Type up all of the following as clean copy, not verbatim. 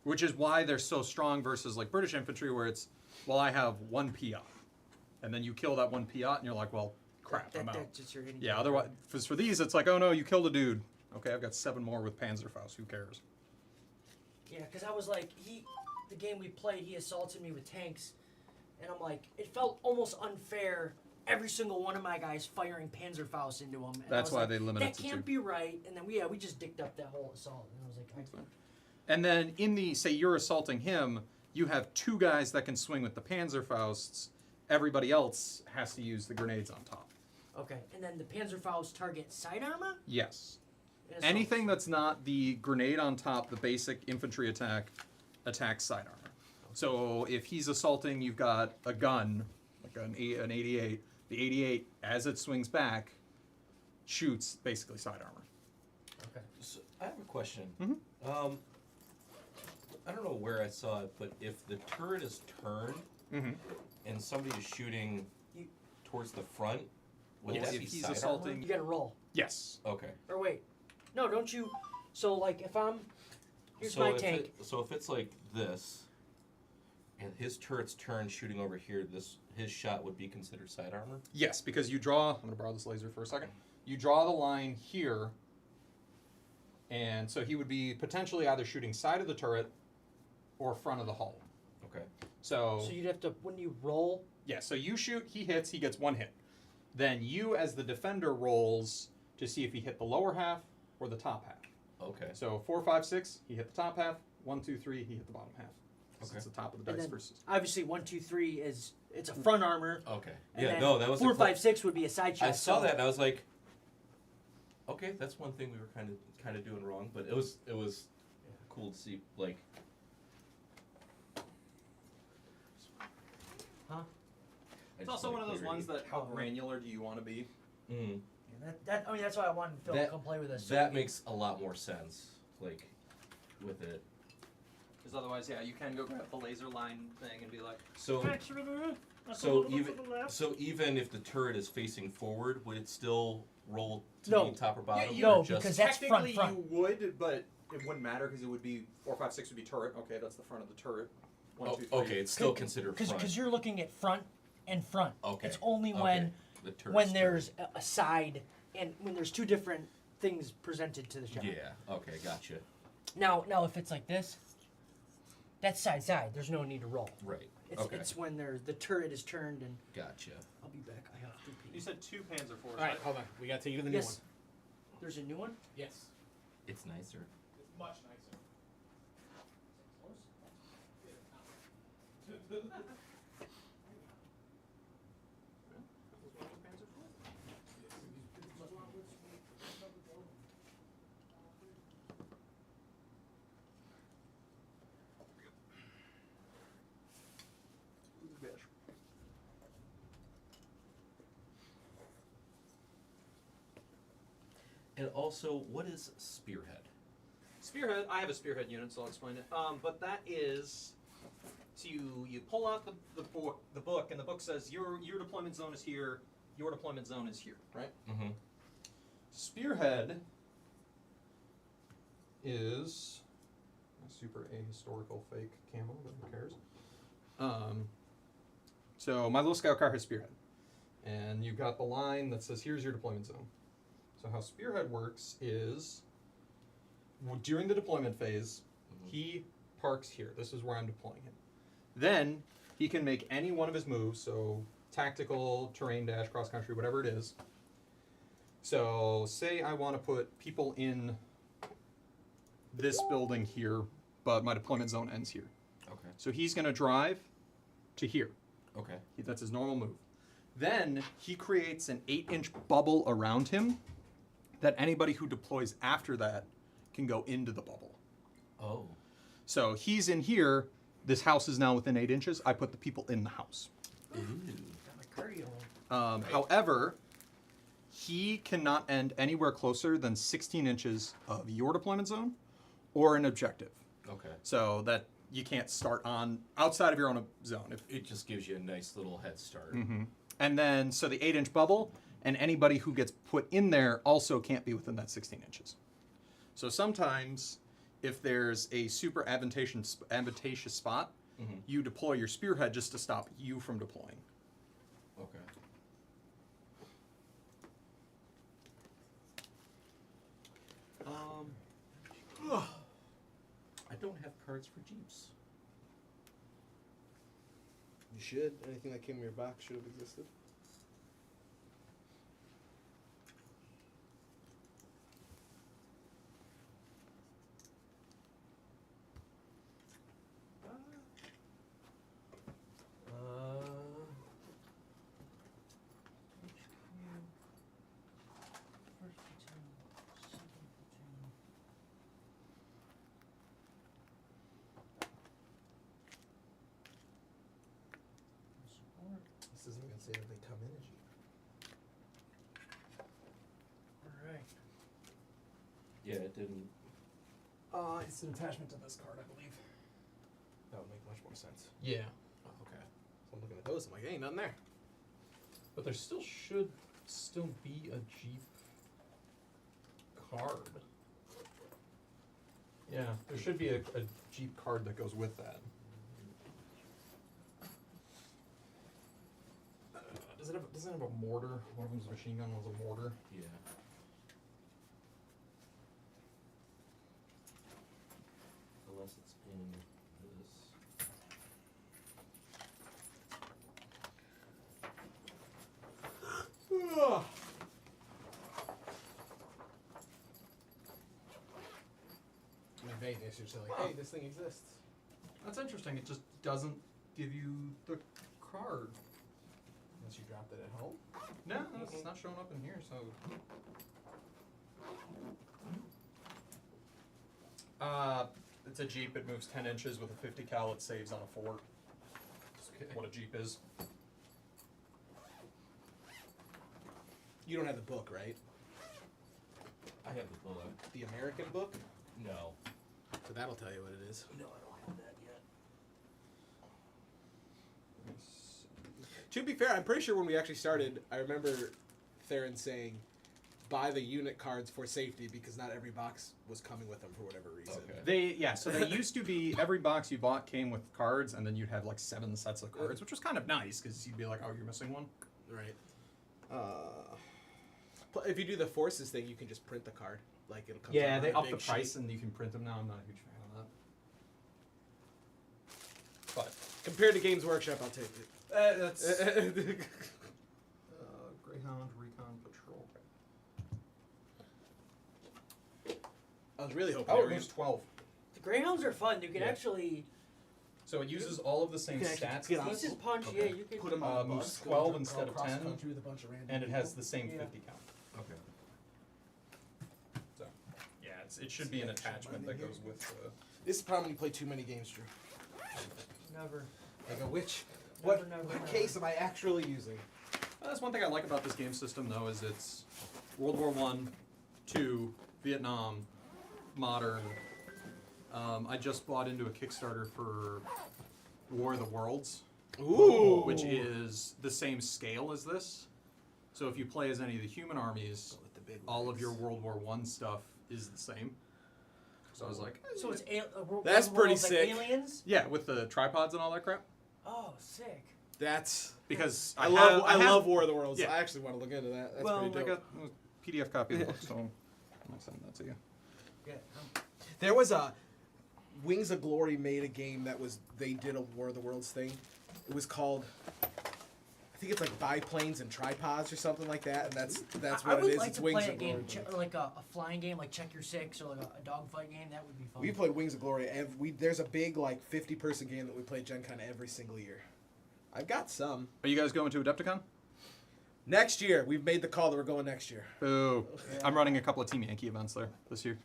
Which is why they're so strong versus like British infantry, where it's, well, I have one Piat, and then you kill that one Piat, and you're like, well, crap, I'm out. Yeah, otherwise, for these, it's like, oh no, you killed a dude. Okay, I've got 7 more with Panzerfaust. Who cares? Yeah, because I was like, the game we played, he assaulted me with tanks, and I'm like, it felt almost unfair. Every single one of my guys firing Panzerfaust into him. And That's why like, they limited it to 2. That can't be right. And then we just dicked up that whole assault. And I was like, And then in the, say you're assaulting him, you have 2 guys that can swing with the Panzerfausts. Everybody else has to use the grenades on top. Okay, and then the Panzerfaust target side armor? Yes. Anything that's not the grenade on top, the basic infantry attack, attacks side armor. So if he's assaulting, you've got a gun, like an 88. The 88, as it swings back, shoots basically side armor. Okay. So I have a question. Mm-hmm. I don't know where I saw it, but if the turret is turned and somebody is shooting towards the front, would that if be he's side assaulting, armor? You gotta roll. Yes. Okay. Or wait. No, don't you... So, like, if I'm... Here's so my if tank. So if it's like this, and his turret's turned shooting over here, his shot would be considered side armor? Yes, because you draw... I'm going to borrow this laser for a second. You draw the line here, and so he would be potentially either shooting side of the turret or front of the hull. Okay. So you'd have to... When you roll... Yeah, so you shoot, he hits, he gets 1 hit. Then you, as the defender, rolls to see if he hit the lower half or the top half. Okay. So 4, 5, 6, he hit the top half. 1, 2, 3, he hit the bottom half. Okay. It's the top of the dice versus. Obviously, 1, 2, 3 is... It's a front armor. Okay. And Yeah, then no, that was 4, 5, 6 would be a side shot. I saw that and I was like, okay, that's one thing we were kind of doing wrong, but it was cool to see, like. Huh? It's also one of those ones that how granular do you want to be? Mm. Yeah, I mean, that's why I wanted Phil to come play with us. That makes a lot more sense, like, with it. Because otherwise, yeah, you can go grab the laser line thing and be like. So even if the turret is facing forward, would it still roll to No. be top or bottom? Yeah, no, or just because that's front. You would, but it wouldn't matter because it would be 4, 5, 6 would be turret. Okay, that's the front of the turret. 1, 2, 3. Okay, it's still considered front. Because you're looking at front and front. Okay. It's only Okay. when there's a side and when there's 2 different things presented to the shot. Yeah. Okay. Gotcha. Now, if it's like this, that's side. There's no need to roll. Right. It's when the turret is turned and. Gotcha. I'll be back. I have to pee. You said 2 Panzer forces. All right, hold on. We got to take you to the new one. Yes. There's a new one. Yes. It's nicer. It's much nicer. And also, what is Spearhead? Spearhead, I have a Spearhead unit, so I'll explain it. But that is, so you pull out the book, and the book says your deployment zone is here, your deployment zone is here, right? Mm-hmm. Spearhead is a super ahistorical fake camo, but who cares? So my little scout car has Spearhead, and you've got the line that says here's your deployment zone. So how Spearhead works is, during the deployment phase, he parks here. This is where I'm deploying him. Then he can make any one of his moves, so tactical, terrain dash, cross country, whatever it is. So say I want to put people in this building here, but my deployment zone ends here. Okay. So he's going to drive to here. Okay. That's his normal move. Then he creates an 8-inch bubble around him that anybody who deploys after that can go into the bubble. Oh. So he's in here. This house is now within 8 inches. I put the people in the house. Ooh. Got my cardio. However, he cannot end anywhere closer than 16 inches of your deployment zone or an objective. Okay. So that you can't start on outside of your own zone. It just gives you a nice little head start. Mm-hmm. And then, so the 8-inch bubble, and anybody who gets put in there also can't be within that 16 inches. So sometimes, if there's a super advantageous spot, you deploy your spearhead just to stop you from deploying. Okay. I don't have cards for Jeeps. You should. Anything that came in your box should have existed. This isn't even saying if they come in a Jeep. Alright. Yeah, it didn't. It's an attachment to this card, I believe. That would make much more sense. Yeah. Oh, okay. So I'm looking at those. I'm like, hey, nothing there. But there should still be a Jeep card. Yeah, there should be a Jeep card that goes with that. Doesn't it have a mortar? One of them's a machine gun, one's a mortar. Yeah. Unless it's in this. In Vegas, you're just like, hey, this thing exists. That's interesting. It just doesn't give you the card. Unless you dropped it at home. No, it's not showing up in here, so. It's a Jeep. It moves 10 inches with a 50 cal. It saves on a 4. Okay. What a Jeep is. You don't have the book, right? I have the book. The American book? No. So that'll tell you what it is. No, I don't have that yet. To be fair, I'm pretty sure when we actually started, I remember Theron saying, buy the unit cards for safety because not every box was coming with them for whatever reason. Okay. So they used to be, every box you bought came with cards, and then you'd have like 7 sets of cards, which was kind of nice because you'd be like, oh, you're missing one. Right. If you do the forces thing, you can just print the card. Like it'll come. Yeah, out they on a upped the big price sheet. and you can print them now. I'm not a huge fan of that. But Compared to Games Workshop, I'll take it. that's Greyhound Recon Patrol. I was really hoping. Oh, they it were moves 12. The Greyhounds are fun. You can Yeah. actually. So it uses all of the same You can actually stats, get on- Pieces punch, Okay. yeah, you can. put them on a moves bus, 12 go instead of across 10, country with a bunch of random and it has people. the same Yeah. 50 count. Okay. So yeah, it should be an attachment that goes with the. This is probably when you play too many games, Drew. Never. I go, which? Never, What never. case am I actually using? That's one thing I like about this game system, though, is it's World War I, II, Vietnam, modern. I just bought into a Kickstarter for War of the Worlds, Ooh. which is the same scale as this. So if you play as any of the human armies, With the big all of legs. your World War I stuff is the same. So I was like, So it's That's pretty like sick. Aliens. yeah, with the tripods and all that crap. Oh, sick. That's. Because I have- love War of the Worlds. Yeah. I actually want to look into that. That's well, pretty I dope. got a PDF copy of the book, so I'll send that to you. Yeah. There was a Wings of Glory made a game that was they did a War of the Worlds thing. It was called I think it's like biplanes and tripods or something like that, and that's I what would it is. like It's to Wings play a of game, Glory. like a flying game, like Check Your Six, or like a dogfight game. That would be fun. We played Wings of Glory. There's a big like 50-person game that we play Gen Con every single year. I've got some. Are you guys going to Adepticon? Next year, we've made the call that we're going next year. Boo. I'm running a couple of Team Yankee events there this year.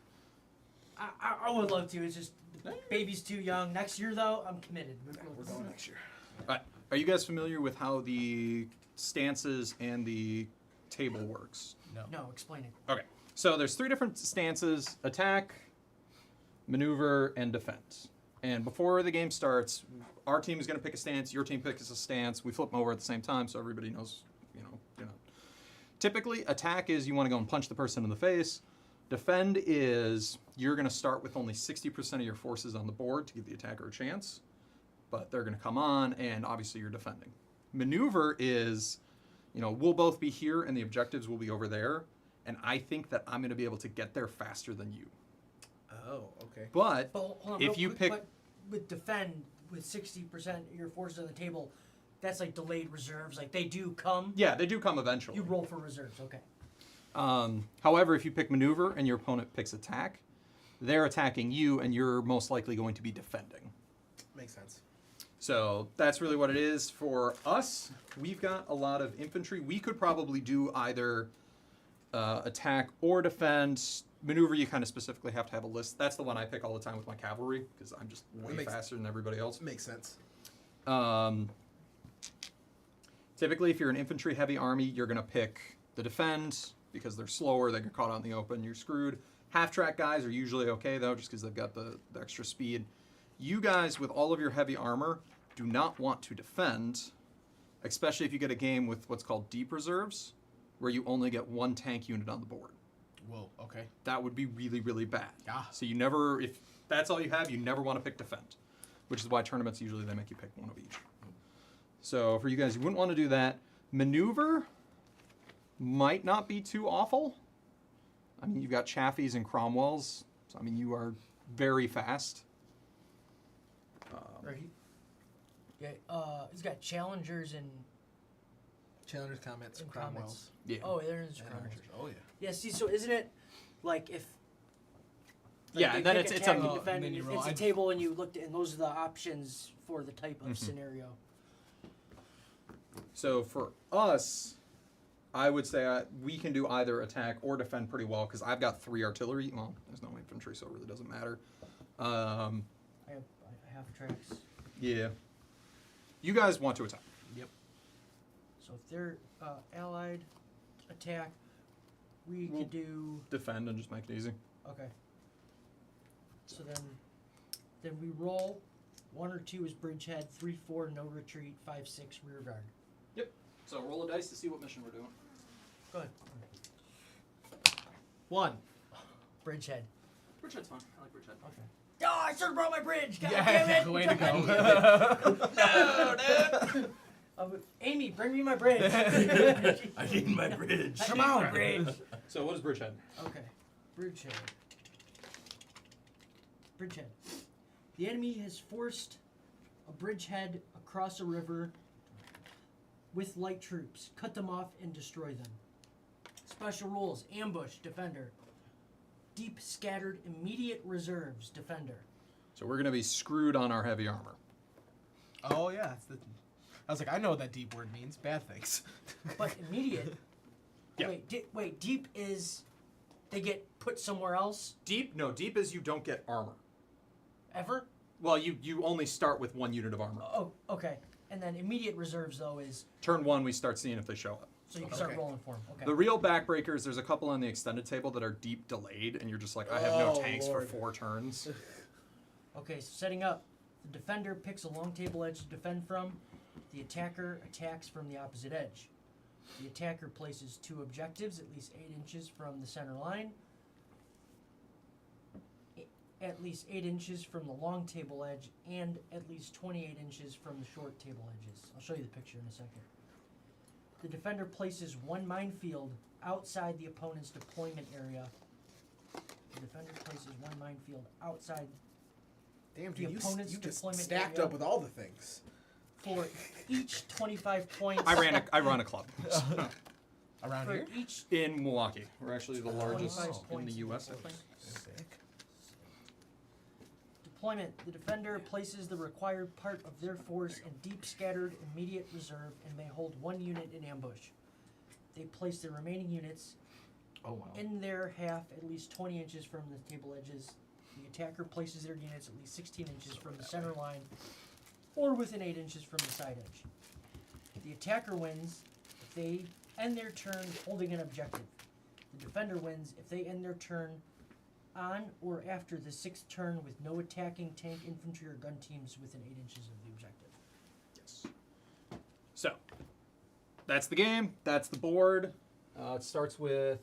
I would love to. It's just the baby's too young. Next year, though, I'm committed. We're going next year. Alright. Are you guys familiar with how the stances and the table works? No, explain it. Okay. So there's 3 different stances: attack, maneuver, and defense. And before the game starts, our team is going to pick a stance, your team picks a stance. We flip them over at the same time so everybody knows, you know. Typically, attack is you want to go and punch the person in the face. Defend is you're going to start with only 60% of your forces on the board to give the attacker a chance, but they're going to come on, and obviously you're defending. Maneuver is, we'll both be here, and the objectives will be over there, and I think that I'm going to be able to get there faster than you. Oh, okay. But Hold on, if real you quick, pick... but with defend with 60% of your forces on the table, that's like delayed reserves. Like they do come. Yeah, they do come eventually. You roll for reserves. Okay. However, if you pick maneuver and your opponent picks attack, they're attacking you, and you're most likely going to be defending. Makes sense. So that's really what it is. For us, we've got a lot of infantry. We could probably do either attack or defend. Maneuver, you kind of specifically have to have a list. That's the one I pick all the time with my cavalry, because I'm just way faster than everybody else. Makes sense. Typically, if you're an infantry-heavy army, you're going to pick the defend, because they're slower, they get caught out in the open, you're screwed. Half-track guys are usually okay, though, just because they've got the extra speed. You guys, with all of your heavy armor, do not want to defend, especially if you get a game with what's called deep reserves, where you only get one tank unit on the board. Whoa, okay. That would be really, really bad. Yeah. So you never, if that's all you have, you never want to pick defend, which is why tournaments usually they make you pick one of each. So for you guys, you wouldn't want to do that. Maneuver might not be too awful. I mean, you've got Chafees and Cromwells, so I mean, you are very fast. Right. Yeah. He's got challengers and Challengers, comments, and Cromwells. comments. Yeah. Oh, there's And challengers. archers. Oh, yeah. Yeah. See, so isn't it like if? Yeah, they and then pick it's attack a and defend, and then you roll. it's a table, and you looked at, and those are the options for the type of scenario. So for us, I would say we can do either attack or defend pretty well, because I've got 3 artillery. Well, there's no infantry, so it really doesn't matter. I have half tracks. Yeah. You guys want to attack. Yep. So if they're allied attack, we We'll could do defend and just make it easy. okay. So then we roll. 1 or 2 is bridgehead. 3, 4 no retreat. 5, 6 rear guard. So roll a dice to see what mission we're doing. Go ahead. 1. Bridgehead. Bridgehead's fine. I like Bridgehead. Okay. Oh, I should have brought my bridge. God Yeah, damn it! way to go. No, dude. Amy, bring me my bridge. I need my bridge. Come on, bridge. So what is Bridgehead? Okay. Bridgehead. Bridgehead. The enemy has forced a bridgehead across a river with light troops. Cut them off and destroy them. Special rules. Ambush, defender. Deep, scattered, immediate reserves, defender. So we're going to be screwed on our heavy armor. Oh, yeah. That's the, I was like, I know what that deep word means. Bad things. But immediate... Yeah. Wait, deep is... They get put somewhere else? Deep? No, deep is you don't get armor. Ever? Well, you only start with 1 unit of armor. Oh, okay. And then immediate reserves, though, is... Turn 1, we start seeing if they show up. So you can start Okay. rolling for them. Okay. The real backbreakers, there's a couple on the extended table that are deep delayed, and you're just like, I have no Oh, tanks Lord. for 4 turns. Okay, so setting up. The defender picks a long table edge to defend from. The attacker attacks from the opposite edge. The attacker places 2 objectives at least 8 inches from the center line. At least 8 inches from the long table edge, and at least 28 inches from the short table edges. I'll show you the picture in a second. The defender places 1 minefield outside the opponent's deployment area. The defender places 1 minefield outside Damn, The dude, opponent's you just deployment stacked area. up with all the things. for each 25 points. I run a club Around for here? each in Milwaukee. We're actually the largest 25 in the points U.S. I force. think. Sick. Deployment. The defender places the required part of their force in deep scattered immediate reserve and may hold 1 unit in ambush. They place the remaining units Oh wow. in their half at least 20 inches from the table edges. The attacker places their units at least 16 inches from the center line or within 8 inches from the side edge. The attacker wins if they end their turn holding an objective. The defender wins if they end their turn on or after the 6th turn with no attacking tank, infantry, or gun teams within 8 inches of the objective. Yes. So, that's the game. That's the board. It starts with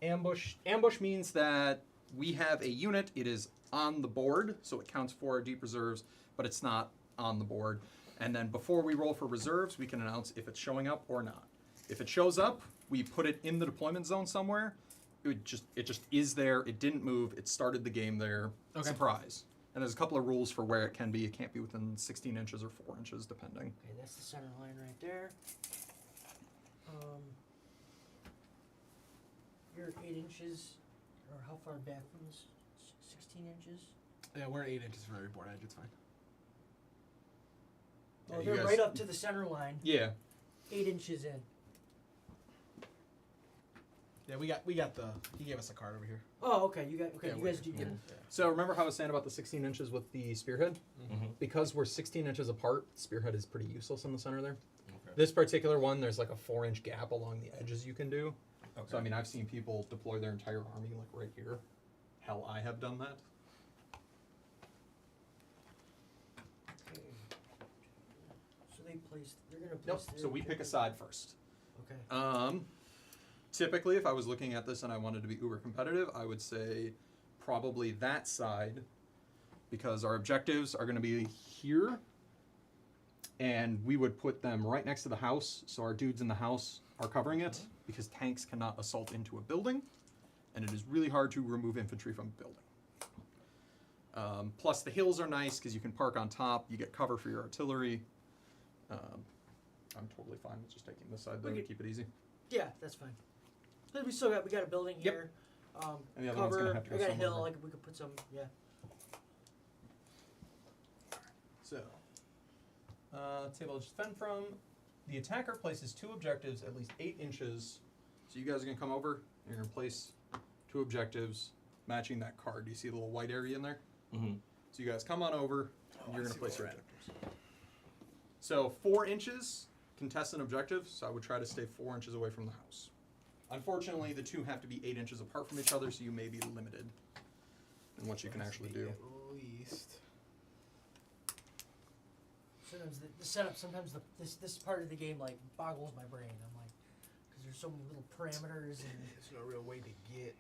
ambush. Ambush means that we have a unit. It is on the board, so it counts for our deep reserves, but it's not on the board. And then before we roll for reserves, we can announce if it's showing up or not. If it shows up, we put it in the deployment zone somewhere. It just is there. It didn't move. It started the game there. Okay. Surprise. And there's a couple of rules for where it can be. It can't be within 16 inches or 4 inches, depending. Okay, that's the center line right there. You're 8 inches, or how far back from this? 16 inches? Yeah, we're 8 inches from every board edge. It's fine. Yeah, Oh, you they're guys- right up to the center line, Yeah. 8 inches in. Yeah, we got the. He gave us a card over here. Oh, okay, you guys, Yeah, you we're- guys do. yeah. So remember how I was saying about the 16 inches with the spearhead? Mhm. Because we're 16 inches apart, spearhead is pretty useless in the center there. Okay. This particular one, there's like a 4-inch gap along the edges you can do. Okay. So I mean, I've seen people deploy their entire army like right here. Hell, I have done that. Okay. So they're gonna place. Nope. So we pick a side first. Okay. Typically, if I was looking at this and I wanted to be uber competitive, I would say probably that side, because our objectives are going to be here, and we would put them right next to the house, so our dudes in the house are covering it, because tanks cannot assault into a building, and it is really hard to remove infantry from a building. Plus, the hills are nice because you can park on top. You get cover for your artillery. I'm totally fine with just taking this side though to Okay. keep it easy. Yeah, that's fine. Then we still got a building Yep. here. And the other one's Cover. gonna have to go I got a somewhere hill. over. Like we could put some. Yeah. So, table to defend from. The attacker places 2 objectives at least 8 inches. So you guys are gonna come over. You're gonna place 2 objectives matching that card. Do you see the little white area in there? Mm-hmm. So you guys come on over. And you're I gonna see place where your we're at. objectives. So 4 inches contestant objective. So I would try to stay 4 inches away from the house. Unfortunately, the 2 have to be 8 inches apart from each other, so you may be limited in what you can actually do. At least. Sometimes the setup. Sometimes this part of the game like boggles my brain. I'm like, because there's so many little parameters and. There's no real way to get.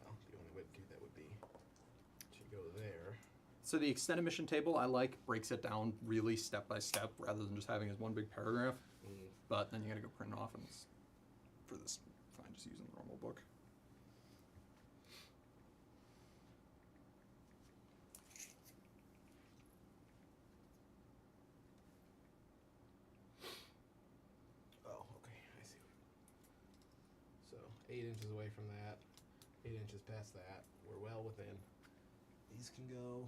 Well, the only way to do that would be to go there. So the extended mission table I like breaks it down really step by step rather than just having as one big paragraph. But then you gotta go print it off, and it's, for this, fine, just using the normal book. Oh, okay, I see. So 8 inches away from that, 8 inches past that. We're well within. These can go.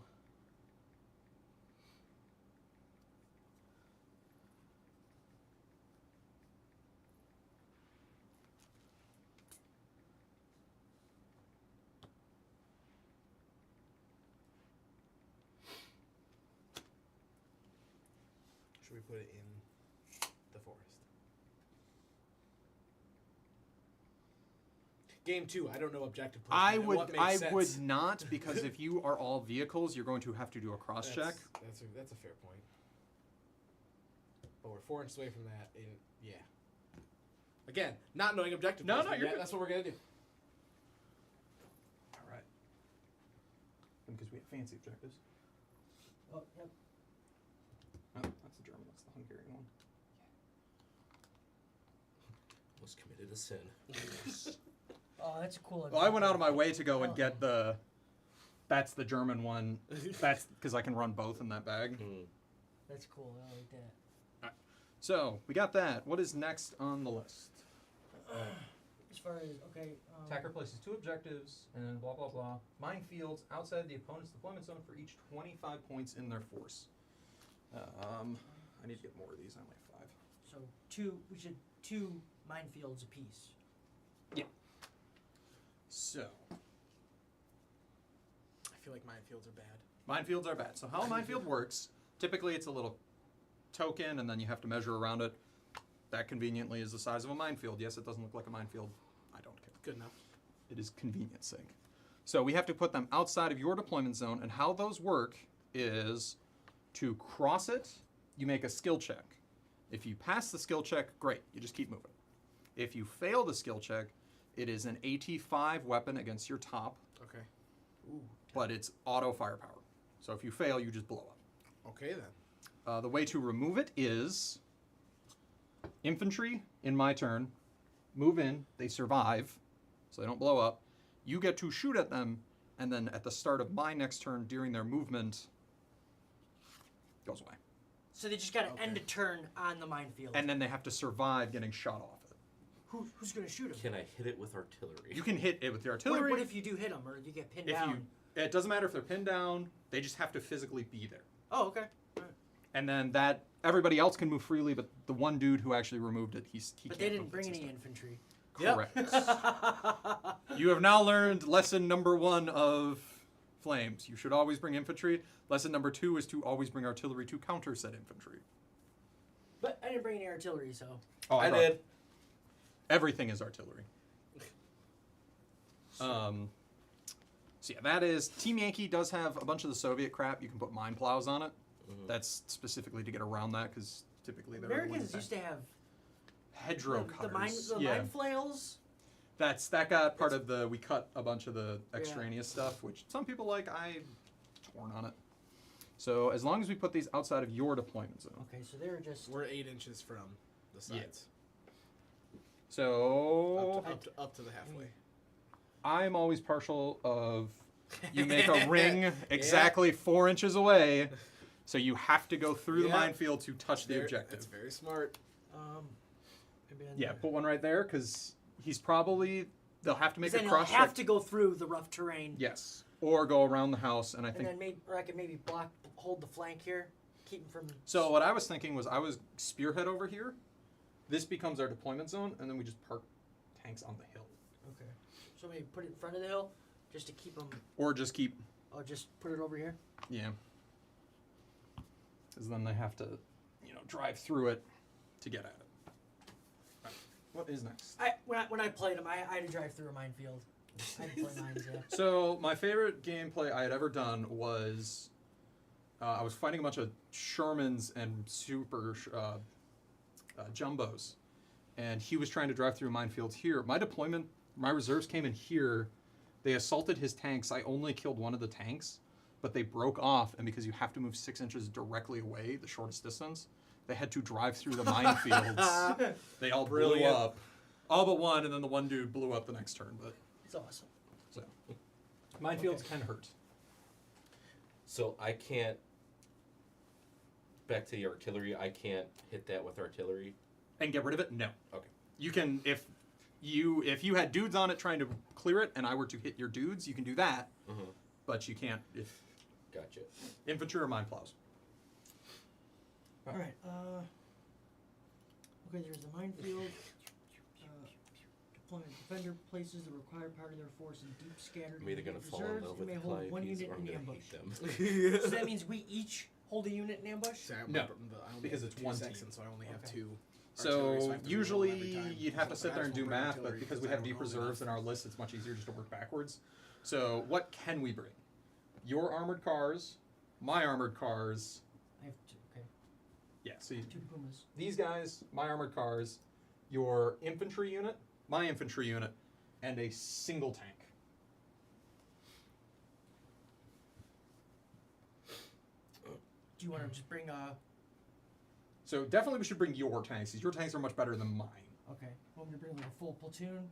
Should we put it in the forest? Game 2, I don't know objective placement. I and would what makes sense. not, because if you are all vehicles, you're going to have to do a cross check. That's a fair point. But we're 4 inches away from that. And yeah. Again, not knowing objective No, no, placement you're yet, good. that's what we're gonna do. All right. Because we have fancy objectives. Oh, yep. Oh, that's the German. That's the Hungarian one. Was committed a sin. Oh, that's a cool. Well, I went out of my way to go and get the. That's the German one. That's because I can run both in that bag. Mm. That's cool. I like that. So we got that. What is next on the list? As far as okay. Attacker places 2 objectives and blah blah blah. Minefields outside the opponent's deployment zone for each 25 points in their force. I need to get more of these. I only have 5. So 2. We should 2 minefields apiece. So I feel like minefields are bad. minefields are bad. So how a minefield works? Typically, it's a little token, and then you have to measure around it. That conveniently is the size of a minefield. Yes, it doesn't look like a minefield. I don't care. Good enough. It is convenience sake. So we have to put them outside of your deployment zone, and how those work is to cross it, you make a skill check. If you pass the skill check, great, you just keep moving. If you fail the skill check, it is an AT5 weapon against your top Okay. but it's auto firepower. So if you fail, you just blow up. Okay then. The way to remove it is infantry in my turn, move in, they survive, so they don't blow up. You get to shoot at them, and then at the start of my next turn during their movement, goes away. So they just got to end a Okay. turn on the minefield. And then they have to survive getting shot off it. Who's going to shoot them? Can I hit it with artillery? You can hit it with the artillery. What if you do hit them or you get pinned If down? it doesn't matter if they're pinned down, they just have to physically be there. Oh, okay. And then that everybody else can move freely, but the one dude who actually removed it, he But can't they didn't move bring any consistently. infantry. Correct. You have now learned lesson number 1 of Flames. You should always bring infantry. Lesson number 2 is to always bring artillery to counter said infantry. But I didn't bring any artillery, so. Oh, I brought- did. Everything is artillery. So yeah, that is Team Yankee does have a bunch of the Soviet crap. You can put mine plows on it. That's specifically to get around that because typically they're Americans used to have hedgerow the cutters. mine flails. That got part of the. We cut a bunch of the extraneous stuff, which some people like. I torn on it. So as long as we put these outside of your deployment zone. Okay, so they're just. We're 8 inches from the sides. So Up to the halfway. I'm always partial of you make a ring exactly 4 inches away, so you have to go through the Yeah. minefield to touch the objective. That's very smart. Maybe on Yeah, there. put one right there because he's probably they'll have to make 'Cause a then cross he'll have check. to go through the rough terrain. Yes, or go around the house, and I And think then I could maybe hold the flank here, keep him from. so. What I was thinking was I was spearhead over here. This becomes our deployment zone, and then we just park tanks on the hill, Okay. So maybe put it in front of the hill, just to keep them. or just keep Just put it over here. yeah, because then they have to, drive through it to get at it. Right. What is next? When I played them, I had to drive through a minefield. I had to play mines, yeah. So my favorite gameplay I had ever done was I was fighting a bunch of Shermans and super jumbos, and he was trying to drive through minefields here. My reserves came in here. They assaulted his tanks. I only killed one of the tanks, but they broke off, and because you have to move 6 inches directly away, the shortest distance, they had to drive through the minefields. They all blew Brilliant. up. All but one, and then the one dude blew up the next turn, but It's awesome. so minefields can hurt. So I can't. Back to the artillery. I can't hit that with artillery. And get rid of it? No. Okay. You can if you had dudes on it trying to clear it, and I were to hit your dudes, you can do that. Mm-hmm. But you can't if Gotcha. infantry or mine plows. All right. Okay, there's the minefield. Deployment defender places the required part of their force in deep scattered I'm either gonna fall in reserves. love You with may the hold one Calliopes unit or I'm in gonna ambush. hate them. So that means we each hold a unit in ambush. See, I No, only because have it's 2 one team. sections, so I only have Okay. 2. So artillery, I have to reroll every usually time. you'd have to So sit there I and do just won't bring math, but artillery because we I have don't deep know reserves in enough. our list, it's much easier just to work backwards. So what can we bring? Your armored cars, my armored cars. I have two. Okay, Yeah, so 2 pumas. these guys, my armored cars, your infantry unit, my infantry unit, and a single tank. Do you want to just bring So definitely we should bring your tanks, because your tanks are much better than mine. Okay, want me to bring like a full platoon,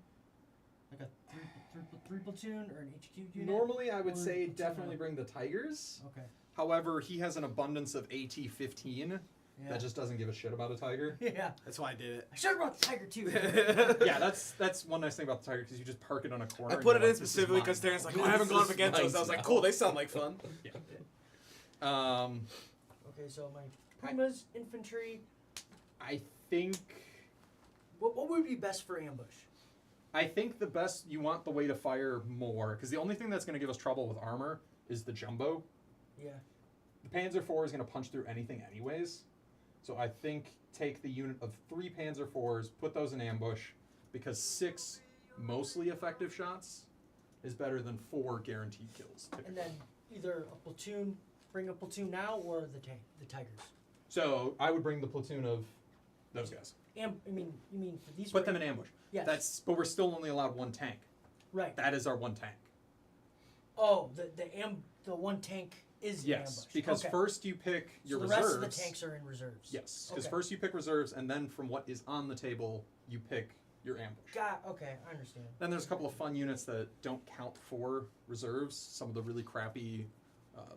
like a three platoon or an HQ unit? Normally I would Or say platoon definitely of- bring the Tigers. Okay. However, he has an abundance of AT-15 Yeah. that just doesn't give a shit about a Tiger. Yeah. That's why I did it. I should have brought the tiger too. Yeah, that's one nice thing about the Tiger, because you just park it on a corner. I and put you're it in like, "This is specifically because mine." Darren's like, oh, I haven't gone up against those. I was like, cool, they sound like fun. Okay, so my pumas, infantry. I think What would be best for ambush? the best, you want the way to fire more, because the only thing that's going to give us trouble with armor is the jumbo. Yeah. The Panzer IV is going to punch through anything anyways. So I think take the unit of 3 Panzer IVs, put those in ambush, because 6 mostly effective shots is better than 4 guaranteed kills. And then either a platoon, bring a platoon now, or the tigers. So I would bring the platoon of those guys. You mean for these? Put them in ambush. Yes. But we're still only allowed 1 tank. Right. That is our 1 tank. Oh, the one tank is the Yes, ambush. because Okay. first you pick your so the reserves. rest of the tanks are in reserves. Yes, because Okay. first you pick reserves, and then from what is on the table, you pick your ambush. Okay, I understand. Then there's a couple of fun units that don't count for reserves. Some of the really crappy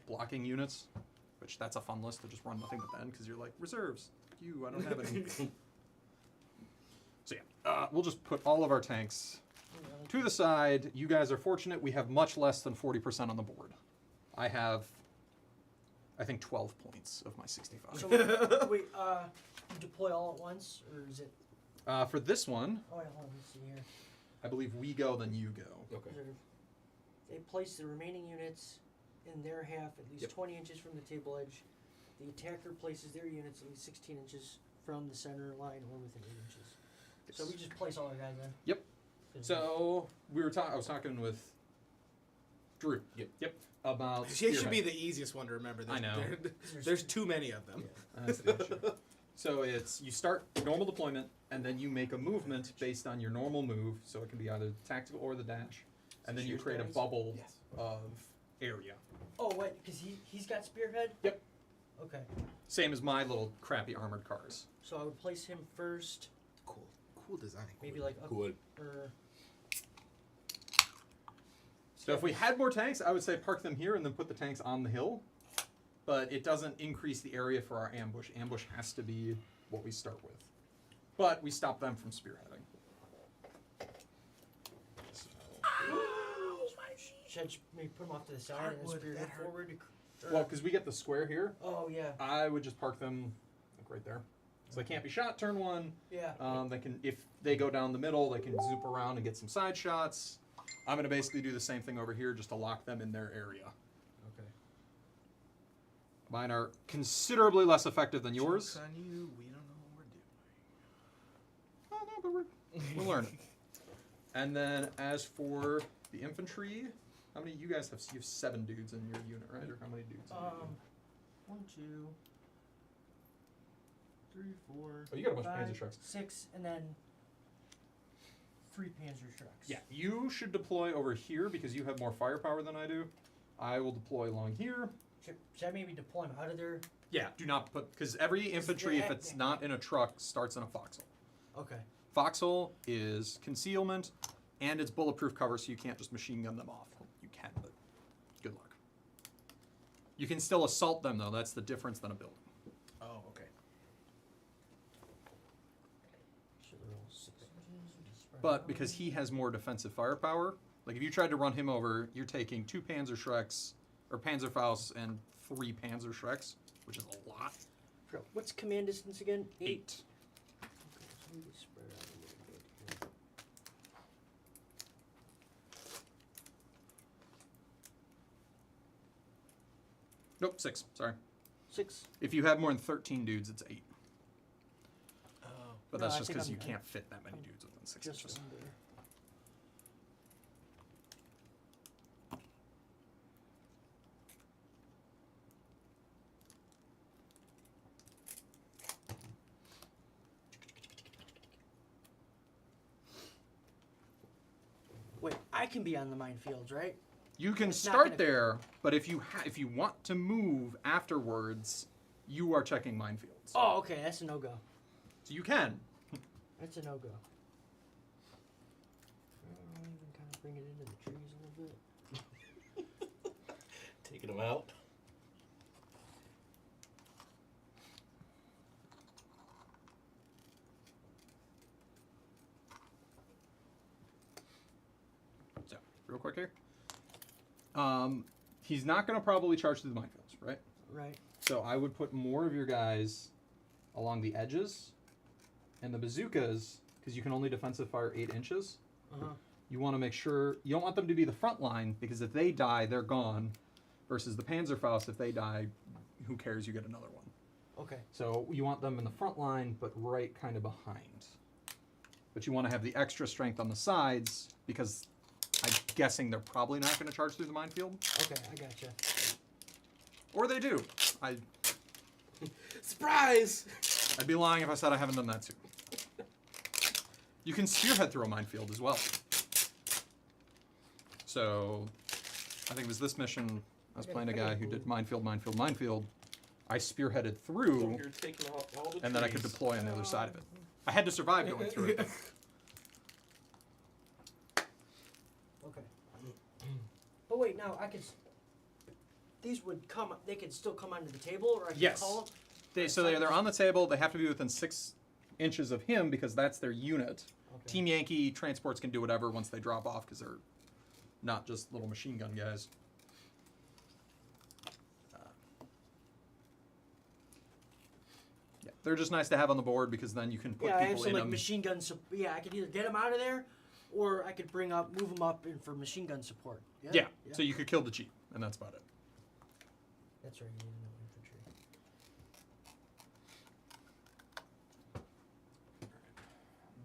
blocking units, which that's a fun list to just run nothing but then, because you're like, reserves. I don't have any. So yeah, we'll just put all of our tanks to the side. You guys are fortunate. We have much less than 40% on the board. I have, I think, 12 points of my 65. So wait, you deploy all at once, or is it? For this one, Oh wait, hold on. Let's see here. I believe we go, then you go. Okay. Reserve. They place the remaining units in their half at least Yep. 20 inches from the table edge. The attacker places their units at least 16 inches from the center line or within 8 inches. So we just place all our guys in. Yep. So I was talking with Drew. Yep. About It should be Spearhead. the easiest one to remember. I know. There's too many of them. That's the issue. So you start normal deployment, and then you make a movement based on your normal move. So it can be either tactical or the dash, and then you create a bubble Yes. of area. Oh wait, because he's got spearhead. Yep. Okay. Same as my little crappy armored cars. So I would place him first, Cool design. maybe like up Cool. or. So if we had more tanks, I would say park them here and then put the tanks on the hill. But it doesn't increase the area for our ambush. Ambush has to be what we start with. But we stop them from spearheading. Should I just maybe put him off to the side and then Hardwood, spearhead that hurt. forward? Well, because we get the square here, Oh yeah, I would just park them like right there. So they can't be shot turn one. yeah. They can, if they go down the middle, they can zoop around and get some side shots. I'm going to basically do the same thing over here just to lock them in their area. Okay. Mine are considerably less effective than yours. Joke's on you. We don't know what we're doing. Oh, no, but we'll learn it. And then as for the infantry, how many you guys have? You have 7 dudes in your unit, right? Or how many dudes? In your unit? 1, 2, 3, 4. Oh, you got a bunch of 5, Panzer trucks. 6, and then 3 Panzer trucks. Yeah, you should deploy over here because you have more firepower than I do. I will deploy along here. Should I maybe deploy them out of there? Yeah, do not put, because every infantry, if it's not in a truck, starts in a foxhole. Okay. Foxhole is concealment, and it's bulletproof cover, so you can't just machine gun them off. You can, but good luck. You can still assault them, though. That's the difference than a building. Oh, okay. So they're all 6 inches. But because he has more defensive firepower, like if you tried to run him over, you're taking 2 Panzerschrecks, or Panzerfaust, and 3 Panzerschrecks, which is a lot. What's command distance again? 8. Okay, so maybe spread out a little bit here. Nope, 6. Sorry. 6. If you have more than 13 dudes, it's 8. Oh. But No, that's I just think because I'm- you can't fit that many I'm dudes within 6 Just inches. under. Wait, I can be on the minefields, right? You can It's not start gonna- there, but if you want to move afterwards, you are checking minefields. Oh, okay, that's a no-go. So you can. That's a no-go. I'll even kind of bring it into the trees a little bit. Taking them out. So, real quick here. He's not going to probably charge through the minefields, right? Right. So I would put more of your guys along the edges, and the bazookas, because you can only defensive fire 8 inches. Uh-huh. You want to make sure you don't want them to be the front line, because if they die, they're gone. Versus the Panzerfaust, if they die, who cares? You get another one. Okay. So you want them in the front line, but right kind of behind. But you want to have the extra strength on the sides, because I'm guessing they're probably not going to charge through the minefield. Okay, I gotcha. Or they do. Surprise! I'd be lying if I said I haven't done that too. You can spearhead through a minefield as well. So I think it was this mission. I was I got playing a a guy who did minefield, minefield, minefield. I spearheaded through, You're taking all the and then I could trees. deploy on the other side of it. I had to survive going through it. Okay. But wait, now I could. These would come. They could still come onto the table, or I could Yes. call them. They're on the table. They have to be within 6 inches of him because that's their unit. Okay. Team Yankee transports can do whatever once they drop off because they're not just little machine gun guys. Yeah, they're just nice to have on the board because then you can put Yeah, I have people some in like them. machine gun. Yeah, I could either get them out of there, or I could move them up in for machine gun support. Yeah, so you could kill the Jeep, and that's about it. That's right. You need to know infantry.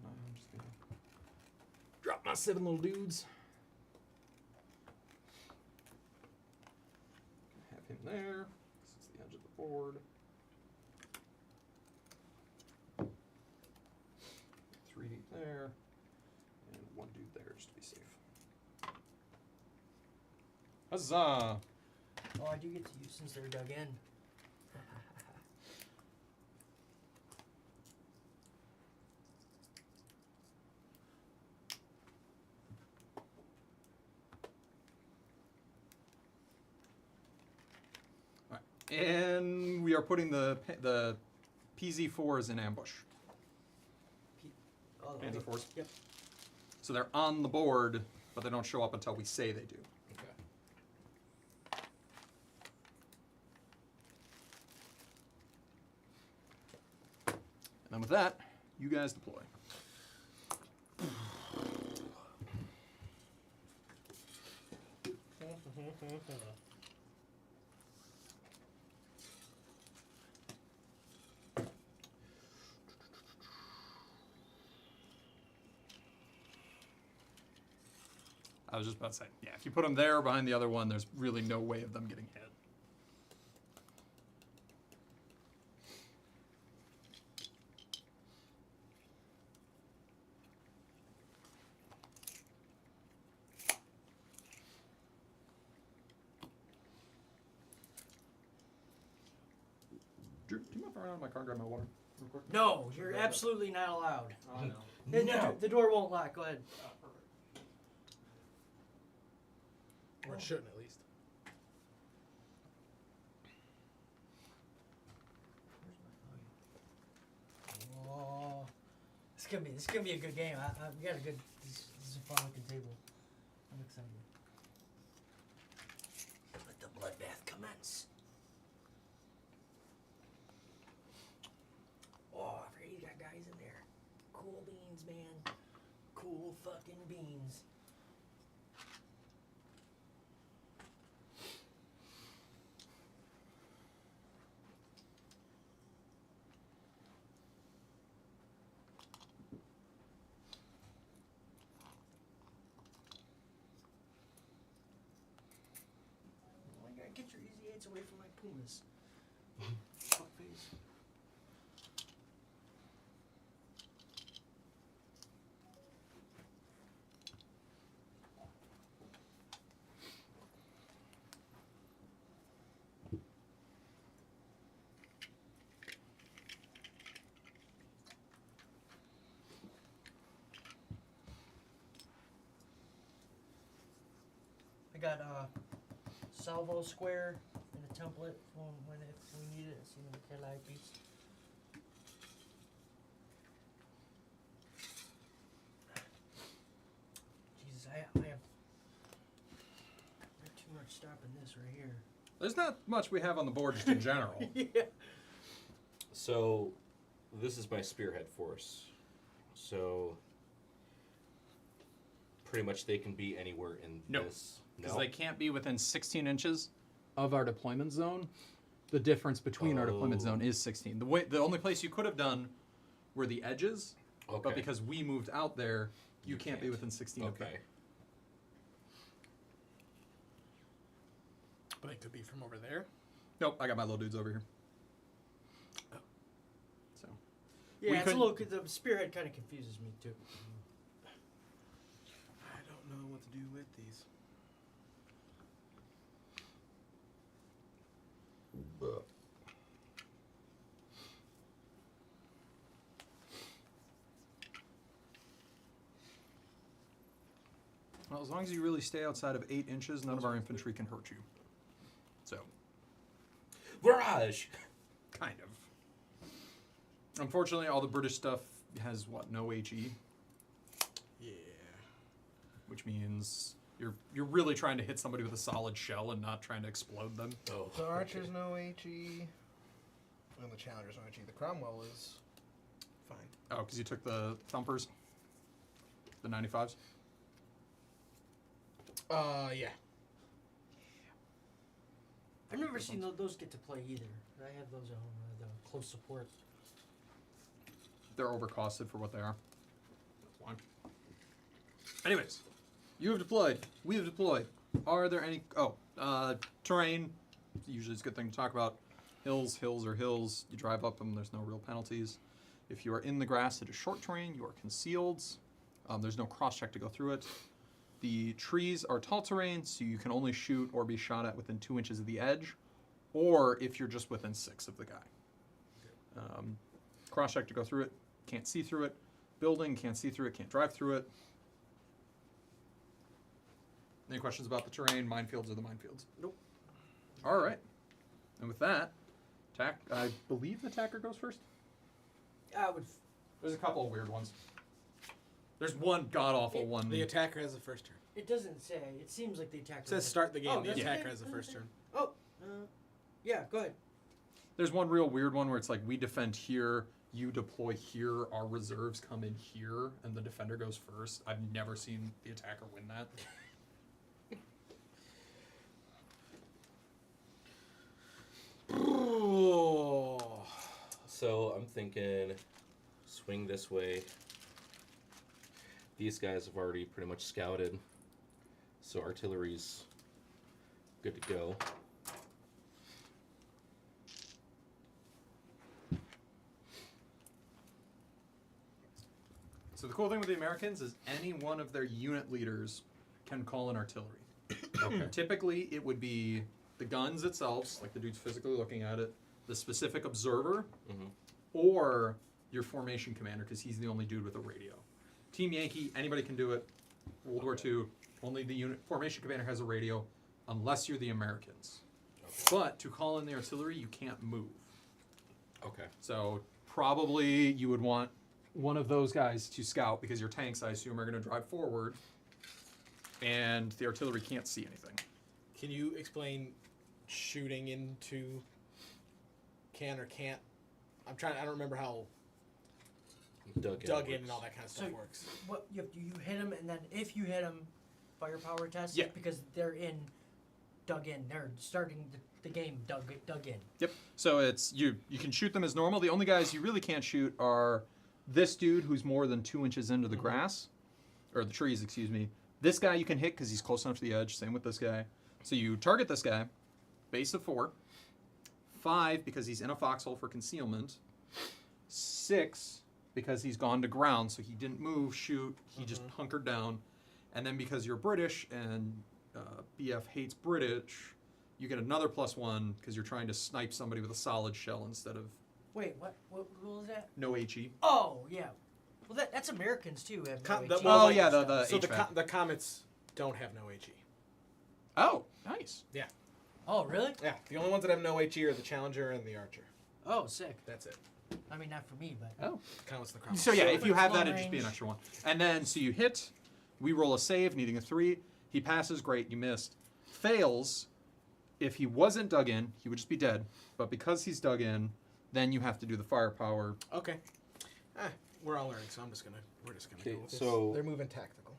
I'm just gonna drop my 7 little dudes. Have him there. This is the edge of the board. 3 there, and 1 dude there just to be safe. Huzzah! Oh, I do get to use since they're dug in. Alright, and we are putting the PZ4s in ambush. Oh, Panzer okay. fours? Yep. So they're on the board, but they don't show up until we say they do. Okay. And then with that, you guys deploy. I was just about to say, yeah, if you put them there behind the other one, there's really no way of them getting hit. Drew, do you mind if I run out of my car and grab my water real quick? No, you're absolutely not allowed. Oh, no. The door won't lock. Go ahead. Or it shouldn't, at least. Oh, this gonna be a good game. We got a good. This is a fun looking table. I'm excited. Let the bloodbath commence. Oh, I forget you got guys in there. Cool beans, man. Cool fucking beans. Why you gotta get your easy 8s away from my pumas? Fuckface. I got salvo square and a template for when if we need it. So we can like these. Jesus, I have too much stopping this right here. There's not much we have on the board just in general. Yeah. So, this is my spearhead force. So, pretty much they can be anywhere in No. this. Because they can't be within 16 inches of our deployment zone. The difference between our deployment Oh. zone is 16. The only place you could have done were the edges, Okay. but because we moved out there, you can't be within 16 of Okay. them. But it could be from over there. Nope, I got my little dudes over here. So Yeah, We it's a couldn't- little. The spearhead kind of confuses me too. I don't know what to do with these. Well, as long as you really stay outside of 8 inches, none of our infantry can hurt you. So, Barrage! kind of. Unfortunately, all the British stuff has, what, no HE? Yeah. Which means you're really trying to hit somebody with a solid shell and not trying to explode them. Oh. The archers no HE. And the challengers no HE. The Cromwell is fine. Oh, because you took the thumpers? The 95s? Yeah. I've never seen those get to play either. I have those at home, the close support. They're overcosted for what they are. That's why. Anyways, you have deployed. We have deployed. Are there any... terrain. Usually it's a good thing to talk about. Hills are hills. You drive up them. There's no real penalties. If you are in the grass, it is short terrain. You are concealed. There's no cross-check to go through it. The trees are tall terrain, so you can only shoot or be shot at within 2 inches of the edge, or if you're just within 6 of the guy. Cross-check to go through it. Can't see through it. Building, can't see through it. Can't drive through it. Any questions about the terrain? Minefields are the minefields. Nope. All right. And with that, I believe the attacker goes first. I would. There's a couple of weird ones. There's one god-awful one. The attacker has the first turn. It doesn't say. It seems like the attacker. It says start the game. Oh, The does it? attacker has the first turn. Oh, yeah. Go ahead. There's one real weird one where it's like, we defend here, you deploy here, our reserves come in here, and the defender goes first. I've never seen the attacker win that. So I'm thinking swing this way. These guys have already pretty much scouted, so artillery's good to go. So the cool thing with the Americans is any one of their unit leaders can call an artillery. Okay. Typically, it would be the guns itself, like the dude's physically looking at it, the specific observer, or your formation commander, because he's the only dude with a radio. Team Yankee, anybody can do it. World War II, only the unit formation commander has a radio, unless you're the Americans. But to call in the artillery, you can't move. Okay. So probably you would want one of those guys to scout, because your tanks, I assume, are going to drive forward, and the artillery can't see anything. Can you explain shooting into can or can't? I don't remember how dug in and all that kind of stuff So- works. What you hit him, and then if you hit him, firepower test. Yeah. Because they're dug in. They're starting the game dug in. Yep. So it's you can shoot them as normal. The only guys you really can't shoot are this dude who's more than 2 inches into the grass, or the trees, excuse me. This guy you can hit because he's close enough to the edge. Same with this guy. So you target this guy, base of 4, 5 because he's in a foxhole for concealment, 6 because he's gone to ground, so he didn't move, shoot, he just hunkered down, and then because you're British and BF hates British, you get another +1 because you're trying to snipe somebody with a solid shell instead of Wait, what rule is that? no HE. Oh, yeah. Well, that's Americans too. Have no HE. Oh, yeah, the So HVAC. the comets don't have no HE. Oh, nice. Yeah. Oh, really? Yeah. The only ones that have no HE are the Challenger and the Archer. Oh, sick. That's it. I mean, not for me, but. Oh. Counts the comets. So yeah, So if you it's have long that, it'd just be an range. extra 1. And then, so you hit, we roll a save, needing a 3. He passes, great, you missed. Fails, if he wasn't dug in, he would just be dead. But because he's dug in, then you have to do the firepower. Okay. We're all learning, so we're just gonna Okay, go with this. so- They're moving tactical.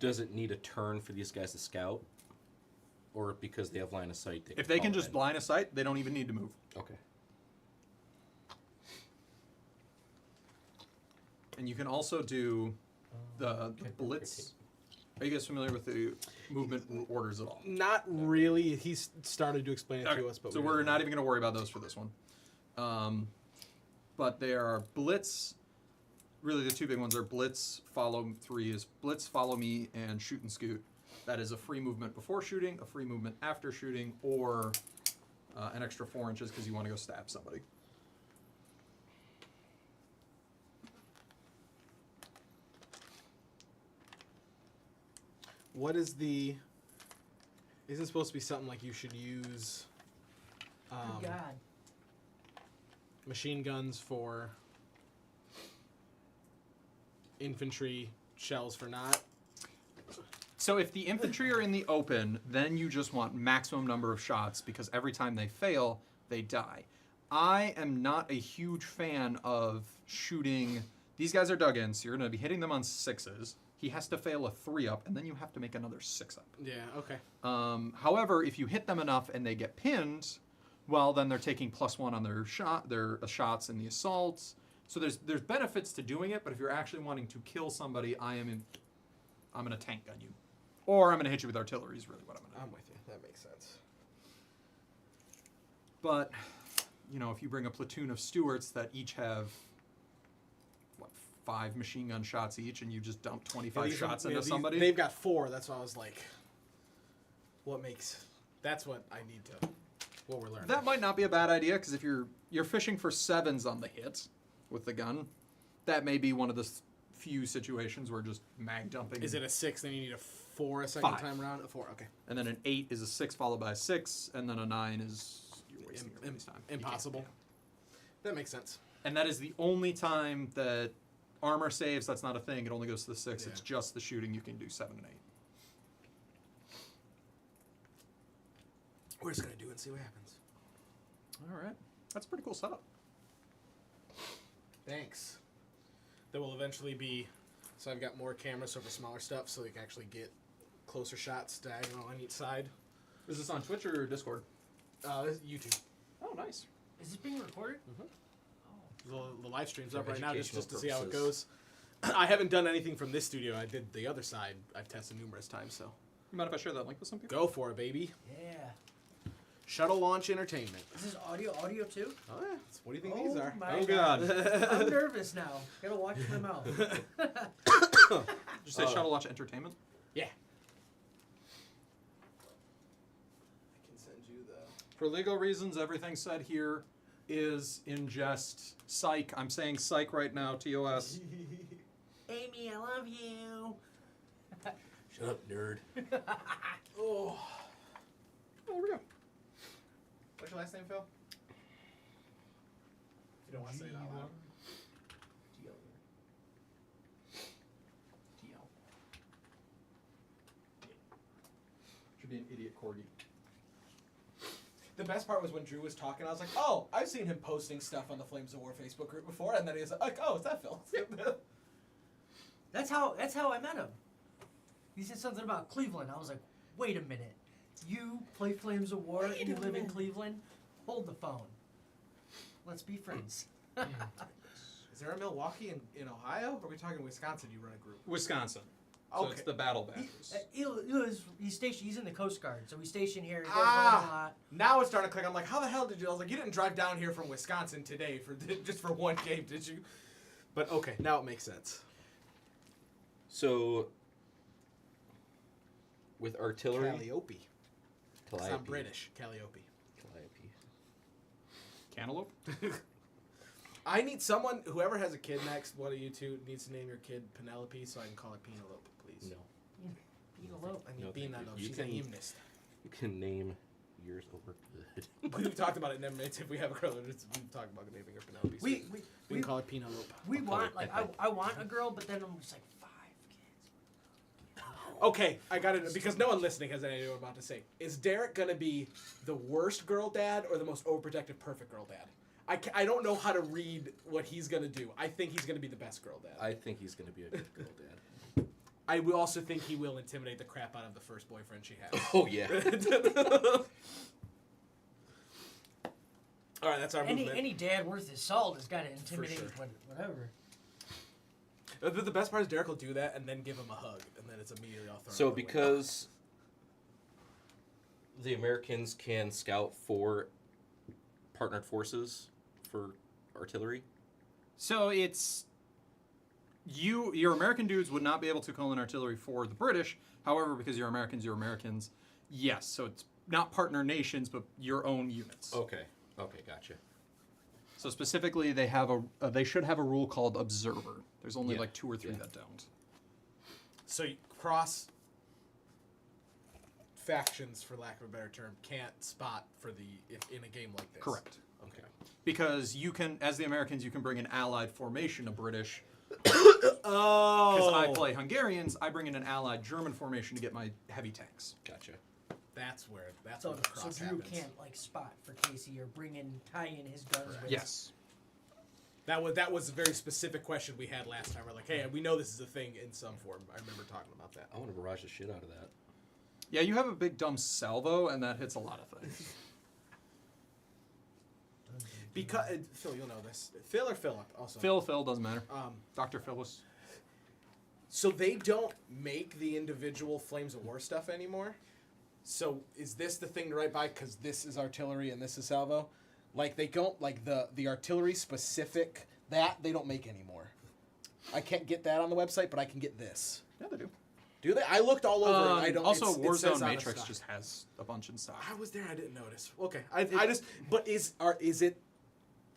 Does it need a turn for these guys to scout? Or because they have line of sight? If they can call it just in? line of sight, they don't even need to move. Okay. And you can also do the blitz. Are you guys familiar with the movement orders at all? Not really. He's started to explain it Okay, to us, but so we're not even going to worry about those for this one. But they are blitz. Really, the two big ones are blitz, follow 3 is blitz, follow me, and shoot and scoot. That is a free movement before shooting, a free movement after shooting, or an extra 4 inches because you want to go stab somebody. What is the? Isn't it supposed to be something like you should use Good God. machine guns for infantry, shells for not? So if the infantry are in the open, then you just want maximum number of shots because every time they fail, they die. I am not a huge fan of shooting. These guys are dug in, so you're going to be hitting them on 6s. He has to fail a 3-up, and then you have to make another 6-up. Yeah. Okay. However, if you hit them enough and they get pinned, well, then they're taking +1 on their shots in the assaults. So there's benefits to doing it, but if you're actually wanting to kill somebody, I'm going to tank gun you. Or I'm going to hit you with artillery is really what I'm going to do. I'm with you. That makes sense. But, if you bring a platoon of Stuarts that each have, 5 machine gun shots each, and you just dump 25 shots into somebody? They've got 4. That's why I was like, that's what I need to, what we're learning. That might not be a bad idea, because if you're fishing for 7s on the hit with the gun, that may be one of the few situations where just mag dumping. Is it a 6, then you need a 4 a second 5. time around? A 4, okay. And then an 8 is a 6 followed by a 6, and then a 9 is you're wasting everybody's time. Impossible. Yeah. That makes sense. And that is the only time that armor saves, that's not a thing. It only goes to the 6. Yeah. It's just the shooting. You can do 7 and 8. We're just going to do it and see what happens. All right. That's a pretty cool setup. Thanks. There will eventually be, so I've got more cameras over smaller stuff so you can actually get closer shots diagonal on each side. Is this on Twitch or Discord? This is YouTube. Oh, nice. Is this being recorded? The live stream's For up right now just educational to see how it purposes. goes. I haven't done anything from this studio. I did the other side. I've tested numerous times, so You mind if I share that link with some people? go for it, baby. Yeah. Shuttle Launch Entertainment. Is this audio too? Oh yeah. What do you think these are? My Oh, God. I'm nervous now. Gotta watch my mouth. Did you say Shuttle Watch Entertainment? Yeah. I can send you the. For legal reasons, everything said here is in jest. Psych. I'm saying psych right now, TOS. Amy, I love you. Shut up, nerd. Oh. There we go. What's your last name, Phil? You don't want to say it out loud. Should be an idiot corgi. The best part was when Drew was talking. I was like, "Oh, I've seen him posting stuff on the Flames of War Facebook group before," and then he was like, "Oh, is that Phil?" That's how I met him. He said something about Cleveland. I was like, wait a minute. You play Flames of War and you live in Cleveland? Hold the phone. Let's be friends. Is there a Milwaukee in Ohio? Or are we talking Wisconsin? You run a group. Wisconsin. So Okay. it's the Battle Badgers. He's stationed. He's in the Coast Guard, so he's stationed here. He goes Ah. around a lot. Now it's starting to click. I'm like, how the hell did you? I was like, you didn't drive down here from Wisconsin today for just for one game, did you? But okay, now it makes sense. So, with artillery, Calliope. It's not British. Calliope. Cantaloupe? I need someone, whoever has a kid next, one of you two needs to name your kid Penelope so I can call her Penelope, please. No, Penelope. I mean, No, being thank that though, you. she's You an can- eumnist. you can name yours over good. We've talked about it in 10 minutes. If we have a girl, we've talked about naming her Penelope. So We can call her Penelope. we I'll call want it like Pepe. I want a girl, but then I'm just like 5 kids. Okay, I got it because no one listening has any idea what I'm about to say. Is Derek gonna be the worst girl dad or the most overprotective perfect girl dad? I don't know how to read what he's gonna do. I think he's gonna be the best girl dad. I think he's going to be a good girl dad. I will also think he will intimidate the crap out of the first boyfriend she has. Oh, yeah. All right, that's our movement. Any dad worth his salt has got to intimidate sure. whatever. The best part is Derek will do that and then give him a hug, and then it's immediately all thrown. So, out the window. because the Americans can scout for partnered forces for artillery, So it's your American dudes would not be able to call in artillery for the British. However, because you're Americans, yes. So it's not partner nations, but your own units. Okay, gotcha. So specifically, they have they should have a rule called observer. There's only Yeah, like 2 or 3 yeah. that don't. So cross factions, for lack of a better term, can't spot for if in a game like this. Correct. Okay. Because you can, as the Americans, you can bring an allied formation of British. Oh. Because I play Hungarians, I bring in an allied German formation to get my heavy tanks. Gotcha. That's where So, the cross Drew happens. can't like spot for Kasey or tie in his guns with. Yes. That was a very specific question we had last time. We're like, hey, we know this is a thing in some form. I remember talking about that. I want to barrage the shit out of that. Yeah, you have a big dumb salvo, and that hits a lot of things. Because Phil, you'll know this. Phil or Philip also. Phil, doesn't matter. Um, Dr. Phyllis. so they don't make the individual Flames of War stuff anymore. So is this the thing to write by? Because this is artillery and this is salvo. Like they don't like the artillery specific that they don't make anymore. I can't get that on the website, but I can get this. Yeah, they do. Do they? I looked all over. And I don't. Also, it says Warzone on the Matrix stock. just has a bunch in stock. I was there. I didn't notice. Okay. I just. But is it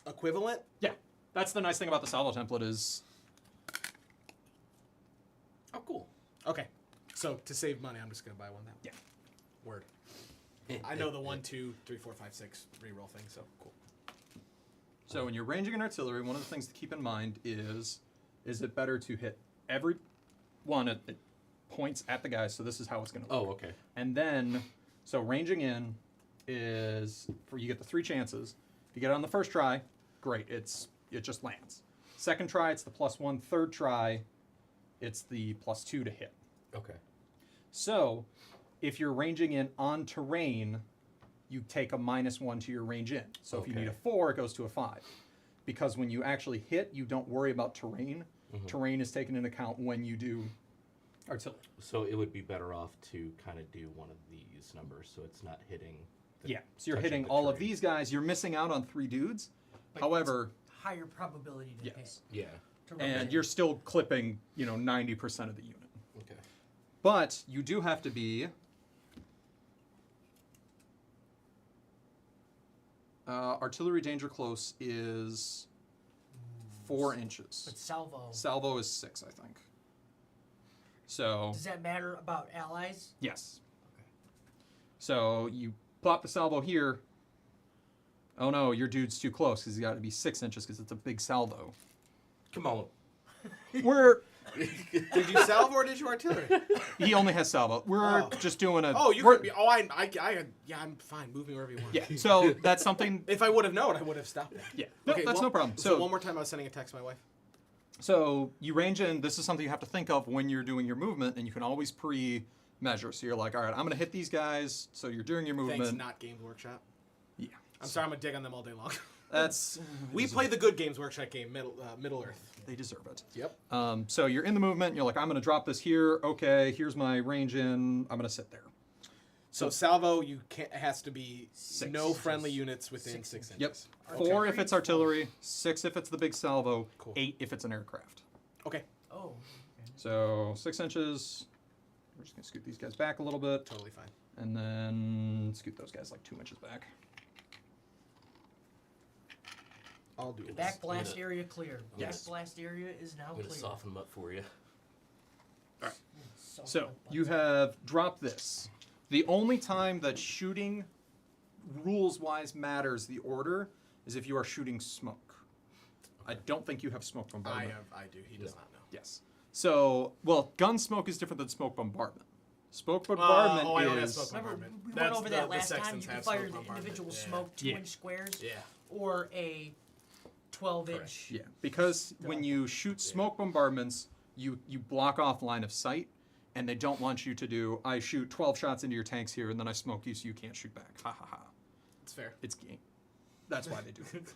equivalent? Yeah, that's the nice thing about the salvo template is Oh, cool. Okay. So to save money, I'm just gonna buy one now. Yeah. Word. I know the 1, 2, 3, 4, 5, 6 reroll thing. So cool. So when you're ranging an artillery, one of the things to keep in mind is it better to hit every one at points at the guy, so this is how it's going to look. Oh, okay. And then, so ranging in is, you get the 3 chances. If you get it on the first try, great, it just lands. Second try, it's the +1. Third try, it's the +2 to hit. Okay. So, if you're ranging in on terrain, you take a -1 to your range in. So if you need a Okay. 4, it goes to a 5. Because when you actually hit, you don't worry about terrain. Terrain is taken into account when you do artillery. So it would be better off to kind of do one of these numbers, so it's not hitting. Yeah. So you're touching hitting the all of terrain. these guys. You're missing out on 3 dudes. But However, higher probability to yes. Yeah. hit. To And rotate. you're still clipping, 90% of the unit. Okay. But you do have to be artillery danger close is 4 inches. But salvo. Salvo is 6, I think. So Does that matter about allies? yes. So you plop the salvo here. Oh no, your dude's too close because he's got to be 6 inches because it's a big salvo. Come on. We're Did you salvo or did you artillery? he only has salvo. We're Oh. just doing a. Oh, you we're- could be. Oh, yeah, I'm fine. Move me wherever you want. Yeah. So that's something. If I would have known, I would have stopped that. Yeah. No, that's well, no problem. So one more time, I was sending a text to my wife. So you range in. This is something you have to think of when you're doing your movement, and you can always pre-measure. So you're like, all right, I'm going to hit these guys. So you're doing your movement. Thanks, not Games Workshop. Yeah. I'm sorry, I'm gonna dig on them all day long. That's We play the good Games Workshop game, Middle Earth. They deserve it. Yep. So you're in the movement. You're like, I'm going to drop this here. Okay, here's my range in. I'm going to sit there. So salvo, you can't. It has to be 6 no inches. friendly units within 6 inches. Yep. Okay. 4 if it's artillery. 6 if it's the big salvo. Cool. 8 if it's an aircraft. Okay. Oh. Okay. So 6 inches. We're just going to scoot these guys back a little bit. Totally fine. And then scoot those guys like 2 inches back. I'll do it. Back blast gonna- area clear. Yes. Back blast area is now I'm going to clear. soften them up for you. So you have dropped this. The only time that shooting rules-wise matters the order is if you are shooting smoke. I don't think you have smoke bombardment. I do. He does not know. Yes. So, well, gun smoke is different than smoke bombardment. Smoke bombardment I don't have is... smoke Remember, bombardment. we That's went over the- that the last time. Sextons You can have fire smoke the bombardment. individual Yeah. smoke 2-inch squares Yeah. or a 12-inch. Yeah, because when you shoot smoke bombardments, you block off line of sight, and they don't want you to do, I shoot 12 shots into your tanks here, and then I smoke you so you can't shoot back. Ha ha ha. It's fair. It's game. That's why they do it.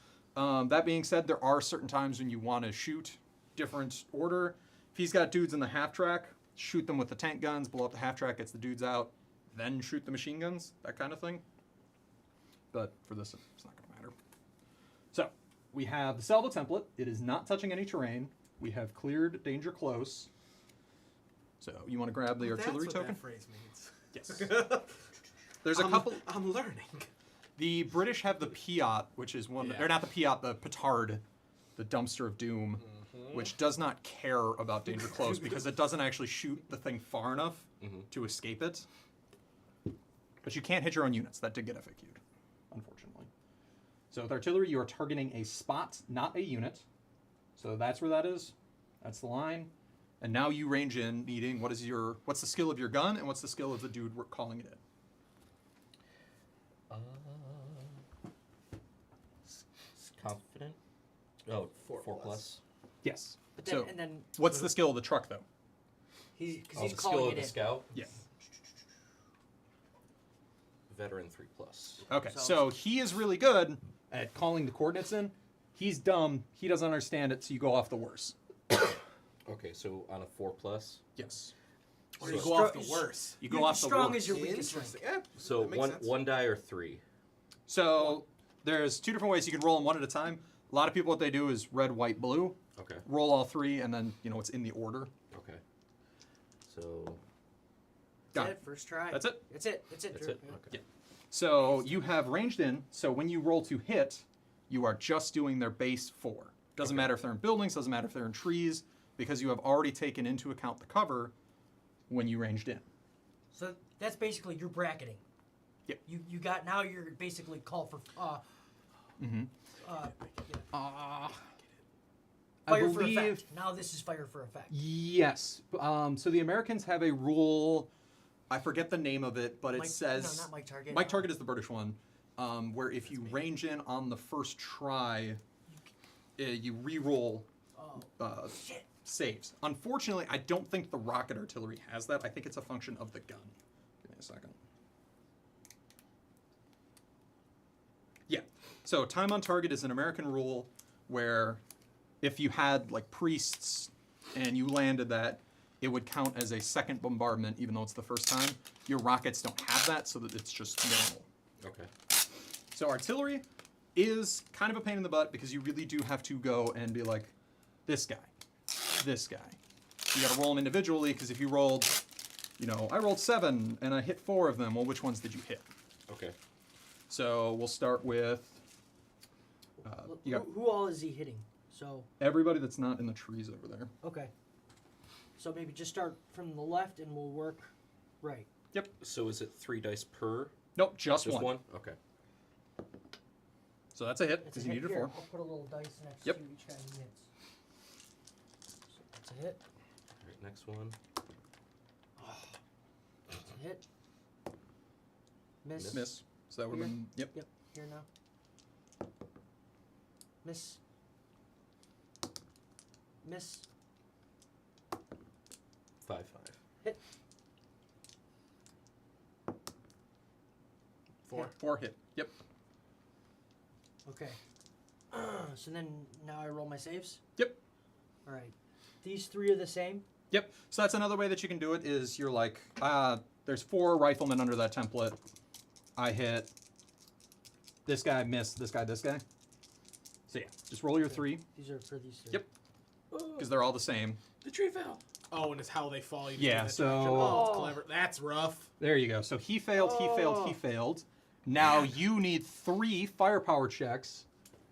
That being said, there are certain times when you want to shoot different order. If he's got dudes in the half track, shoot them with the tank guns, blow up the half track, gets the dudes out, then shoot the machine guns, that kind of thing. But for this, it's not going to matter. So, we have the salvo template. It is not touching any terrain. We have cleared danger close. So, you want to grab the artillery That's token? what that phrase means. Yes. There's a couple. I'm learning. The British have the Piat, which is one. Yeah. Or not the Piat, the Petard, the dumpster of doom, which does not care about danger close because it doesn't actually shoot the thing far enough to escape it. But you can't hit your own units. That did get FAQ'd, unfortunately. So with artillery, you are targeting a spot, not a unit. So that's where that is. That's the line. And now you range in, needing what's the skill of your gun and what's the skill of the dude we're calling it in. Confident. Oh, 4 4+. plus. Yes. But then, So and then what's the skill of the truck though? because Oh, he's the skill calling of it the in. scout. Yeah. Veteran 3 plus. Okay, So- so he is really good at calling the coordinates in. He's dumb. He doesn't understand it, so you go off the worst. Okay, so on a 4 plus. Yes. Or you So- go off the Stro- worst. You go You're off the strong worst. as your weakest link. Interesting. Yeah, So that makes one sense. one die or 3. So there's 2 different ways you can roll them one at a time. A lot of people, what they do is red, white, blue. Okay. Roll all 3, and then it's in the order. Okay. So Got That's it. First try. That's it. That's it. That's it. that's Drew. it. Yeah. Okay. So you have ranged in. So when you roll to hit, you are just doing their base 4. Doesn't matter if they're in buildings. Doesn't matter if they're in trees, because you have already taken into account the cover when you ranged in. So that's basically your bracketing. Yep. You got now. You're basically call for fire for effect. Now this is fire for effect. Yes. So the Americans have a rule. I forget the name of it, but it Mike- says no, not Mike Target. Mike Target is the British one, where if you range in on the first try, you re-roll Oh, shit. saves. Unfortunately, I don't think the rocket artillery has that. I think it's a function of the gun. Give me a second. Yeah. So time on target is an American rule where if you had like priests and you landed that, it would count as a second bombardment even though it's the first time. Your rockets don't have that, so that it's just normal. Okay. So artillery is kind of a pain in the butt because you really do have to go and be like, this guy, this guy. You got to roll them individually because if you rolled, I rolled 7 and I hit 4 of them. Well, which ones did you hit? Okay. So we'll start with you got Who all is he hitting? So everybody that's not in the trees over there. okay. So maybe just start from the left and we'll work right. Yep. So is it 3 dice per? Nope, just Just one. one? Okay. So that's a hit That's because a you hit needed here. 4. I'll put a little dice next Yep. to each guy who hits. So that's a hit. All right, next one. That's a hit. Miss. Miss. So that would have Here. been yep. Yep. Here now. Miss. Miss. 5. Hit. 4. 4 hit. Yep. Okay. So then now I roll my saves. Yep. All right. These 3 are the same. Yep. So that's another way that you can do it is you're like, there's 4 riflemen under that template. I hit this guy, miss this guy, this guy. So yeah, just roll your 3 These are for these 3. Yep. because they're all the same. The tree fell. Oh, and it's how they fall. You just Yeah, do that so- direction. Oh, it's Oh. clever. That's rough. There you go. So he failed, he failed, he failed. Now you need 3 firepower checks,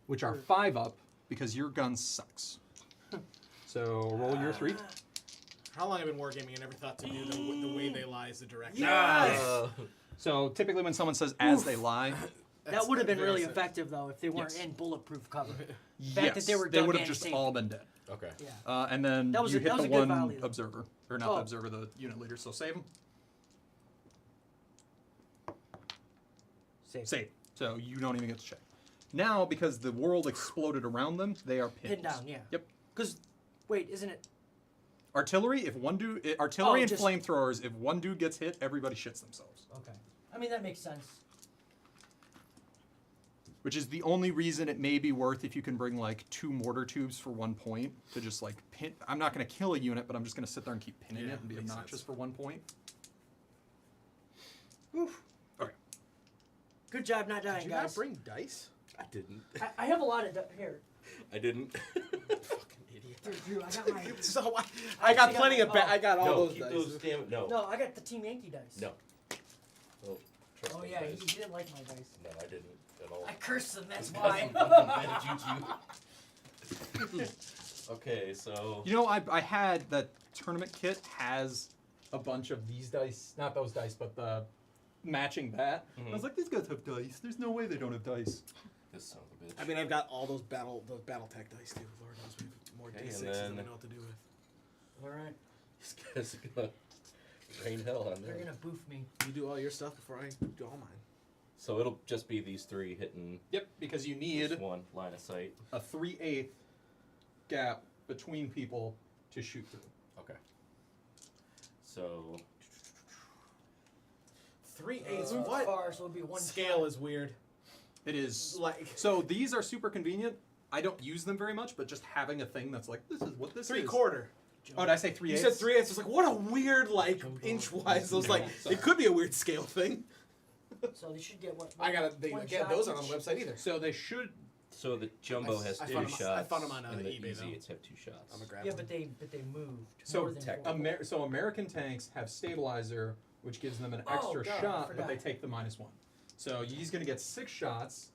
which are 5 up because your gun sucks. So roll your 3. How long I've been wargaming and never thought to do the way they lie is the direction. Yes! So typically when someone says as they lie, That would have been very really sad. effective though if they weren't Yes. in bulletproof cover. fact yes, that they were they dug would have in just safe. all been dead. Okay. Yeah. And then That was you a- hit that was the a good one volley, though. observer, or not Oh. the observer, the unit leader. So save him. Safe. Save. So you don't even get to check. Now, because the world exploded around them, they are pinned. Pinned down, yeah. Yep. Because, wait, isn't it? Artillery, if one dude, artillery Oh, and just- flamethrowers, if one dude gets hit, everybody shits themselves. Okay. I mean, that makes sense. Which is the only reason it may be worth if you can bring like 2 mortar tubes for 1 point to just like pin. I'm not going to kill a unit, but I'm just going to sit there and keep pinning Yeah, it and be makes obnoxious sense. for 1 point. Oof. Okay. Good job not dying, Did you guys. not bring dice? I didn't. I have a lot of here. I didn't. Fucking idiot. Here, Drew, I got my. So I got plenty of. Oh. I got all No, those keep dice. those damn. No. No, I got the Team Yankee dice. No. Oh, trust Oh those yeah, dice. he didn't like my dice. No, I didn't at all. I cursed him. That's It's why. fucking bad juju. Okay, so You know, I had that tournament kit has a bunch of these dice, not those dice, but the matching that. I was like, these guys have dice. There's no way they don't have dice. this son of a bitch. I mean, I've got all those battle tech dice too. Lord knows we have more Okay, D6s and than I then- know what to do with. All right, These guys are gonna rain hell on they're them. gonna boof me. You do all your stuff before I do all mine. So it'll just be these three hitting Yep, because you this need one line of sight. a 3/8 gap between people to shoot through. Okay. So 3/8. Move What? far, so it'll be one Scale shot. is weird. It is. Like So these are super convenient. I don't use them very much, but just having a thing that's like, this is what this is. 3/4. Oh, did I say 3/8? You said 3/8. It's like what a weird like Jumbo. inch-wise. Those like Sorry. it could be a weird scale thing. So they should get what? I gotta. They one can't shot those aren't on each? the website either. So they should. so the jumbo has I two found 'em- shots. I found 'em on, and the eBay, though. easy have 2 shots. I'm gonna grab Yeah, one. but they moved. So more than tech- four. So American tanks have stabilizer, which gives them an Oh, extra God, I shot, but forgot. they take the -1. So he's going to get 6 shots.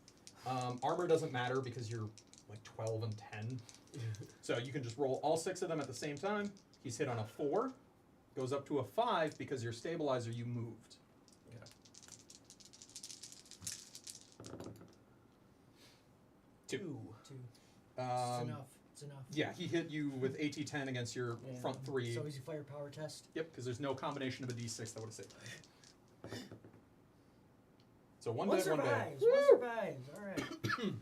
Armor doesn't matter because you're like 12 and 10. So you can just roll all 6 of them at the same time. He's hit on a 4, goes up to a 5 because your stabilizer you moved. Two. It's enough. It's enough. Yeah, he hit you with AT10 against your Yeah. front 3. So easy firepower test. Yep, because there's no combination of a D6 that would have saved him. So one One dead, one dead. survives. One survives. All right.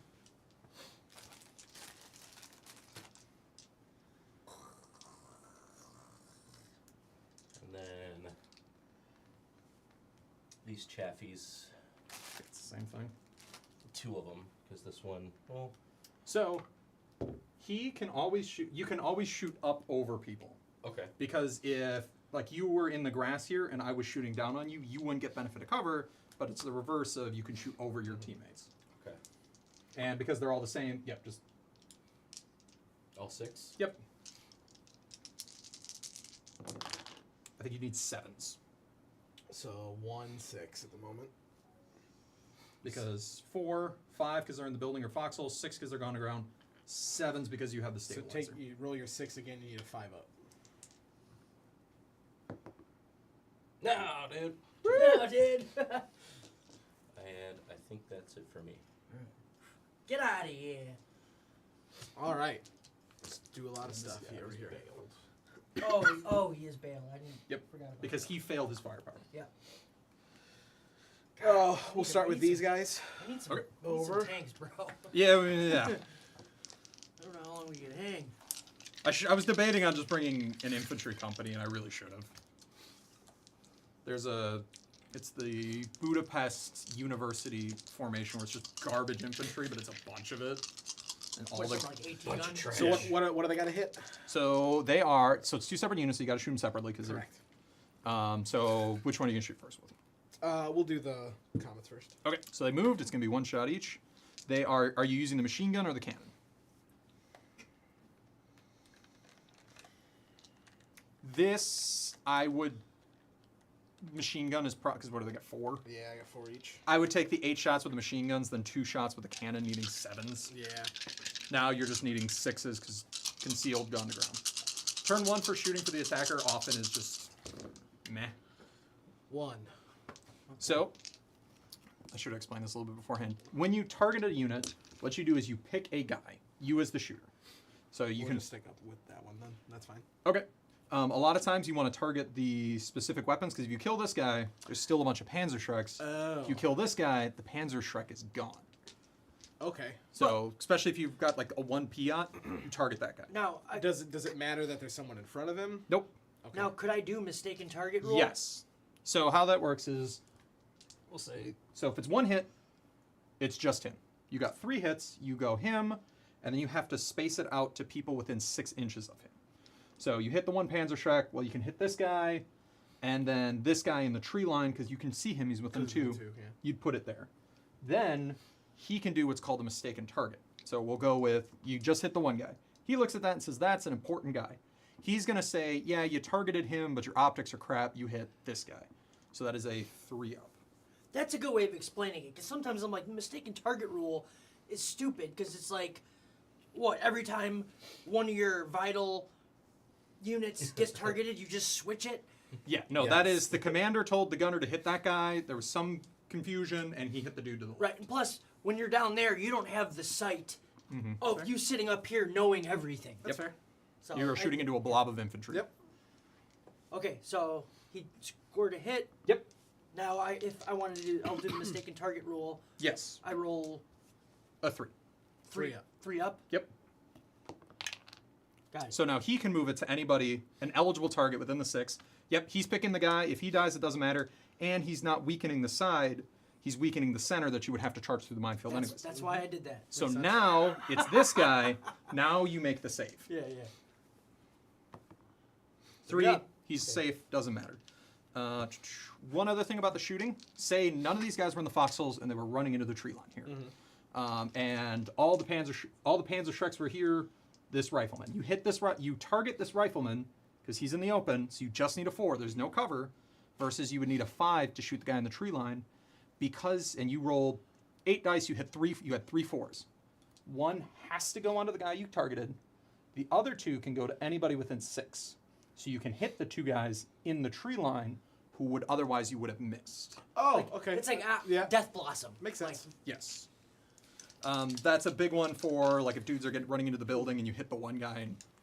And then these chaffies, It's the same thing. 2 of them, because this one, well, So he can always shoot. You can always shoot up over people okay. because if like you were in the grass here and I was shooting down on you, you wouldn't get benefit of cover. But it's the reverse of you can shoot over your teammates. Okay. And because they're all the same, yep, just All 6? yep. I think you need 7s So 1/6 at the moment. because 4, 5 because they're in the building or foxholes, 6 because they're gone to ground, 7s because you have the So stabilizer. you roll your 6 again. You need a 5 up. No, dude. No, dude. And I think that's it for me. Get out of here. All right. Let's do a lot of stuff guy here. was Here. Oh, he is bail. I didn't. Yep, Forgot about because that. he failed his firepower. Oh, we'll start with these guys. I need some, Okay. I need some Over. tanks, bro. Yeah, yeah. I don't know how long we can hang. I was debating on just bringing an infantry company, and I really should have. It's the Budapest University formation, where it's just garbage infantry, but it's a bunch of it. And all What's the, it, like 18 bunch of guns? trash. So what do they got to hit? so they are, so it's 2 separate units, so you gotta shoot them separately, because Correct. so which one are you gonna shoot first with? We'll do the comets first. Okay, so they moved, it's gonna be 1 shot each. Are you using the machine gun or the cannon? This, I would, machine gun is because what do they got, 4? Yeah, I got 4 each. I would take the 8 shots with the machine guns, then 2 shots with the cannon, needing 7s. Yeah. Now you're just needing 6s because concealed, gun to ground. Turn 1 for shooting for the attacker often is just meh. 1. So, I should have explained this a little bit beforehand. When you target a unit, what you do is you pick a guy, you as the shooter. So you We'll can just stick up with that one then. That's fine. Okay. A lot of times you want to target the specific weapons because if you kill this guy, there's still a bunch of Panzerschrecks. Oh. If you kill this guy, the Panzerschreck is gone. Okay. So, especially if you've got like a 1 Piat, you target that guy. Now, Does it matter that there's someone in front of him? Nope. Okay. now, could I do mistaken target rule? Yes. So how that works is, we'll say, so if it's 1 hit, it's just him. You got 3 hits, you go him, and then you have to space it out to people within 6 inches of him. So you hit the 1 Panzerschreck, well, you can hit this guy, and then this guy in the tree line, because you can see him, he's within 2. Yeah. You'd put it there. Then he can do what's called a mistaken target. So we'll go with, you just hit the 1 guy. He looks at that and says, that's an important guy. He's going to say, yeah, you targeted him, but your optics are crap, you hit this guy. So that is a 3 up. That's a good way of explaining it. Because sometimes I'm like, mistaken target rule is stupid. Because it's like, what, every time one of your vital units gets targeted, you just switch it? Yeah, no, that is the commander told the gunner to hit that guy. There was some confusion, and he hit the dude to the left. Right, and plus, when you're down there, you don't have the sight of you sitting up here knowing everything. That's fair. So You're shooting into a blob of infantry. Yep. Okay, so he scored a hit. Yep. Now, if I wanted to do, I'll do the mistaken target rule. Yes. I roll A 3. Three up. 3 up. Yep. Got it. So now he can move it to anybody, an eligible target within the 6. Yep, he's picking the guy. If he dies, it doesn't matter. And he's not weakening the side. He's weakening the center that you would have to charge through the minefield anyways. That's why I did that. So now it's this guy. Now you make the save. Yeah. 3, Yeah. he's safe, doesn't matter. One other thing about the shooting, say none of these guys were in the foxholes and they were running into the tree line here. And all the Panzer Shreks were here, this rifleman. You hit this, you target this rifleman, because he's in the open, so you just need a 4, there's no cover, versus you would need a 5 to shoot the guy in the tree line, because, and you roll 8 dice, you had 3 4s. 1 has to go onto the guy you targeted, the other 2 can go to anybody within 6. So you can hit the 2 guys in the tree line who would otherwise you would have missed. Oh, okay. It's like yeah. Death Blossom. Makes sense. Yes. That's a big one for like if dudes are running into the building and you hit the one guy.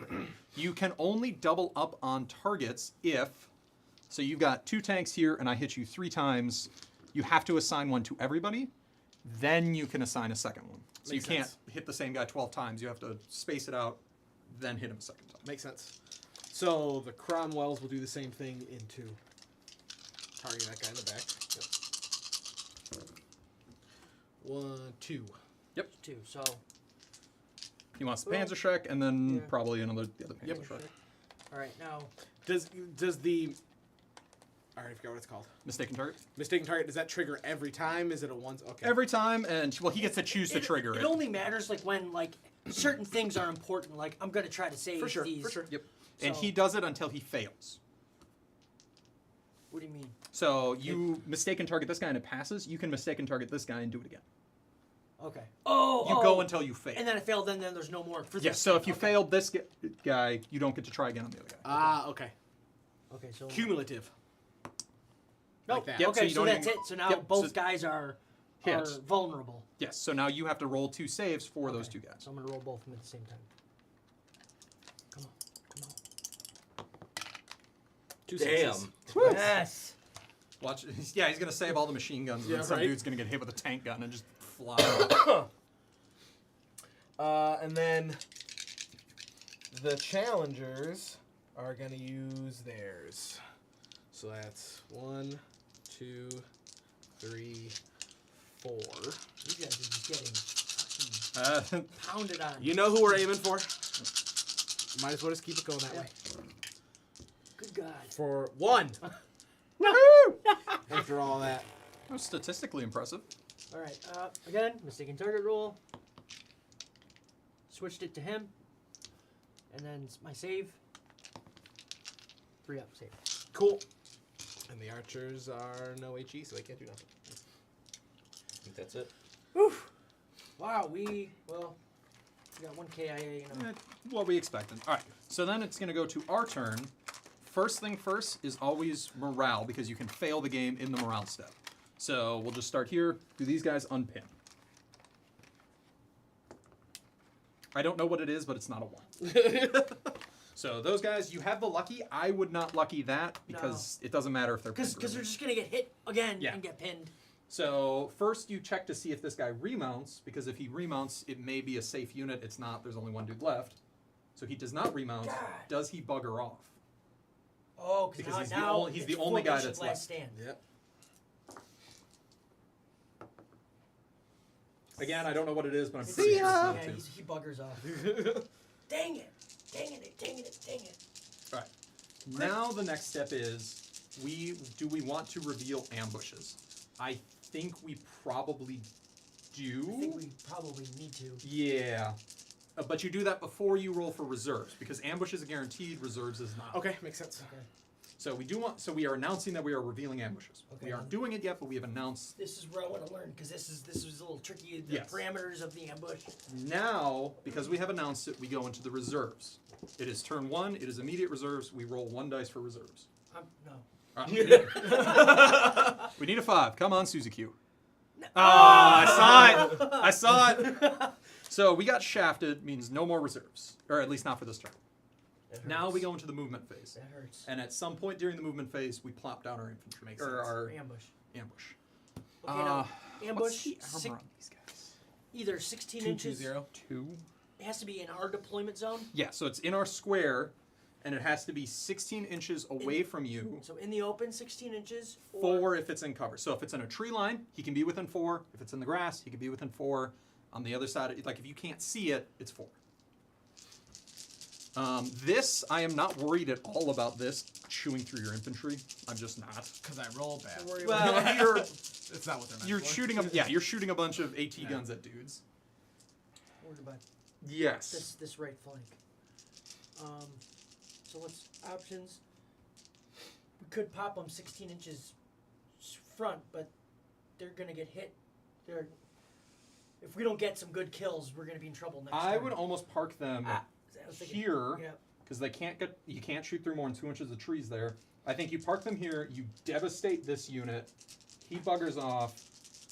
And you can only double up on targets if, so you've got 2 tanks here and I hit you 3 times. You have to assign one to everybody. Then you can assign a second one. So Makes you can't sense. hit the same guy 12 times. You have to space it out, then hit him a second time. Makes sense. So the Cromwells will do the same thing into targeting that guy in the back. Yep. 1, 2. 2. So He wants the Panzer Shrek and then Yeah. probably the other Panzer Yep. Shrek. all right, now Does the I already forgot what it's called. Mistaken target? Mistaken target. Does that trigger every time? Is it a once? Okay. Every time, and well, he gets to choose to trigger it it. only matters like when like certain things are important. Like I'm gonna try to save For sure. these. For sure. Yep. And So- he does it until he fails. What do you mean? So you mistaken target this guy and it passes. You can mistaken target this guy and do it again. Okay. Oh. You go until you fail. And then I failed. Then there's no more for this. Yes. So if you Okay. failed this guy, you don't get to try again on the other guy. Ah, okay. Okay. So. Cumulative. Nope. like that. Yep, so Okay. you So, don't that's even- it. So now Yep, both so- guys are Hit. vulnerable. Yes. So now you have to roll 2 saves for those Okay. 2 guys. So I'm gonna roll both of them at the same time. Come on. 2 Damn. sixes. Yes. Watch. Yeah, he's gonna save all the machine guns, and Yeah, then some right. dude's gonna get hit with a tank gun and just fly. And then the challengers are gonna use theirs. So that's 1, 2, 3, 4. You guys are just getting pounded on. You know who we're aiming for? Might as well just keep it going that Yeah. way. Good God. For 1. Woohoo! After all that. That was statistically impressive. All right. Again, mistaken target rule. Switched it to him, and then my save. 3 up save. Cool. And the archers are no HE, so they can't do nothing. I think that's it. Oof. Wow. We got 1 KIA. You know. What we expected. All right. So then it's gonna go to our turn. First thing first is always morale because you can fail the game in the morale step. So we'll just start here. Do these guys unpin? I don't know what it is, but it's not a 1. So those guys, you have the lucky. I would not lucky that because it doesn't matter if they're pinned. Because they're just gonna get hit again Yeah. and get pinned. So first you check to see if this guy remounts because if he remounts, it may be a safe unit. It's not. There's only 1 dude left. So he does not remount. God. Does he bugger off? Oh, Because now, he's the now only- he's the it's only guy formation that's last left. Stand. Yep. Again, I don't know what it is, but I'm It's- pretty yeah, sure it's he buggers off. Dang it! Dang it! Dang it! Dang it! All right. Now the next step is we want to reveal ambushes. I think we probably do. I think we probably need to. Yeah. But you do that before you roll for reserves because ambush is guaranteed, reserves is not. Okay, makes sense. Okay. So we are announcing that we are revealing ambushes. Okay, We aren't doing it yet, but we have announced. This is where I want to learn because this is a little tricky. The Yes. parameters of the ambush. Now, because we have announced it, we go into the reserves. It is turn 1. It is immediate reserves. We roll 1 dice for reserves. No. All right. We need a 5. Come on, Suzy Q. I saw it. I saw it. So we got shafted. Means no more reserves, or at least not for this turn. Now we go into the movement phase. That hurts. And at some point during the movement phase, we plop down our infantry. Makes or sense. our Ambush. ambush. Okay, now ambush. What's the armor on these guys? Either 16 inches. 220. 2. It has to be in our deployment zone. Yeah, so it's in our square, and it has to be 16 inches away from you. So in the open, 16 inches. 4 if it's in cover. So if it's in a tree line, he can be within 4. If it's in the grass, he can be within 4. On the other side, like if you can't see it, it's 4. This, I am not worried at all about this chewing through your infantry. I'm just not. Because I roll bad. Don't worry Well, about it. you're It's not what they're meant you're for. shooting you're shooting a bunch of AT guns at dudes. Worried about Yes. this right flank. So what's options? We could pop them 16 inches front, but they're gonna get hit. If we don't get some good kills, we're gonna be in trouble next I turn. would almost park them I was thinking- here Yeah. because you can't shoot through more than 2 inches of trees there. I think you park them here, you devastate this unit, he buggers off,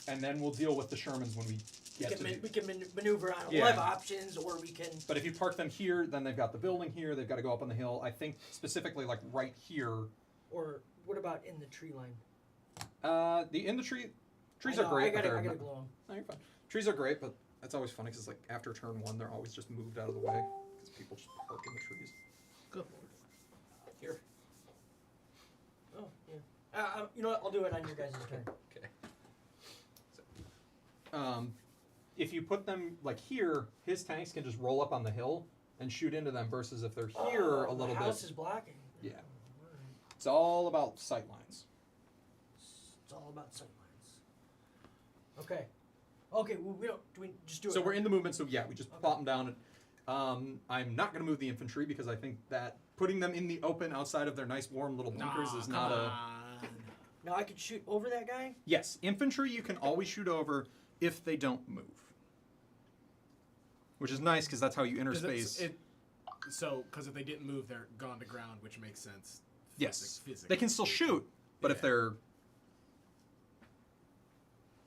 and then we'll deal with the Shermans when we get to We can maneuver on. Yeah. We'll have options, or we can. But if you park them here, then they've got the building here, they've got to go up on the hill. I think specifically like right here. Or what about in the tree line? Trees I are know, great. I but gotta they're glow 'em. No, you're fine. Trees are great, but that's always funny because like after turn 1, they're always just moved out of the way because people just park in the trees. Good lord. Here. Oh yeah. You know what? I'll do it on your guys' turn. Okay. If you put them like here, his tanks can just roll up on the hill and shoot into them. Versus if they're here a little the house bit, is blocking. Yeah. It's all about sight lines. It's all about sight lines. Okay. Okay. Well, we don't. Do we just do it? So we're in the movement. So yeah, we just Okay. plop them down. And, I'm not going to move the infantry because I think that putting them in the open outside of their nice warm little bunkers is not a. Now I could shoot over that guy. Yes, infantry you can always shoot over if they don't move. Which is nice because that's how you interspace. Because if they didn't move, they're gone to ground, which makes sense. Yes, Physically. they can still shoot, but if Yeah. they're Do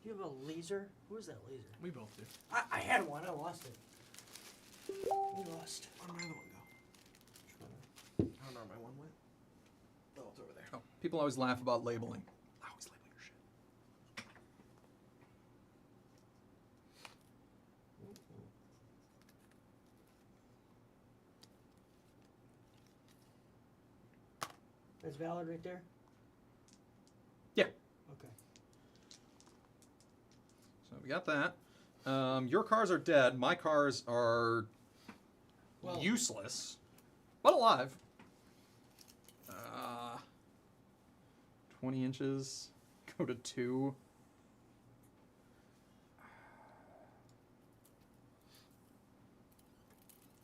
you have a laser? Who is that laser? We both do. I had one. I lost it. We lost. Where'd my other one go? I don't know where my one went. Oh, it's over there. oh, people always laugh about labeling. I always label your shit. That's valid right there. Yeah. Okay. So we got that. Your cars are dead. My cars are useless, but alive. 20 inches. Go to 2.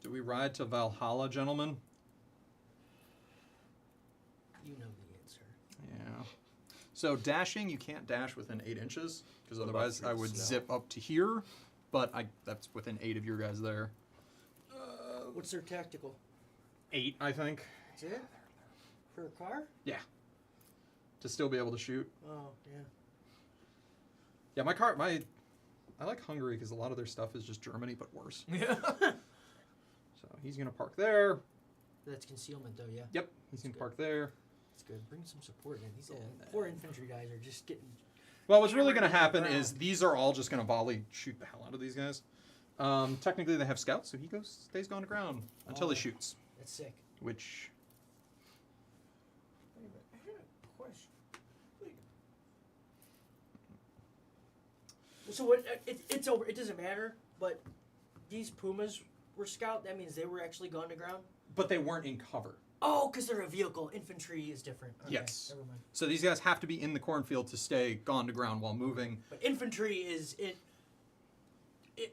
Do we ride to Valhalla, gentlemen? You know the answer. Yeah. So dashing, you can't dash within 8 inches because What about otherwise through I the would snow? zip up to here. But that's within 8 of your guys there. What's their tactical? 8, I think. That's it? For a car? Yeah. To still be able to shoot. Oh, yeah. Yeah, I like Hungary because a lot of their stuff is just Germany, but worse. Yeah. So he's gonna park there. That's concealment, though, yeah. Yep, he's gonna good. park there. That's good. Bring some support in. These poor infantry guys are just getting... Well, what's really gonna Hammered happen into the is these are all just gonna volley shoot the hell out of these guys. Technically, they have scouts, so he stays gone to ground until he shoots, That's sick. which. Wait a minute. I had a question. So what? It's over. It doesn't matter. But these Pumas were scout. That means they were actually gone to ground. But they weren't in cover. Oh, because they're a vehicle. Infantry is different. Okay, Yes. Never mind. So these guys have to be in the cornfield to stay gone to ground while moving. But infantry is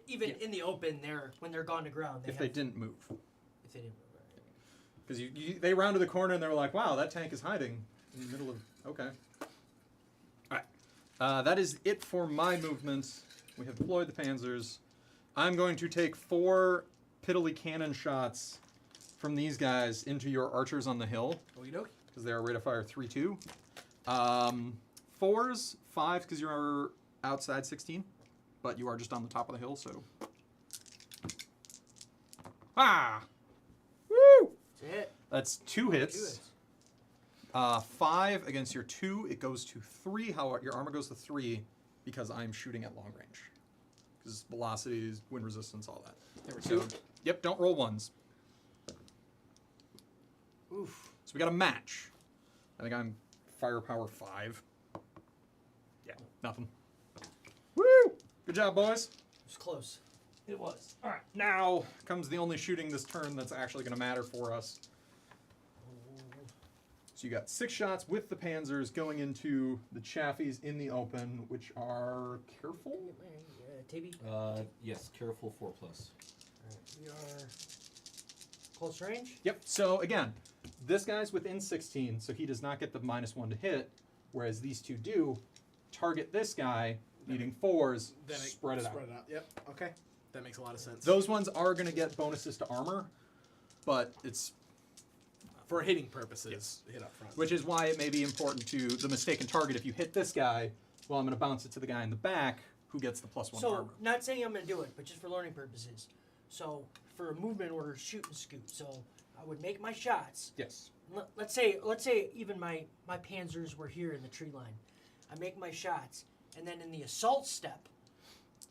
even Yeah. in the open. When they're gone to ground. If they didn't move. If they didn't move. Because they rounded the corner and they were like, wow, that tank is hiding in the middle of... Okay. Alright. That is it for my movements. We have deployed the Panzers. I'm going to take 4 piddly cannon shots from these guys into your archers on the hill. Okie dokie. Because they are rate of fire 3-2. 4s, 5 because you're outside 16. But you are just on the top of the hill, so... Ah! Woo! That's it. That's 2 hits. 5 against your 2, it goes to 3. How your armor goes to 3 because I'm shooting at long range. Because velocities, wind resistance, all that. There we go. Yep, don't roll 1s. Oof. So we got a match. I think I'm firepower 5. Yeah, nothing. Woo! Good job, boys. It was close. It was. All right, now comes the only shooting this turn that's actually going to matter for us. So you got 6 shots with the Panzers going into the Chaffies in the open, which are careful. Tabby? Yes, careful 4+. Alright, we are close range. Yep. So again, this guy's within 16, so he does not get the -1 to hit, whereas these two do. Target this guy, needing 4s, Then spread it out. Spread it out. Yep. Okay. That makes a lot of sense. Those ones are going to get bonuses to armor, but it's... For hitting purposes, Yes. hit up front. Which is why it may be important to the mistaken target. If you hit this guy, well, I'm going to bounce it to the guy in the back who gets the +1 So, armor. not saying I'm going to do it, but just for learning purposes. So, for a movement order, shoot and scoot. So, I would make my shots. Yes. Let's say even my Panzers were here in the tree line. I make my shots, and then in the assault step,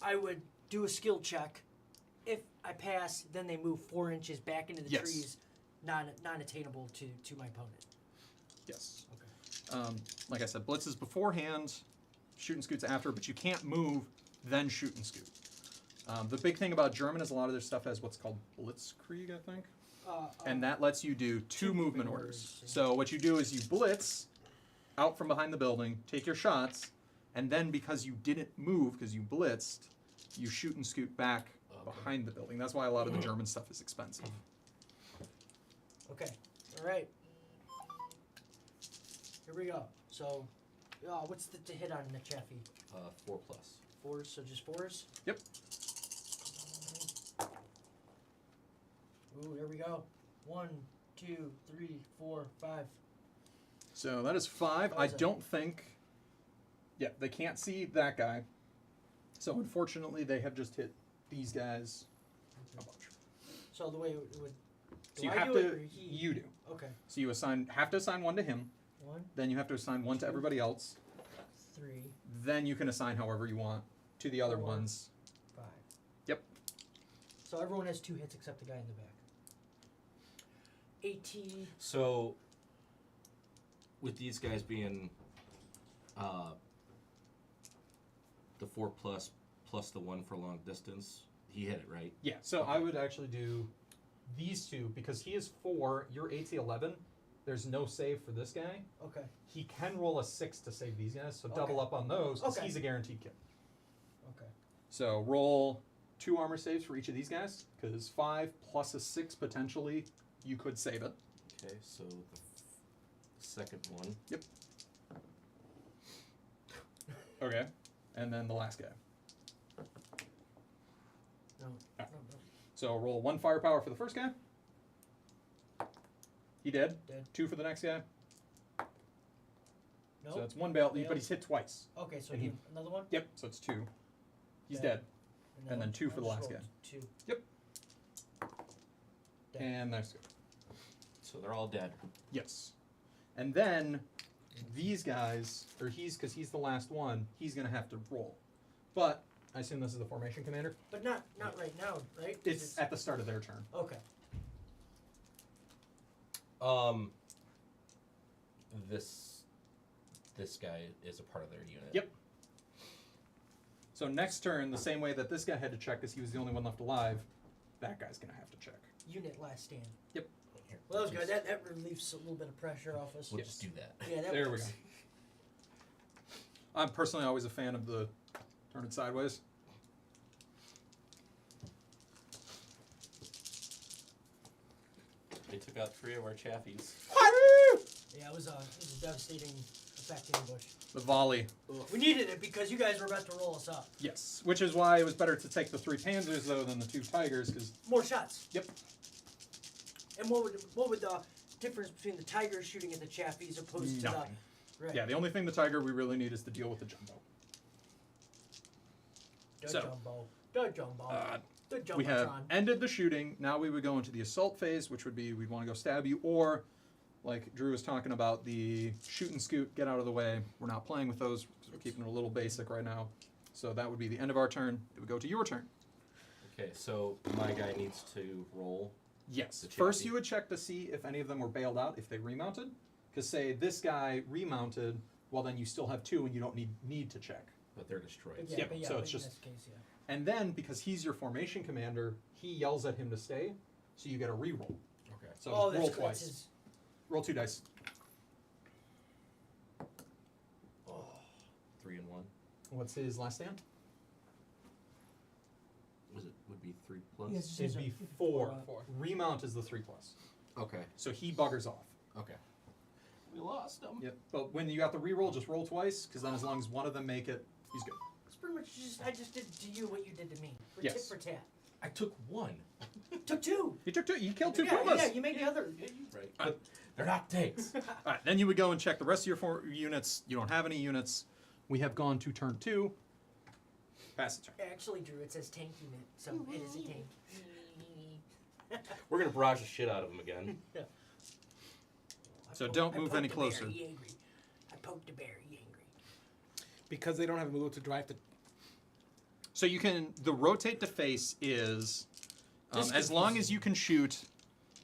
I would do a skill check. If I pass, then they move 4 inches back into the Yes. trees, non-attainable to my opponent. Yes. Okay. Like I said, blitzes beforehand, shoot and scoots after, but you can't move, then shoot and scoot. The big thing about German is a lot of their stuff has what's called Blitzkrieg, I think. And that lets you do 2 movement orders. So what you do is you blitz out from behind the building, take your shots, and then because you didn't move, because you blitzed, you shoot and scoot back behind the building. That's why a lot of the German stuff is expensive. Okay. All right. Here we go. So, what's the hit on the Chaffee? 4+. 4s, so just 4s? Yep. Ooh, there we go. 1, 2, 3, 4, 5. So that is 5. I don't think... Yeah, they can't see that guy. So unfortunately, they have just hit these guys a bunch. So the way it would... So you I have do it to... or he? You do. Okay. So you have to assign 1 to him. 1, Then you have to assign 1 to everybody else. 3, Then you can assign however you want to the other 4. ones. 5. Yep. So everyone has 2 hits except the guy in the back. 18. So, with these guys being the 4+ plus the 1 for long distance, he hit it, right? Yeah, so I would actually do these 2 because he is 4, you're AT 11. There's no save for this guy. Okay. He can roll a 6 to save these guys, so Okay. double up on those because Okay. he's a guaranteed kill. Okay. So roll 2 armor saves for each of these guys because 5 plus a 6 potentially you could save it. Okay, so the second one. Yep. Okay, and then the last guy. No. Ah. So roll 1 firepower for the first guy. He dead. Dead. 2 for the next guy. No. So that's 1 bail, but Failed. he's hit twice. Okay, so and he- another one? Yep. So it's 2. He's Dead. dead. And then 2 for the last guy. 2. Yep. Dead. And next guy. So they're all dead. Yes. And then these guys, or because he's the last one, he's going to have to roll. But I assume this is the formation commander. But not right now, right? 'Cause It's at the start of their turn. Okay. This guy is a part of their unit. Yep. So next turn, the same way that this guy had to check because he was the only one left alive, that guy's going to have to check. Unit last stand. Yep. Here, Well, that was we'll good. just- That relieves a little bit of pressure off us. We'll Yes. just do that. Yeah, that There we works. go. I'm personally always a fan of the turn it sideways. took out 3 of our chaffies. Yeah, it was a devastating effect in ambush. The volley. We needed it because you guys were about to roll us up. Yes, which is why it was better to take the 3 panzers though than the 2 tigers, because More shots. Yep. And what would the difference between the tigers shooting at the chaffies opposed to nothing. the right? Yeah, the only thing the tiger we really need is to deal with the jumbo. The So, jumbo. The jumbo. The jumbotron. We have ended the shooting. Now we would go into the assault phase, which would be we'd want to go stab you, or like Drew was talking about, the shoot and scoot, get out of the way. We're not playing with those because we're keeping it a little basic right now. So that would be the end of our turn. It would go to your turn. Okay, so my guy needs to roll. Yes. The First, chaffee. you would check to see if any of them were bailed out, if they remounted. Because say this guy remounted, well then you still have 2 and you don't need to check. But they're destroyed. But yeah, Yep, but yeah, so but it's in just- this case, yeah. And then because he's your formation commander, he yells at him to stay, so you get a reroll. Okay. So Oh, just roll that's twice. his, Roll 2 dice. 3 and 1. What's his last stand? Would be 3 plus? Yes. It'd be It's 4. 4. Remount is the 3 plus. Okay. So he buggers off. Okay. We lost him. Yep. But when you got the reroll, just roll twice, because then as long as one of them make it, he's good. it's pretty much I just did to you what you did to me. We're Yes. tit for tat. I took 1. Took 2. You took 2. You killed 2 yeah, pumas. yeah, you made the other. Yeah, you're right. They're not tanks. All right. Then you would go and check the rest of your 4 units. You don't have any units. We have gone to turn 2. Pass the turn. Actually, Drew, it says tank unit, so it is a tank. We're gonna barrage the shit out of them again. So don't move any closer. He angry. I poked the bear. He angry. Because they don't have a move to drive to. So you can, the rotate to face is, This as long as you can shoot,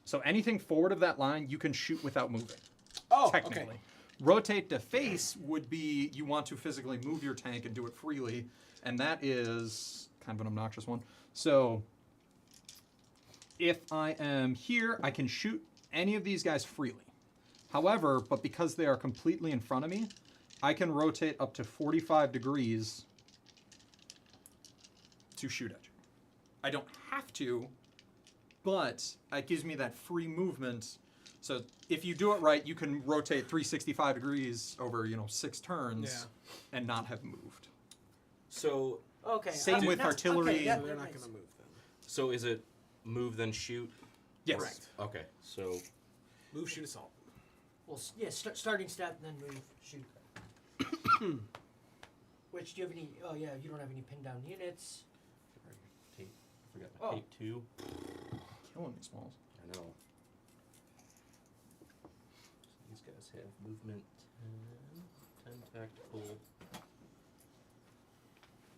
so anything forward of that line, you can shoot without moving, Oh, technically. okay. Rotate to face would be you want to physically move your tank and do it freely, and that is kind of an obnoxious one. So if I am here, I can shoot any of these guys freely. However, but because they are completely in front of me, I can rotate up to 45 degrees to shoot at you. I don't have to, but it gives me that free movement. So if you do it right, you can rotate 365 degrees over, 6 turns and not have moved. So Okay. Same with artillery. Okay, yeah, So they're that not makes- going to move then. so is it move then shoot? Yes. Correct. Okay. So Move, shoot, assault. Well, yeah, starting step, then move, shoot. Which do you have any? Oh yeah, you don't have any pinned down units. tape. I forgot my Oh. tape too. Killing me, Smalls. I know. So these guys have movement 10 tactical.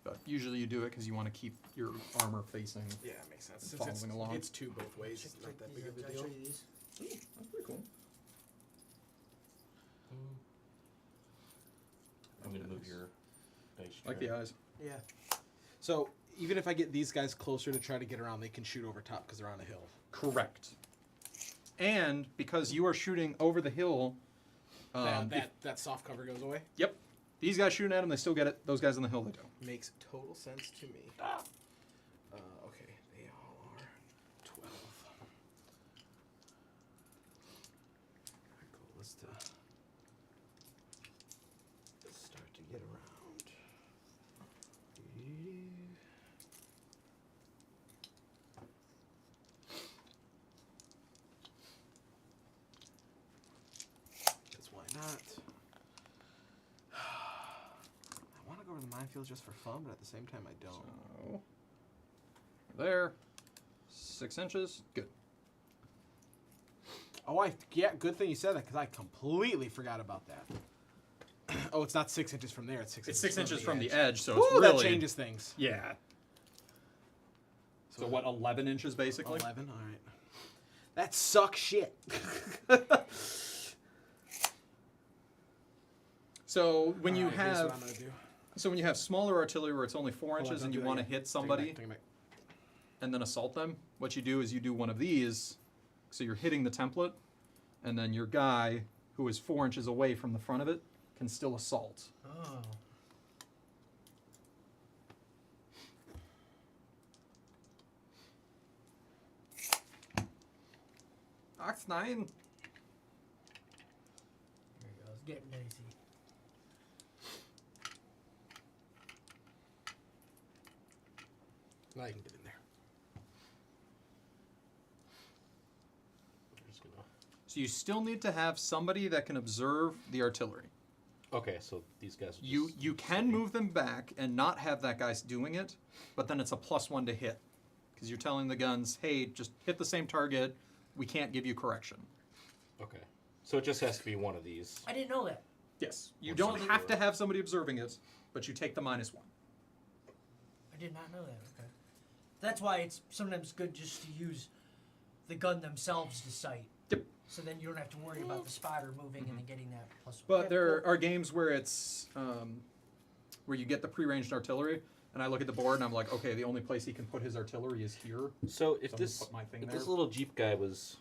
But usually you do it because you want to keep your armor facing. Yeah, it makes sense. Following it's, along. It's 2 both ways. It's not that big of a deal. These. Ooh, that's pretty cool. I'm gonna move your dice. Like the eyes. Yeah. So even if I get these guys closer to try to get around, they can shoot over top because they're on a hill. Correct. And because you are shooting over the hill, That soft cover goes away. yep, these guys shooting at them, they still get it. Those guys on the hill, they don't. Makes total sense to me. Okay, they all are 12. Alright, cool. Let's start to get around. Because why not? I want to go to the minefield just for fun, but at the same time I don't. So, there. 6 inches. Good. Oh, good thing you said that because I completely forgot about that. Oh, it's not 6 inches from there. It's 6 It's inches 6 inches from the edge. edge, so Ooh, it's really... that changes things. Yeah. So what, 11 inches basically? 11. All right. That sucks shit. So when you Alright, here's what have... I'm gonna do. So when you have smaller artillery where it's only 4 Hold on, inches don't and do you that want to yet. hit Take it somebody back, take it back. and then assault them, what you do is you do one of these, so you're hitting the template, and then your guy, who is 4 inches away from the front of it, can still assault. Oh. Ox 9. There you go. It's getting dicey. Now you can get in there. I'm just gonna. So you still need to have somebody that can observe the artillery. Okay, so these guys. Are You just you can move them back and not have that guy doing it, but then it's a +1 to hit, because you're telling the guns, hey, just hit the same target. We can't give you correction. Okay, so it just has to be one of these. I didn't know that. Yes, you Or don't something. have to have somebody observing it, but you take the -1. I did not know that. Okay. That's why it's sometimes good just to use the gun themselves to sight. Yep. So then you don't have to worry about the spotter moving and then getting that +1. But Okay, there cool. are games where it's where you get the pre-ranged artillery, and I look at the board and I'm like, okay, the only place he can put his artillery is here. So if So I'm gonna this put my thing if there. this little Jeep guy was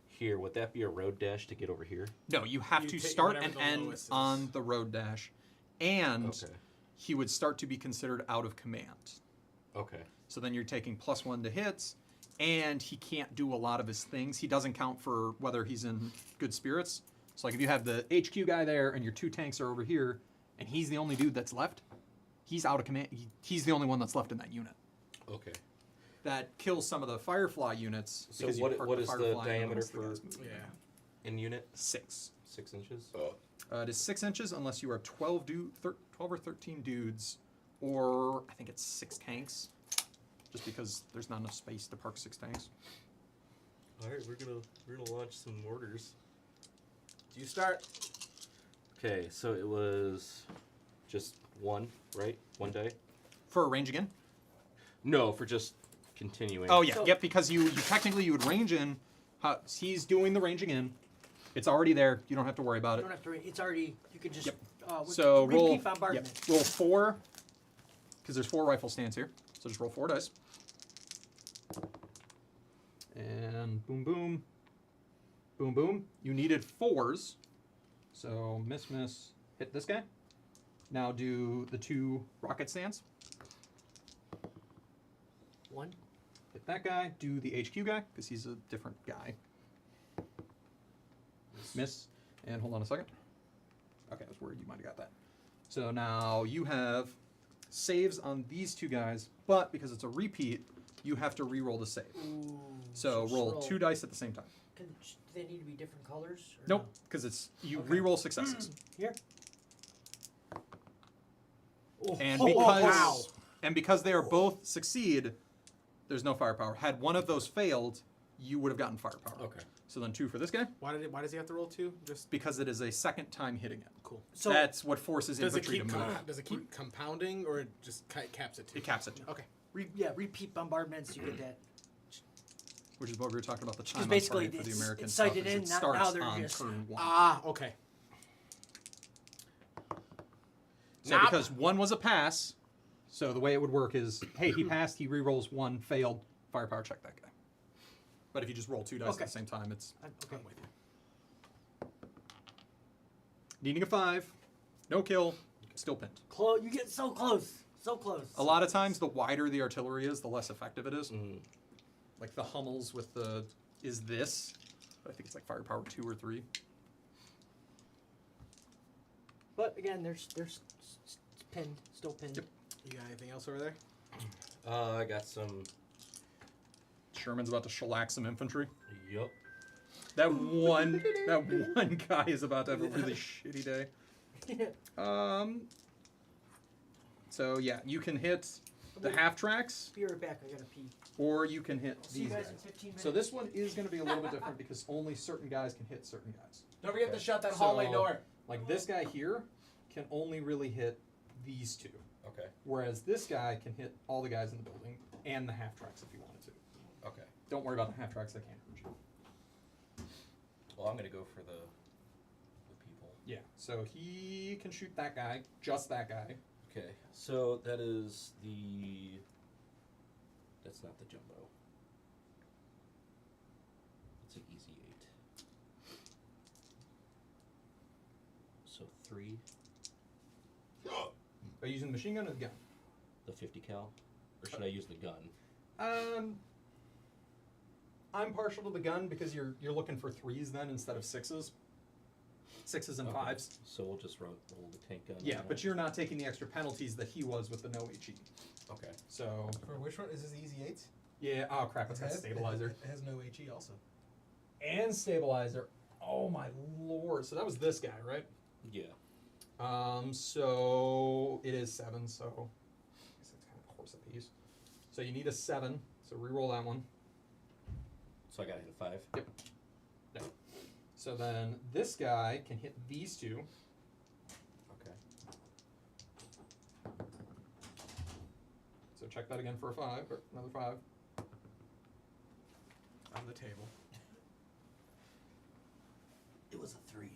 here, would that be a road dash to get over here? No, you have You to take start whatever and the end lowest is. on the road dash, and Okay. he would start to be considered out of command. Okay. So then you're taking +1 to hits, and he can't do a lot of his things. He doesn't count for whether he's in good spirits. So like if you have the HQ guy there and your 2 tanks are over here, and he's the only dude that's left, he's out of command. He's the only one that's left in that unit. Okay. That kills some of the Firefly units. So because you what- park what is the Firefly in diameter amongst the for- guys moving. Yeah. In unit, 6. 6 inches. It is 6 inches unless you are 12 or 13 dudes, or I think it's 6 tanks, just because there's not enough space to park 6 tanks. All right, we're gonna launch some mortars. You start. Okay, so it was just one, right? One day. For a range again? No, for just continuing. Oh yeah, So- yep. Because you technically you would range in. He's doing the ranging in. It's already there. You don't have to worry about You it. don't have to. It's already. You could just. Yep. With So roll. repeat bombardment. Yep, roll 4, because there's 4 rifle stands here. So just roll 4 dice. And boom, boom, boom, boom. You needed 4s, so miss, hit this guy. Now do the 2 rocket stands. 1. Hit that guy. Do the HQ guy, because he's a different guy. Miss. And hold on a second. Okay, I was worried you might have got that. So now you have saves on these 2 guys, but because it's a repeat, you have to re-roll the save. Ooh. So just roll 2 dice at the same time. Do they need to be different colors? Or Nope, because it's you Okay. re-roll successes. No? Here. Oh, And oh, because wow. and because they are both succeed, there's no firepower. Had one of those failed, you would have gotten firepower. Okay. So then 2 for this guy, Why does he have to roll 2? Just because it is a second time hitting it. cool. So That's what forces Does it infantry keep to move. does it keep compounding or it just caps it 2? It caps it, Okay. repeat bombardments. You get that. which is what we were talking about the time on basically target for the it's- American it's stuff. sighted is in, it now starts they're on just- turn 1. Ah, okay. So because 1 was a pass, so the way it would work is, hey, he passed, he re-rolls 1, failed, firepower check that guy. But if you just roll 2 dice Okay. at the same time, it's Okay. I'm with you. needing a 5, no kill, still pinned. Close. You get so close. So close. A lot of times, the wider the artillery is, the less effective it is. Mm. Like the Hummels with the is this. I think it's like firepower 2 or 3. But again, there's pinned. Still pinned. Yep. You got anything else over there? I got some. Sherman's about to shellac some infantry. Yup. That one guy is about to have a really shitty day. So yeah, you can hit the half tracks, Be right back. I gotta pee. or you can hit See you these guys guys. in 15 minutes. So this one is going to be a little bit different because only certain guys can hit certain guys. Don't forget Okay. to shut that So- hallway door. Like this guy here can only really hit these 2, Okay. whereas this guy can hit all the guys in the building and the half tracks if he wanted to. Okay. Don't worry about the half tracks; they can't hurt you. Well, I'm gonna go for the people. Yeah. So he can shoot that guy, just that guy. Okay. So that is the. That's not the jumbo. It's an easy 8. So 3, Are you using the machine gun or the gun? the 50 cal, or should I use the gun? I'm partial to the gun because you're looking for 3s then instead of 6s. 6s and Okay. 5s. So we'll just roll the tank gun. Yeah, on but that. you're not taking the extra penalties that he was with the no HE. Okay. So For which one? Is this easy 8s? yeah. Oh crap! It's got has- stabilizer It has no HE also. and stabilizer. Oh my lord! So that was this guy, right? Yeah. So it is 7. So I guess it's kind of a horse apiece. So you need a 7. So re-roll that one. So I got to hit a 5. Yep. So then this guy can hit these 2. Okay. So check that again for a 5 or another 5. On the table. It was a 3.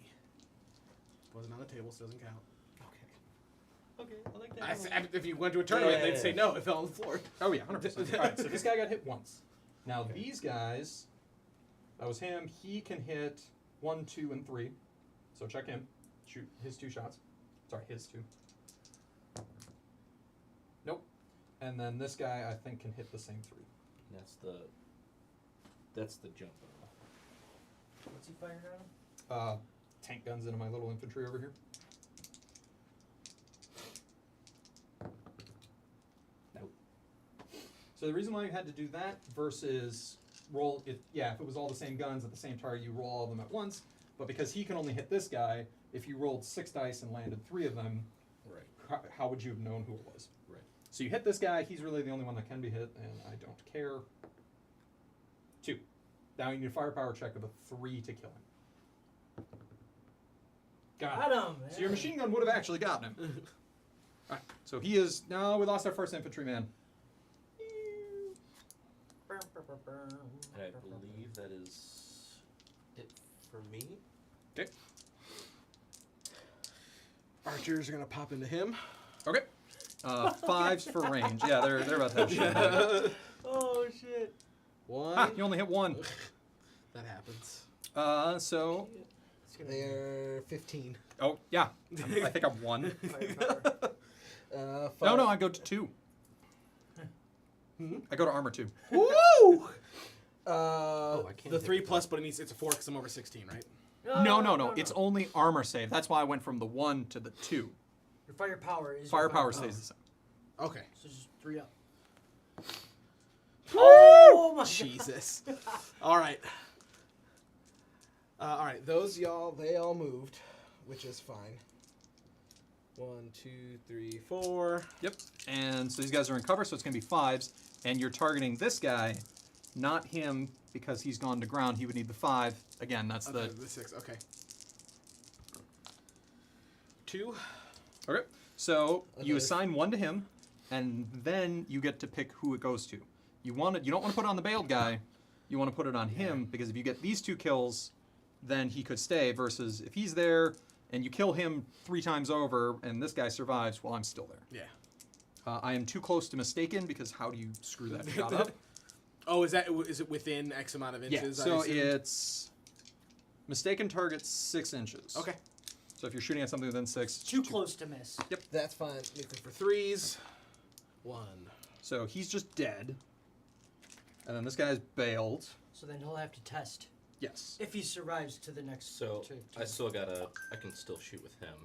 Wasn't on the table, so doesn't count. Okay, I like that. If you went to a tournament, Yeah. they'd say no. It fell on the floor. Oh yeah, 100%. All right, so this guy got hit once. Now these guys, that was him. He can hit 1, 2, and 3. So check him. Shoot his 2 shots. Sorry, his 2. Nope. And then this guy, I think, can hit the same 3. That's the jump. What's he firing on? Tank guns into my little infantry over here. Nope. So the reason why you had to do that versus roll, if it was all the same guns at the same target, you roll all of them at once. But because he can only hit this guy, if you rolled 6 dice and landed 3 of them, Right. how would you have known who it was? Right. So you hit this guy, he's really the only one that can be hit, and I don't care. 2. Now you need a firepower check of a 3 to kill him. Got it. So your machine gun would have actually gotten him. Alright, so he is, no, we lost our first infantryman. And I believe that is it for me. Okay. Archers are gonna pop into him. Okay. 5s for range. Yeah, they're about to have shit. Oh shit. One. Ah, you only hit 1. That happens. So, It's gonna They're 15. oh, yeah. I think I'm 1. firepower. No, I go to 2. I go to armor 2. Woo! I can't The hit 3 that. plus, but it's a 4 because I'm over 16, right? No. It's only armor save. That's why I went from the 1 to the 2. Your firepower is. Firepower stays the same. Okay. So just 3 up. Oh my Jesus! All right. All right. Those they all moved, which is fine. 1, 2, 3, 4. Yep. And so these guys are in cover, so it's going to be 5s. And you're targeting this guy, not him, because he's gone to ground. He would need the 5. Again, that's Okay, the 6. Okay. 2. Okay. So you Okay. assign 1 to him, and then you get to pick who it goes to. You don't want to put it on the bailed guy. You want to put it on him, because if you get these 2 kills, then he could stay, versus if he's there and you kill him 3 times over and this guy survives, well, I'm still there. Yeah. I am too close to mistaken, because how do you screw that shot up? Oh, is it within X amount of Yeah, inches? I so assume? it's mistaken target 6 inches. Okay. So if you're shooting at something within 6, Too close to miss. That's fine. Looking for 3s. 1. So he's just dead. And then this guy's bailed. So then he'll have to test Yes. if he survives to the next. So to I still I can still shoot with him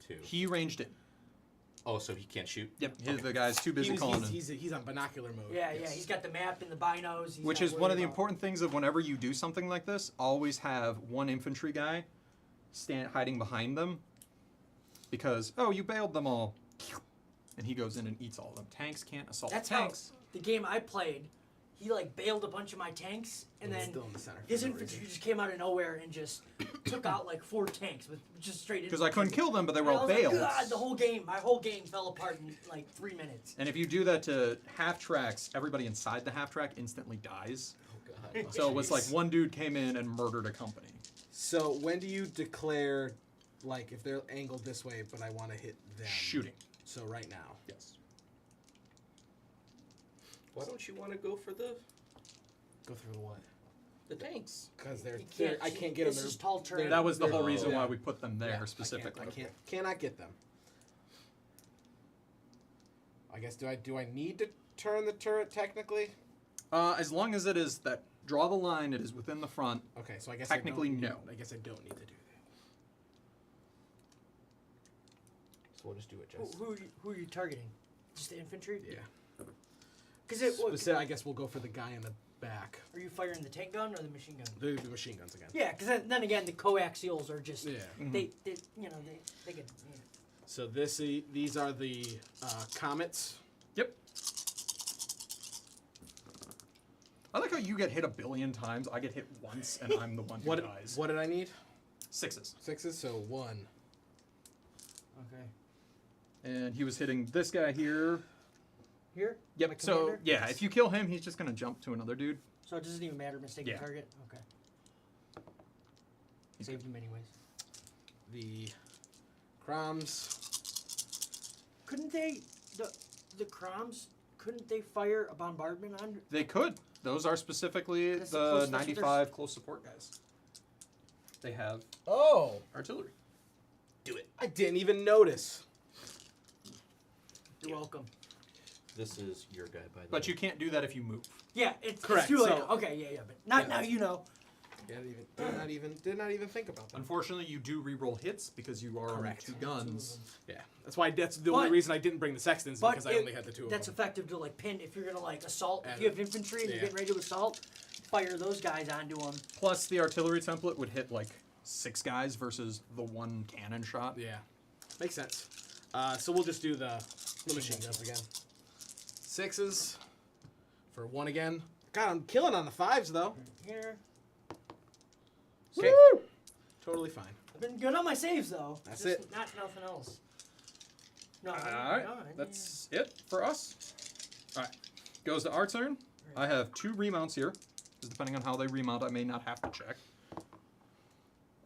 too. He ranged in. Oh, so he can't shoot? Yep. The guy's too busy calling him. He's on binocular mode. Yeah, Yes. he's got the map and the binos. He's Which not is one worried of the about- important things of whenever you do something like this, always have 1 infantry guy hiding behind them. Because, oh, you bailed them all. And he goes in and eats all of them. Tanks can't assault That's tanks. how the game I played. He like bailed a bunch of my tanks, and It's then still in the center. his for no infantry reason. just came out of nowhere and just took out like 4 tanks with just straight. Because I couldn't kill them, but they were I all was like, bailed. God, my whole game fell apart in like 3 minutes. And if you do that to half tracks, everybody inside the half track instantly dies. Oh god. So it was like one dude came in and murdered a company. So when do you declare, like, if they're angled this way, but I want to hit them? Shooting. So right now. Yes. Why don't you want to go for the Go through the what? tanks? Because You I can't get them. This is tall terrain. That was the whole Oh. reason why Yeah. we put them there Yeah, specifically. I cannot get them. I guess do I need to turn the turret technically? As long as it is that draw the line. It is within the front. Okay, so I guess Technically, I don't need, no. I guess I don't need to do that. So we'll just do it, Jess. Who are you targeting? Just the infantry? Yeah. Because I guess we'll go for the guy in the back. are you firing the tank gun or the machine gun? The machine guns again. Yeah, because then again, the coaxials are just Yeah. they get. Yeah. So these are the comets. Yep. I like how you get hit 1 billion times. I get hit once, and I'm the one who dies. What did I need? 6s. 6s, so 1. Okay. And he was hitting this guy here. Here. My Yep. So commander? yeah, if you kill him, he's just gonna jump to another dude. So it doesn't even matter mistaken Yeah. target. Okay. He's Saved him anyways. The Croms. Couldn't they the Croms? Couldn't they fire a bombardment on? They could. Those are specifically That's the close- that's what 95 close support guys. They have Oh, artillery. do it. I didn't even notice. You're welcome. This is your guy, by the way. But you can't do that if you move. Yeah, it's Correct, It's too late. so- Okay, yeah, but not Yeah. now. You know. Did not even think about that. Unfortunately, you do re-roll hits because you are Correct. only 2 guns. Yeah, that's the only But- reason I didn't bring the sextons But because I only had the 2 of that's them. effective to like pin if you're gonna like assault. If And- you have infantry and yeah. you're getting ready to assault, fire those guys onto them. Plus, the artillery template would hit like 6 guys versus the 1 cannon shot. Yeah, makes sense. So we'll just do the machine guns again. 6s for 1 again. God, I'm killing on the 5s though. Here, Okay, totally fine. I've been good on my saves though. That's Just it. Not nothing else. No, Alright, no, that's it for us. Alright, goes to our turn. I have 2 remounts here. Because depending on how they remount, I may not have to check.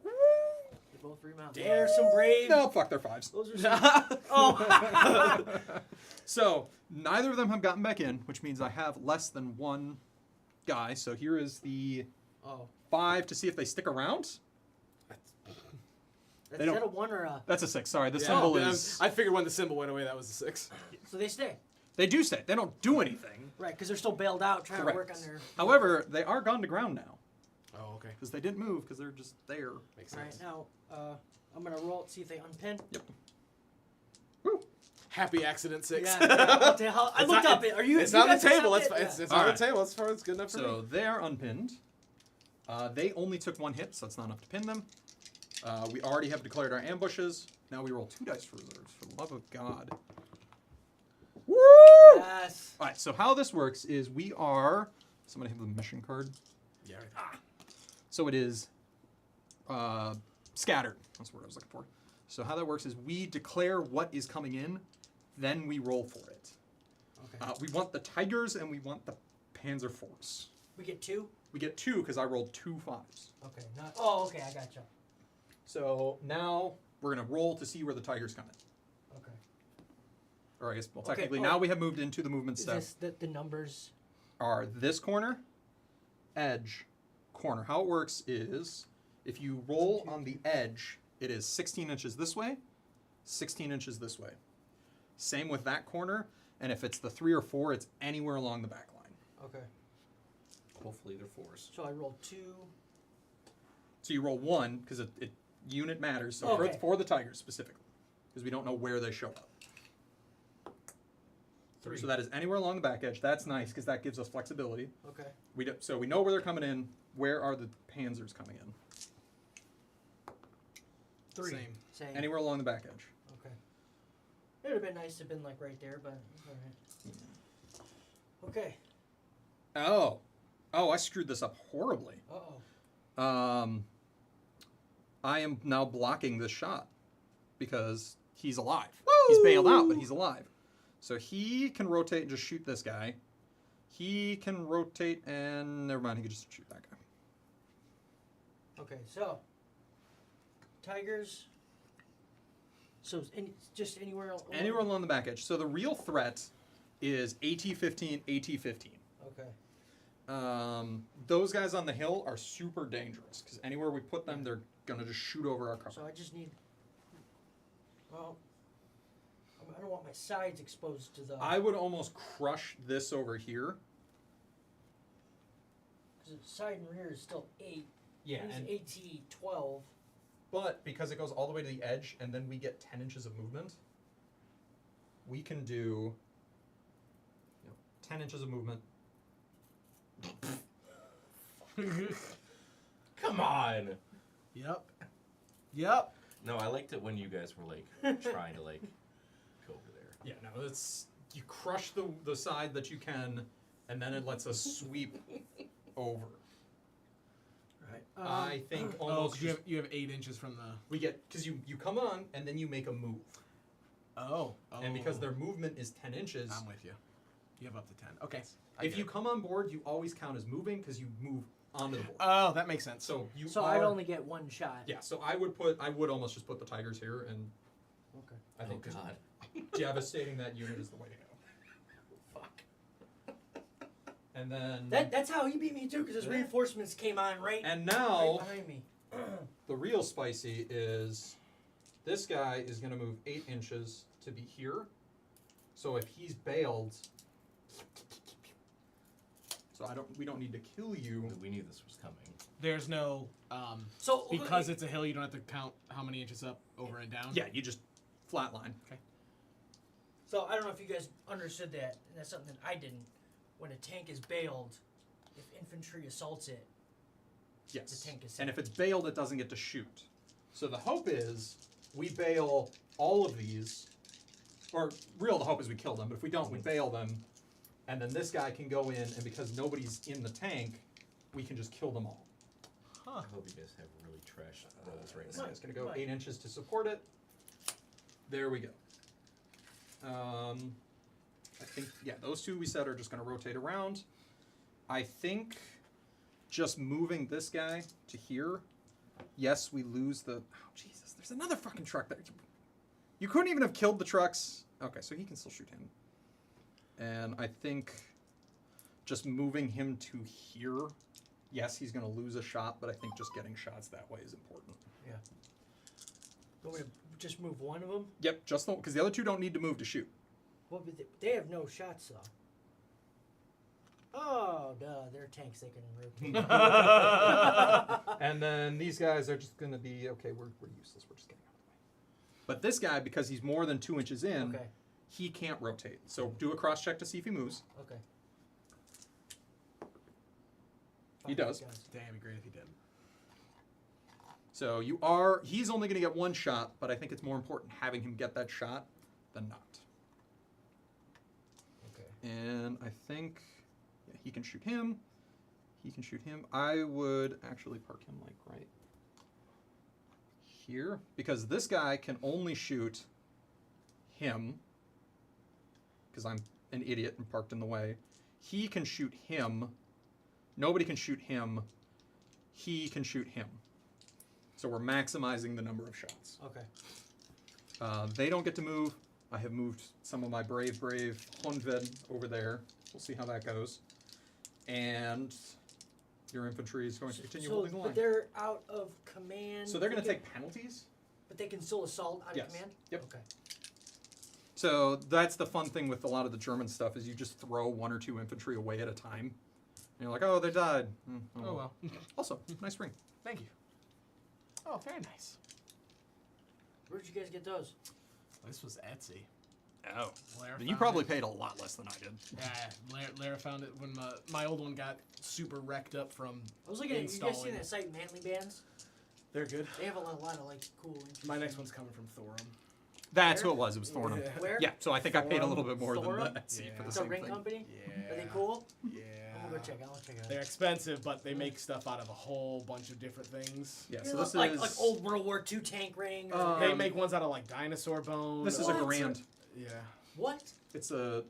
They both remount. There's some brave. No, fuck, they're 5s. Those are some, oh. So, neither of them have gotten back in, which means I have less than 1 guy. So here is the Oh. 5 to see if they stick around. Is They don't- that a 1 or a? That's a 6, sorry. The Yeah, symbol then is... I figured when the symbol went away, that was a 6. So they stay. They do stay. They don't do anything. Right, because they're still bailed out trying Correct. to work on their. However, they are gone to ground now. Oh, okay. Because they didn't move, because they're just there. Makes All right, sense. now I'm gonna roll see if they unpin. Woo! Happy accident 6. Yeah, what the hell? I It's looked not- up it. Are you? It's you on the guys table. accept It's it? on Alright. the table. As far as good enough for So me. they are unpinned. They only took 1 hit, so that's not enough to pin them. We already have declared our ambushes. Now we roll 2 dice for reserves, for the love of God. Woo! Yes. Alright, so how this works is we are... Somebody have the mission card? Yeah. Right. So it is scattered. That's the word I was looking for. So how that works is we declare what is coming in, then we roll for it. Okay. We want the Tigers and we want the Panzer Force. We get 2. We get 2 because I rolled 2 5s. Okay. Not. Oh, okay. I gotcha. So now we're going to roll to see where the Tigers come in. Okay. Or I guess, well, Okay, technically oh. now we have moved into the movement Is step. this the numbers? Are this corner, edge, corner. How it works is if you roll on the edge, it is 16 inches this way, 16 inches this way. Same with that corner, and if it's the 3 or 4, it's anywhere along the back line. Okay. Hopefully they're 4s. So I rolled 2. So you roll 1 because it unit matters. So Okay. for the Tigers specifically, because we don't know where they show up. 3. So that is anywhere along the back edge. That's nice because that gives us flexibility. Okay. So we know where they're coming in. Where are the Panzers coming in? 3. Same. Same. Anywhere along the back edge. Okay. It would have been nice to have been like right there, but all right. Okay. Oh, I screwed this up horribly. Uh-oh. I am now blocking this shot because he's alive. He's bailed out, but he's alive. So he can rotate and just shoot this guy. He can rotate and never mind. He can just shoot that guy. Okay, so Tigers. So just anywhere else. Anywhere along the back edge. So the real threat is AT-15, AT-15. Okay. Those guys on the hill are super dangerous because anywhere we put them, they're gonna just shoot over our cover. So I just need. Well, I don't want my sides exposed to the. I would almost crush this over here Because the side and rear is still 8. Yeah, He's and 18, 12. but because it goes all the way to the edge, and then we get 10 inches of movement, we can do 10 inches of movement. Come on. Yep. Yep. No, I liked it when you guys were like trying to like go over there. Yeah, no, it's you crush the side that you can, and then it lets us sweep over. Right. I think Oh, almost 'cause you have 8 inches from the. we get because you come on and then you make a move, Oh. and because their movement is 10 inches, I'm with you. You have up to 10. Okay. if you come on board, you always count as moving because you move onto the board. Oh, that makes sense. So you So are, I'd only get 1 shot. yeah. So I would almost just put the tigers here, and Okay. I think oh God. devastating that unit is the way to go. Fuck. And then That's how he beat me too, because his reinforcements came on right, and right now behind me. the real spicy is this guy is going to move 8 inches to be here. So if he's bailed, so we don't need to kill you. We knew this was coming. There's no So because it's a hill, you don't have to count how many inches up, over and down. Yeah, you just flatline. So I don't know if you guys understood that, and that's something that I didn't. When a tank is bailed, if infantry assaults it, Yes. the tank is And safe. if it's bailed, it doesn't get to shoot. So the hope is we bail all of these, or real the hope is we kill them, but if we don't, we bail them, and then this guy can go in, and because nobody's in the tank, we can just kill them all. Huh. I hope you guys have really trash rolls right This now. guy's going to go Right. 8 inches to support it. There we go. I think, yeah, those two we said are just going to rotate around. I think just moving this guy to here, yes, we lose the... Oh, Jesus, there's another fucking truck there. You couldn't even have killed the trucks. Okay, so he can still shoot him. And I think just moving him to here, yes, he's going to lose a shot, but I think just getting shots that way is important. You want me to just move one of them? Yep, just because the other two don't need to move to shoot. Well, but they have no shots though. Oh, duh, they're tanks. They can rotate. And then these guys are just going to be, okay, we're useless. We're just getting out of the way. But this guy, because he's more than 2 inches in, Okay. he can't rotate. So do a cross check to see if he moves. Okay. He does. Guys. Damn, it'd be great if he did. So he's only going to get one shot, but I think it's more important having him get that shot than not. Okay. And I think he can shoot him. He can shoot him. I would actually park him like right here, because this guy can only shoot him, because I'm an idiot and parked in the way. He can shoot him. Nobody can shoot him. He can shoot him. So we're maximizing the number of shots. Okay. They don't get to move. I have moved some of my brave Honved over there. We'll see how that goes. And your infantry is going to continue holding the line. But they're out of command. So they're going to They take penalties. But they can still assault out Yes. of command? Yep. Okay. So that's the fun thing with a lot of the German stuff is you just throw 1 or 2 infantry away at a time. And you're like, oh, they died. Oh well. Also, nice ring. Thank you. Oh, very nice. Where'd you guys get those? This was Etsy. Oh. Lara You found probably it. paid a lot less than I did. Yeah, Lara found it when my old one got super wrecked up from. I was looking at you guys seen Installing. that site Manly Bands? They're good. They have a lot of like cool. My next one's coming from Thorum. That's Where? who it was. It was Thornham. Yeah. Where? Yeah, so I think I paid a little bit more than Thornham? the Etsy for the Yeah. It's a same ring thing. company. Yeah. Are they cool? Yeah. I'm gonna go check. I'll check it out. They're expensive, but they make stuff out of a whole bunch of different things. Yeah, You so know, this like is like old World War II tank ring. Or They make ones out of like dinosaur bone. this is What? a grand. Yeah. what? It's a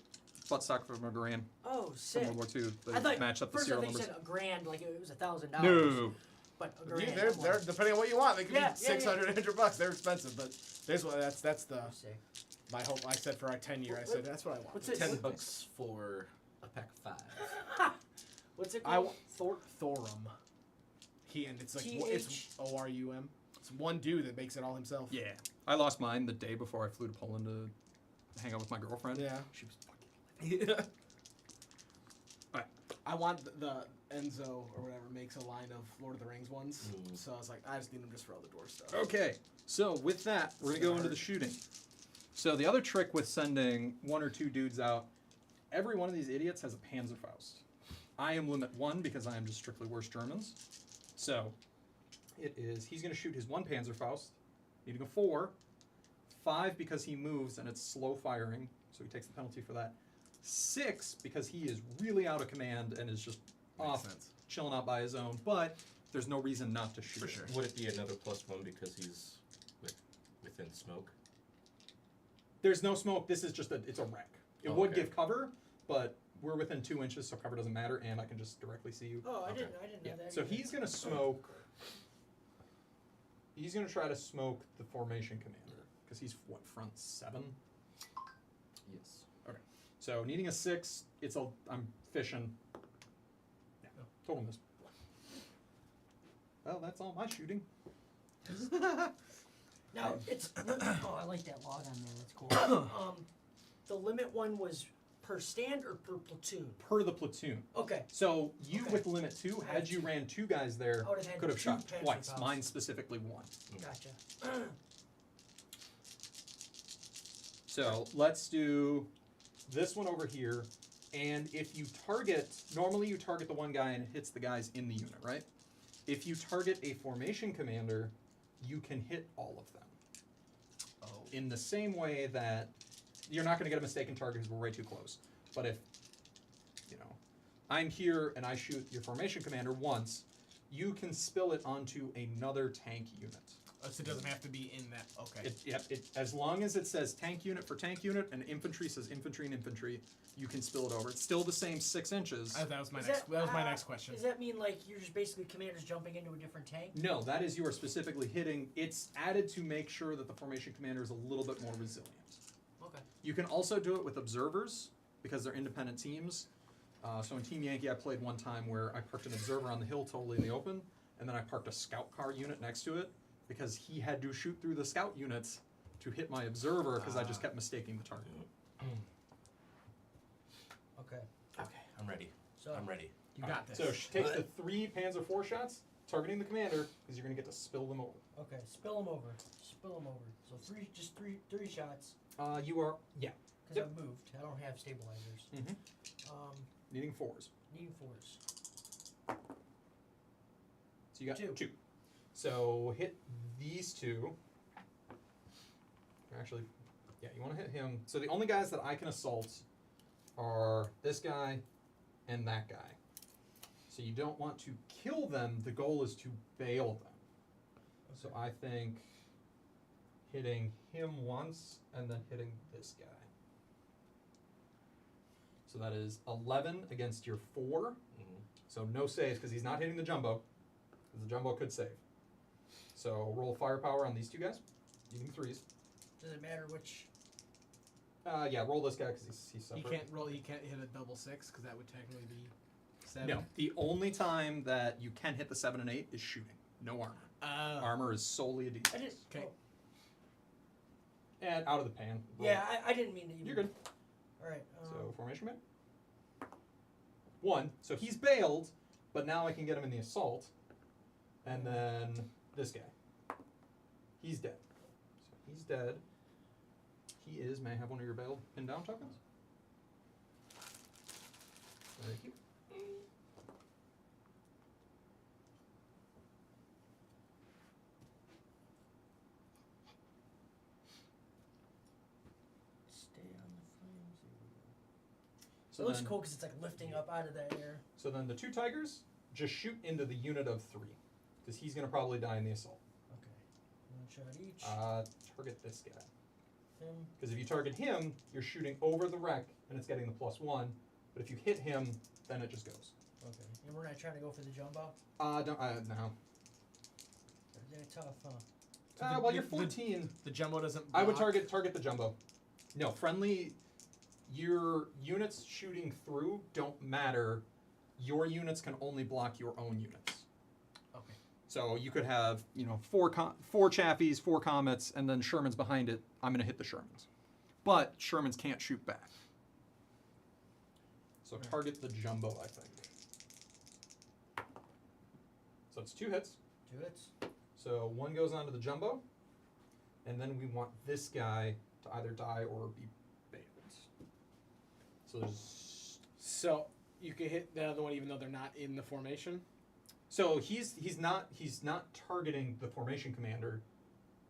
buttstock from a grand Oh, from sick. World War II. I They thought match up the first I serial thought you numbers. said a grand, like it was $1,000. No. But a Yeah, grand. they're depending on what you want. They could Yeah, be yeah, yeah. 600, $100. They're expensive, but there's what that's the Sick. my hope. I said for our 10-year. I said that's what I want. What's it? $10 for a pack of 5. What's it I called? w- Thorum. It's like it's ORUM. It's one dude that makes it all himself. Yeah. I lost mine the day before I flew to Poland to hang out with my girlfriend. Yeah. She was fucking... I I want the Enzo or whatever makes a line of Lord of the Rings ones. Mm. So I was like, I just need them just for all the door stuff. Okay, so with that, we're going to go into the shooting. So the other trick with sending 1 or 2 dudes out, every one of these idiots has a Panzerfaust. I am limit 1 because I am just strictly worse Germans. So he's going to shoot his 1 Panzerfaust, needing a 4. 5 because he moves and it's slow firing, so he takes the penalty for that. 6 because he is really out of command and is just off chilling out by his own, but there's no reason not to shoot. For sure. Would it be another +1 because he's within smoke? There's no smoke. This is just it's a wreck. It would Okay. give cover, but we're within 2 inches, so cover doesn't matter, and I can just directly see you. Oh, I Okay. didn't know that. So either. he's gonna smoke. He's gonna try to smoke the formation commander because he's what, front 7. Yes. So needing a 6, I'm fishing. Yeah, total miss. Well, that's all my shooting. Now it's oh, I like that log on there. That's cool. The limit one was per stand or per platoon. Per the platoon. Okay. So you Okay. with limit 2, had you ran 2 guys there, I would've had could have 2 shot Panzer twice. Fausts. Mine specifically 1. Gotcha. So let's do this one over here. And if you normally you target the one guy and it hits the guys in the unit, right? If you target a formation commander, you can hit all of them. Oh. In the same way that you're not going to get a mistaken target because we're way too close. But if, I'm here and I shoot your formation commander once, you can spill it onto another tank unit. So it doesn't have to be in that. Okay. As long as it says tank unit for tank unit and infantry says infantry and infantry, you can spill it over. It's still the same 6 inches. That was my Is next. That was my uh, next question. Does that mean like you're just basically commanders jumping into a different tank? No, that is you are specifically hitting. It's added to make sure that the formation commander is a little bit more resilient. Okay. You can also do it with observers because they're independent teams. So in Team Yankee, I played one time where I parked an observer on the hill totally in the open, and then I parked a scout car unit next to it because he had to shoot through the scout units to hit my observer because I just kept mistaking the target. Okay. Okay, I'm ready. So I'm ready. You got this. So she takes the 3 Panzer IV shots, targeting the commander because you're going to get to spill them over. okay, spill them over. Spill them over. So three shots You are, yeah, because Yep. I've moved. I don't have stabilizers. needing 4s. Needing 4s. So you got 2. 2. So hit these 2. Actually, yeah, you want to hit him. So the only guys that I can assault are this guy and that guy. So you don't want to kill them. The goal is to bail them. So I think hitting him once and then hitting this guy. So that is 11 against your 4. So no saves because he's not hitting the jumbo. Because the jumbo could save. So roll firepower on these 2 guys. Using 3s. Does it matter which? Yeah, roll this guy because he's He separate. can't roll. He can't hit a double 6 because that would technically be 7. No, the only time that you can hit the 7 and 8 is shooting. No armor. Armor is solely a D6. I didn't. Okay. Oh, And out of the pan. Roll. yeah, I didn't mean to. Even, You're good. All right. So formation man. 1. So he's bailed, but now I can get him in the assault. And then this guy. He's dead. So he's dead. He is. May I have one of your bailed pin down tokens? Thank you. Stay on the flames. There we go. So it looks then, cool because it's like lifting up out of that air. So then the 2 tigers just shoot into the unit of 3. Because he's going to probably die in the assault. Okay. 1 shot each. Target this guy. Him. Because if you target him, you're shooting over the wreck, and it's getting the +1. But if you hit him, then it just goes. Okay. And we're not trying to go for the jumbo. No. They're tough, huh? So Well, you're 14. The jumbo doesn't. I would block. target the jumbo. No, friendly. Your units shooting through don't matter. Your units can only block your own units. Okay. So you could have, 4 Chaffies, 4 Comets, and then Shermans behind it. I'm going to hit the Shermans. But Shermans can't shoot back. So target the jumbo, I think. So it's 2 hits. 2 hits. So 1 goes onto the jumbo, and then we want this guy to either die or be bailed. So there's. So you can hit the other one even though they're not in the formation. So he's not targeting the formation commander.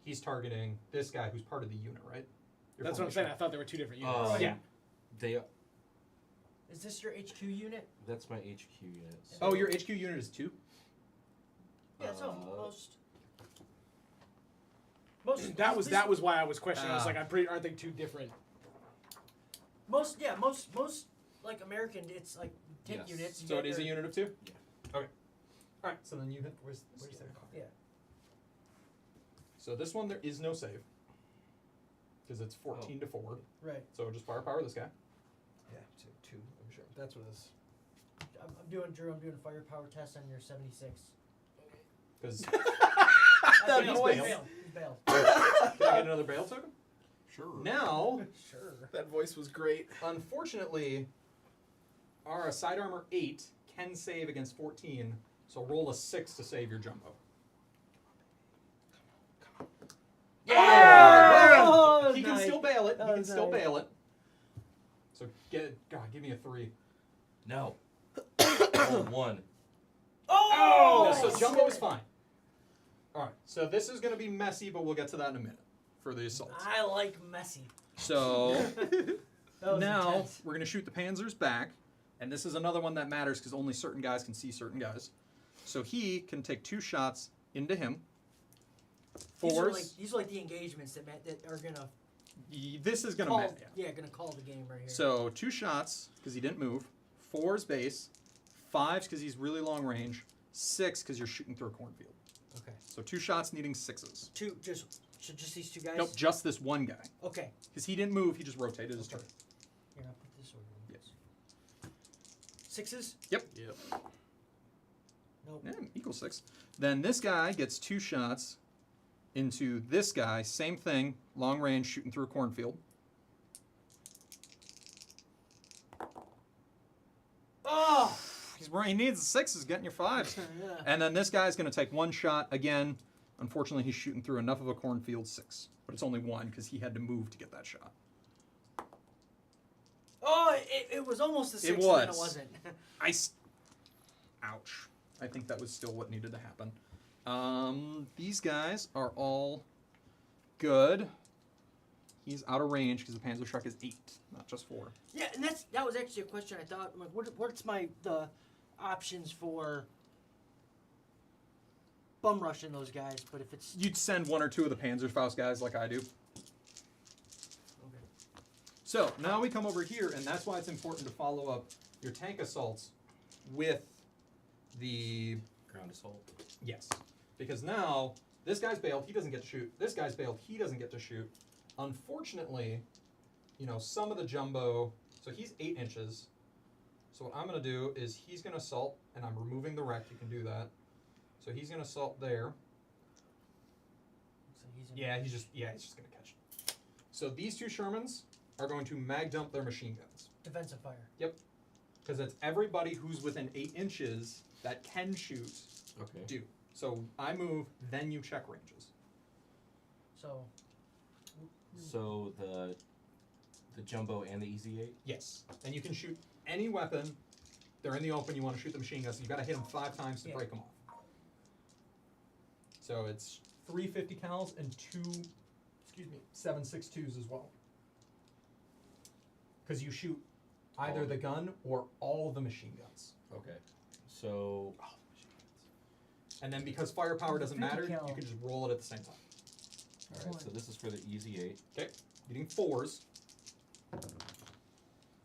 He's targeting this guy who's part of the unit, right? Your That's what I'm saying. I formation. thought there were 2 different units. Yeah. They. Is this your HQ unit? That's my HQ unit. So Oh, your HQ unit is 2? Yeah, it's most. That was why I was questioning. I was Ah. like, aren't they 2 different? Most like American, it's like tank Yes. units. you So it get is a their- unit of 2? Yeah. Okay. Alright, so then you hit. Where's their card? Yeah. So this one, there is no save. Because it's 14 to 4. Right. So just firepower this guy. Yeah, 2, I'm sure. That's what it is. I'm doing a firepower test on your 76. Because. That he's boy bailed. bailed. He's bailed. Can I get another bail token? Sure. Now, Sure. That voice was great. unfortunately, our side armor 8 can save against 14, so roll a 6 to save your jumbo. Oh, He can nice. still bail it. He That can was still nice. bail it. So give me a 3. No. Oh, 1. Oh! No, so jumbo is fine. All right. So this is going to be messy, but we'll get to that in a minute for the assault. I like messy. So That was now intense. we're going to shoot the Panzers back, and this is another one that matters because only certain guys can see certain guys. So he can take 2 shots into him. These are Fours. like the engagements that are gonna This is going to call. matter. Yeah, gonna call the game right here. So 2 shots because he didn't move. 4's base. 5's because he's really long range. 6 because you're shooting through a cornfield. Okay. So 2 shots needing 6s. Just these 2 guys. Nope, just this one guy. Okay. Because he didn't move, he just rotated his turn. Here, I'll put this over. Yes. 6s. Yep. Nope. Yeah, equals 6. Then this guy gets 2 shots into this guy. Same thing, long range, shooting through a cornfield. Oh. He needs the 6s, getting your 5s. Yeah. And then this guy's going to take 1 shot again. Unfortunately, he's shooting through enough of a cornfield 6. But it's only 1 because he had to move to get that shot. Oh, it was almost a 6 It and then it was. wasn't. Ouch. I think that was still what needed to happen. These guys are all good. He's out of range because the Panzer Truck is 8, not just 4. Yeah, and that was actually a question I thought. I'm like, what's the options for bum rushing those guys? But if it's You'd send 1 or 2 of the Panzerfaust guys like I do. okay. So now we come over here, and that's why it's important to follow up your tank assaults with the Ground assault. yes, because now this guy's bailed, he doesn't get to shoot. This guy's bailed, he doesn't get to shoot. Unfortunately, some of the jumbo. So he's 8 inches. So what I'm gonna do is he's gonna assault, and I'm removing the wreck. You can do that. So he's gonna assault there. So he's in Yeah, he's just gonna catch it. So these 2 Shermans are going to mag dump their machine guns. defensive fire. Because it's everybody who's within 8 inches that can shoot Okay. do. So I move, then you check ranges. So So the jumbo and the easy 8. Yes. And you can shoot any weapon. They're in the open, you want to shoot the machine guns, so you got to hit them 5 times to Yeah. break them off. So it's 3 50 cals and 2, 7.62s as well. Because you shoot either All. the gun or all the machine guns. Okay. So And then because firepower doesn't 50 matter, cal. you can just roll it at the same time. all right. So this is for the easy 8. Okay. Getting 4s.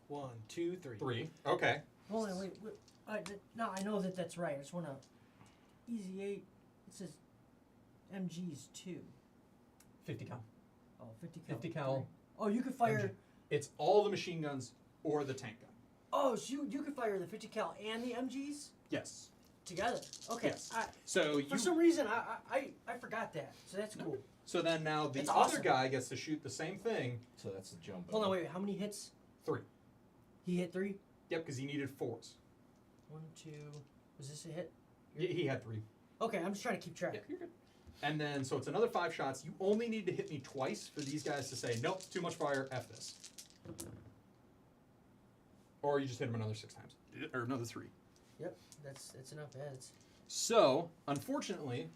1, 2, 3. 3. Okay. hold on, wait. No, I know that's right. I just want to easy 8. It says MG's 2. 50 cal. Oh, 50 cal. 50 cal. three. Oh, you could fire. MG. It's all the machine guns or the tank gun. Oh, so you could fire the 50 cal and the MGs Yes. together. Okay. Yes. So For some reason, I forgot that. So that's cool. So then now the That's other awesome. guy gets to shoot the same thing. So that's the jumbo. Hold on, wait. How many hits? 3. He hit 3. Yep, because he needed 4s. 1, 2. Was this a hit? He had 3. Okay, I'm just trying to keep track. Yeah, you're good. And then, so it's another 5 shots. You only need to hit me twice for these guys to say, nope, too much fire, F this. Or you just hit them another 6 times. Or another 3. Yep, that's enough heads. So, unfortunately,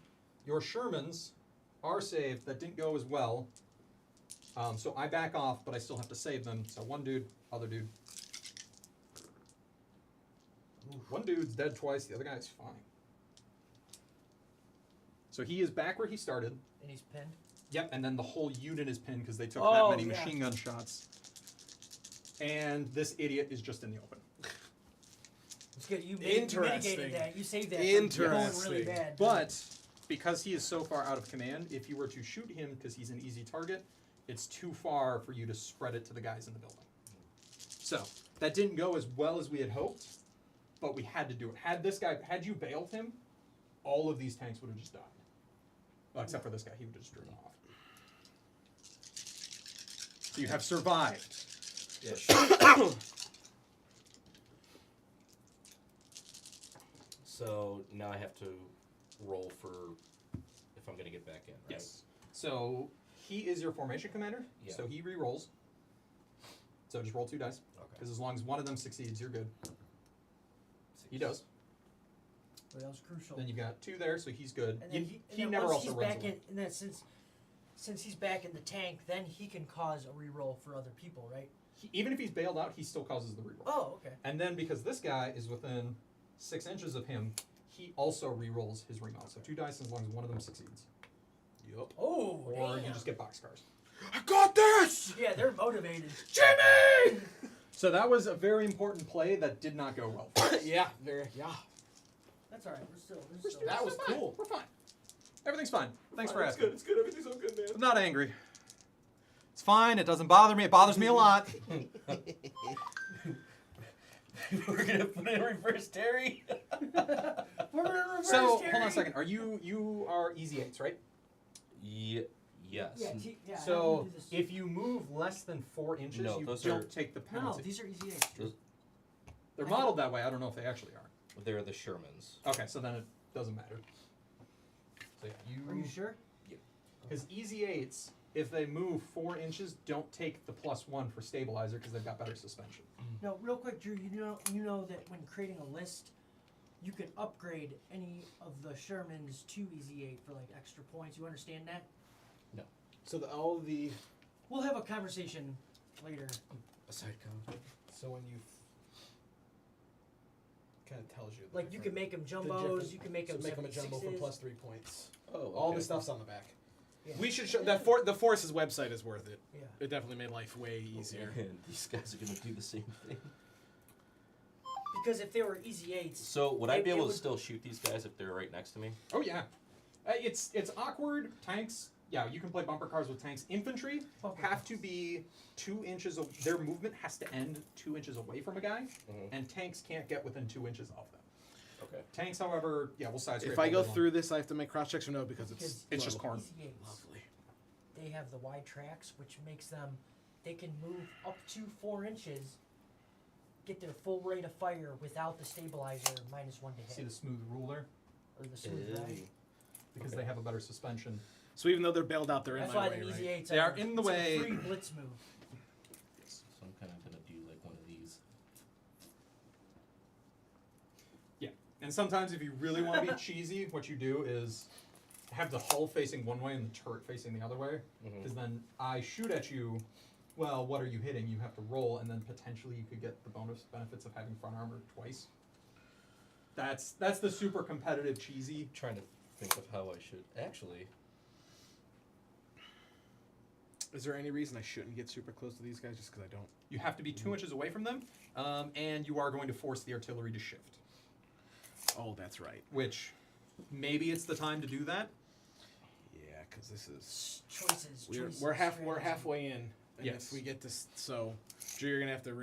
your Shermans are saved. That didn't go as well. So I back off, but I still have to save them. So one dude, other dude. One dude's dead twice, the other guy's fine. So he is back where he started. And he's pinned. Yep, and then the whole unit is pinned because they took Oh, that many yeah. machine gun shots. And this idiot is just in the open. It's good. You Interesting. mitigated that. You saved that. Interesting. From going really bad. But because he is so far out of command, if you were to shoot him because he's an easy target, it's too far for you to spread it to the guys in the building. So that didn't go as well as we had hoped, but we had to do it. Had you bailed him, all of these tanks would have just died. Well, except for this guy, he would have just driven off. So you have survived. Yeah. So now I have to roll for if I'm gonna get back in, right? Yes. So he is your formation commander. Yeah. So he re-rolls. So just roll 2 dice. Okay. Because as long as one of them succeeds, you're good. 6. He does. But that was crucial. Then you got 2 there, so he's good. And then He and then never once also he's runs back away. in, and then since he's back in the tank, then he can cause a reroll for other people, right? Even if he's bailed out, he still causes the reroll. Oh, okay. And then because this guy is within 6 inches of him, he also re-rolls his remount. So 2 dice as long as one of them succeeds. Yup. Oh, Or damn. you just get boxcars. I got this! Yeah, they're motivated. Jimmy! So that was a very important play that did not go well for us. Yeah, there. Yeah. That's all right. We're still. That was fine. cool. We're fine. Everything's fine. Thanks for It's asking. good. It's good. Everything's so good, man. I'm not angry. It's fine. It doesn't bother me. It bothers me a lot. We're gonna put in reverse Terry. We're gonna reverse So hold Terry. on a second. Are you are easy 8s, right? Yes. Yeah, yeah. So I do this. if you move less than 4 inches, No, you those don't are- take the no, penalty. these are easy A's. Those- They're modeled that way. I don't know if they actually are. They're the Shermans. Okay, so then it doesn't matter. So yeah, Are you sure? because easy 8s, if they move 4 inches, don't take the +1 for stabilizer because they've got better suspension. No, real quick, Drew. You know that when creating a list, you can upgrade any of the Shermans to easy 8 for like extra points. You understand that? So all the We'll have a conversation later. A side comment. so when you kind of tells you the Like you can make them the jumbos. difference. You can make So them make them a jumbo for 76s. +3 points. Oh, All okay. the stuff's on the back. Yeah. We should show that the Force's website is worth it. Yeah. It definitely made life way easier. And these guys are gonna do the same thing. Because if they were easy 8s, So would I It- be it able would- to still shoot these guys if they're right next to me? Oh yeah, it's awkward. Tanks, yeah, you can play bumper cars with tanks. Infantry Bumper have cars. to be 2 inches. Their movement has to end 2 inches away from a guy, Mhm. and tanks can't get within 2 inches of them. Okay. Tanks, however, yeah, we'll side scrape. If I all go day long. through this, I have to make cross checks or no because Because it's just low. corn. easy 8s, Lovely. they have the wide tracks, which makes them, they can move up to 4 inches, get their full rate of fire without the stabilizer -1 to hit. See the smooth ruler Or the smooth ride. Ew. because Okay. they have a better suspension. So even though they're bailed out, they're That's in my why way, the easy right? 8s They are in the it's a way. free blitz move. So I'm kind of gonna do like one of these. And sometimes, if you really want to be cheesy, what you do is have the hull facing one way and the turret facing the other way. Mhm. Because then I shoot at you. Well, what are you hitting? You have to roll, and then potentially you could get the bonus benefits of having front armor twice. That's the super competitive cheesy. Trying to think of how I should actually. Is there any reason I shouldn't get super close to these guys just because I don't? You have to be 2 inches away from them, and you are going to force the artillery to shift. Oh, that's right. Which, maybe it's the time to do that. Yeah, because this is Choices. we're choices, we're strategy. halfway in. And Yes. if we get this, so Drew, you're gonna have to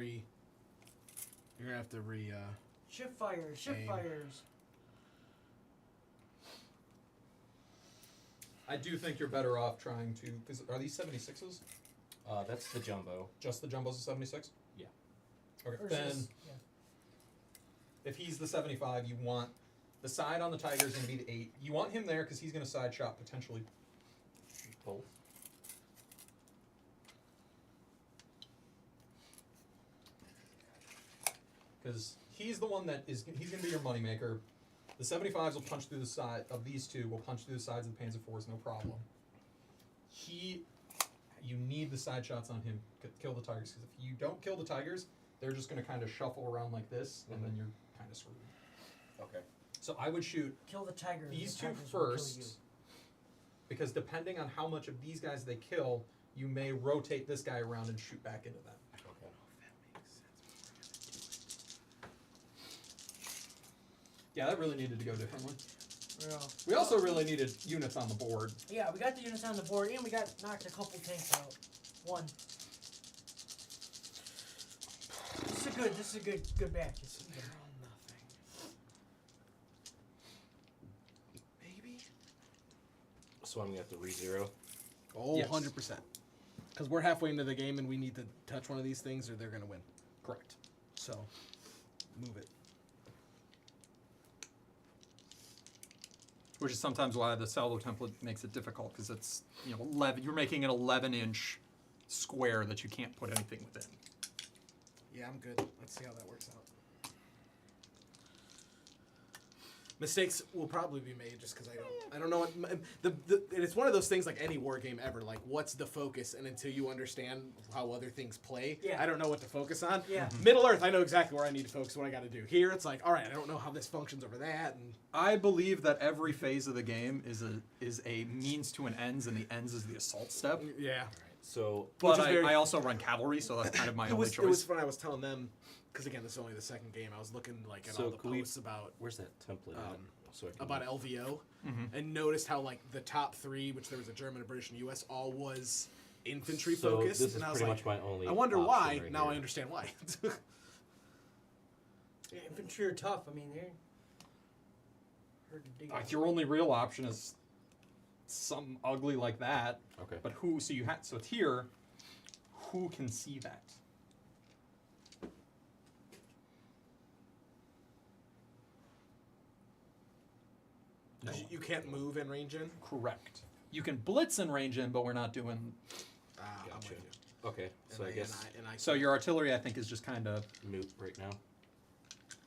Shift fires, shift Aim. fires. I do think you're better off trying to. Because are these 76s? That's the jumbo. Just the jumbos of 76? Yeah. Okay. Versus, Then yeah. if he's the 75, you want The side on the tiger is going to be the 8. You want him there because he's going to side shot potentially both. Because he's the one that is, he's going to be your moneymaker. The 75s will punch through the side of these two, will punch through the sides of the Panzer IVs, no problem. You need the side shots on him to kill the tigers, because if you don't kill the tigers, they're just going to kind of shuffle around like this, and then you're kind of screwed. Okay. So I would shoot Kill the tigers. these the two tigers will kill you. first, because depending on how much of these guys they kill, you may rotate this guy around and shoot back into them. Okay. Yeah, that really needed to go differently. Yeah. We also really needed units on the board. Yeah, we got the units on the board, and we got knocked a couple tanks out. One. This is a good batch. It's even. Maybe. So I'm gonna have to re-zero. Oh, Yes. 100%. Because we're halfway into the game and we need to touch one of these things or they're going to win. Correct. So, move it. Which is sometimes why the salvo template makes it difficult, because it's 11. You're making an 11-inch square that you can't put anything within. Yeah, I'm good. Let's see how that works out. Mistakes will probably be made just because I don't know what and it's one of those things like any war game ever, like what's the focus, and until you understand how other things play, Yeah. I don't know what to focus on. Yeah. Middle Earth, I know exactly where I need to focus, what I got to do. Here it's like, all right, I don't know how this functions over that, and I believe that every phase of the game is a means to an ends, and the ends is the assault step. yeah. So But is very- I also run cavalry, so that's kind of my It only was choice. fun. I was telling them because again, this is only the second game. I was looking like at So all the can we- posts about where's that template at? So I can about LVO, Mm-hmm. and noticed how like the top 3, which there was a German, a British, and U.S., all was infantry So focused. this is and I was pretty like, much my only I wonder option why. right Now here. I understand why. Yeah, infantry are tough. I mean, they're hard to dig out. Your only real option is something ugly like that. Okay. But who? So you so it's here. Who can see that? You can't move and range in. Correct. You can blitz and range in, but we're not doing. I'm Gotcha. with you. Okay. So I guess and I So your artillery, I think, is just kind of. moot right now.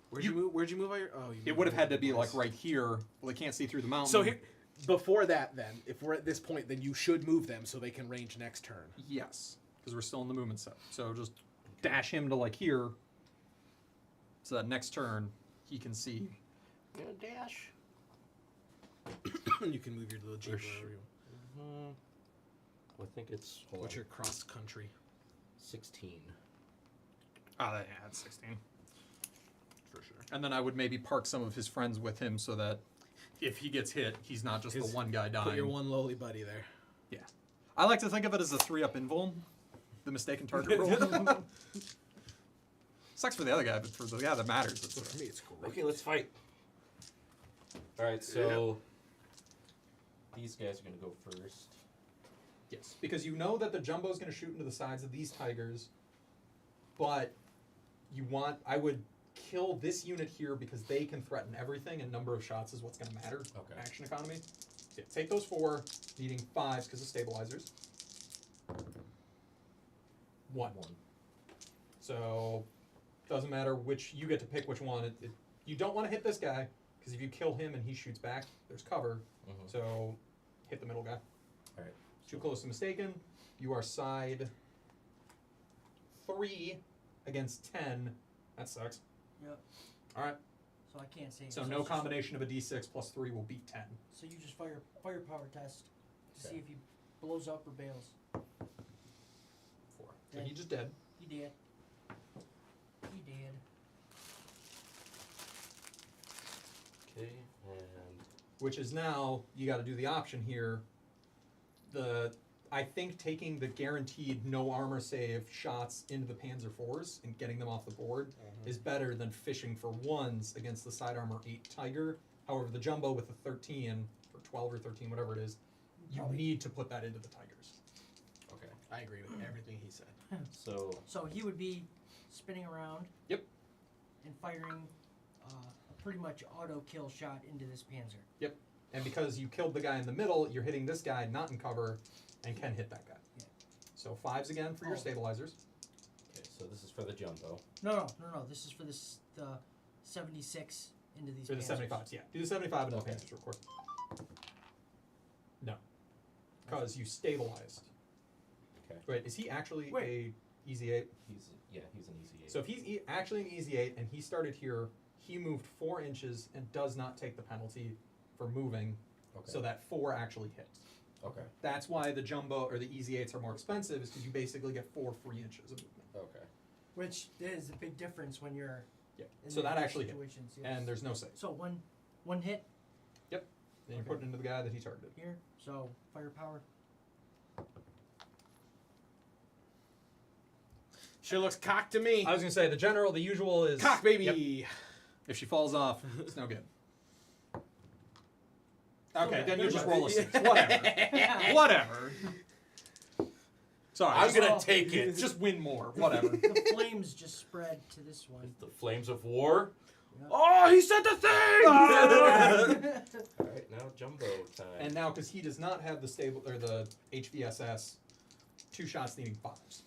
Where'd you move? Where'd you move? All your, oh, you It moved would have all had to over be the like place. right here. Well, they can't see through the mountain. So here, before that, then, if we're at this point, then you should move them so they can range next turn. Yes, because we're still in the movement step. So just dash him to like here. So that next turn he can see. Gonna dash. You can move your little jeep Or sh- wherever you want. I think it's hold What's on. your cross country? 16. Oh, yeah, that's 16. For sure. And then I would maybe park some of his friends with him so that if he gets hit, he's not just the one guy dying. Put your one lowly buddy there. Yeah. I like to think of it as a 3-up invuln. The mistaken target roll. Sucks for the other guy, but for the guy that matters, it's For me, it's great. Okay, let's fight. All right, so these guys are gonna go first. yes, because you know that the jumbo's going to shoot into the sides of these tigers, but I would kill this unit here because they can threaten everything, and number of shots is what's going to matter. Okay. Action economy. Yeah, take those 4, needing 5s because of stabilizers. 1. So doesn't matter which, you get to pick which one. You don't want to hit this guy because if you kill him and he shoots back, there's cover. Mhm. So hit the middle guy. All right. Too close to mistaken. You are side 3 against 10. That sucks. Yep. All right. So I can't say. So it's no just- combination of a d6 plus 3 will beat 10. So you just firepower test to Okay. see if he blows up or bails. 4. So he just dead. He did. He did. Okay, and Which is now, you got to do the option here. I think taking the guaranteed no armor save shots into the Panzer IVs and getting them off the board is better than fishing for 1s against the side armor 8 Tiger. However, the jumbo with the 13, or 12 or 13, whatever it is, you Probably. need to put that into the Tigers. okay. I agree with everything he said. So So he would be spinning around. Yep. And firing a pretty much auto kill shot into this Panzer. Yep. And because you killed the guy in the middle, you're hitting this guy not in cover and can hit that guy. Yeah. So 5s again for your stabilizers. Okay, so this is for the jumbo. No. This is for this the 76 into these. For the Panzers. 75s, yeah. Do the 75 and the Okay. Panzers real quick. No. Because you stabilized. Okay. Wait, is he actually Wait. a easy 8? He's an easy 8. So if he's actually an easy 8 and he started here, he moved 4 inches and does not take the penalty for moving, Okay. so that 4 actually hits. Okay. That's why the jumbo or the easy 8s are more expensive, is because you basically get 4 free inches of movement. Okay. Which is a big difference when you're Yeah. in So that these actually hit. situations. Yes. And there's no save. So one hit Then you put it into the guy that he targeted. here. So firepower. Sure looks cocked to me. I was gonna say the usual is Cock, baby. Yep. If she falls off, it's no good. Okay, then you just roll a 6. Whatever. Whatever. Sorry, I'm just- gonna take it. Just win more. Whatever. The flames just spread to this one. The flames of war. Oh, he said the thing! All right, now jumbo time. And now, because he does not have the stable or the HVSS, 2 shots needing 5s.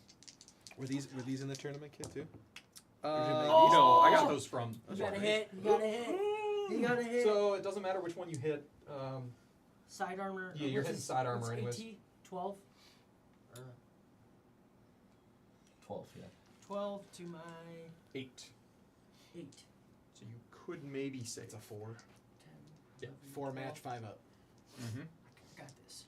Were these in the tournament kit too? Oh! No, I got those from. You gotta hit. You gotta hit. You gotta hit. So it doesn't matter which one you hit. Side armor. Yeah, you're what's hitting his- side armor what's anyways. AT? 12? 12, yeah. 12 to my 8. 8. So you could maybe say it's a 4. 10. Yeah, 4 match, 5 up. Mm-hmm. Got this.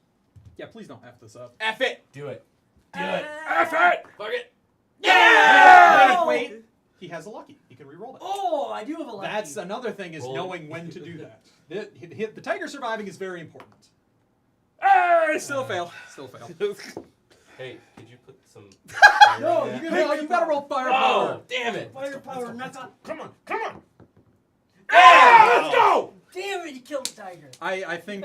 Yeah, please don't F this up. F it! Do it. Do it. F it! Fuck it. Yeah! Wait. He has a lucky. He can reroll it. Oh, I do have a lucky. That's another thing, is Roll. knowing when to do that. The tiger surviving is very important. Hey, still fail. Still fail. Hey, could you put some... No, fire in you that? gotta- You gotta roll firepower. Oh, damn it. Firepower, knock on. Come on, come on! Yeah, let's go! Damn it, you killed the tiger. I think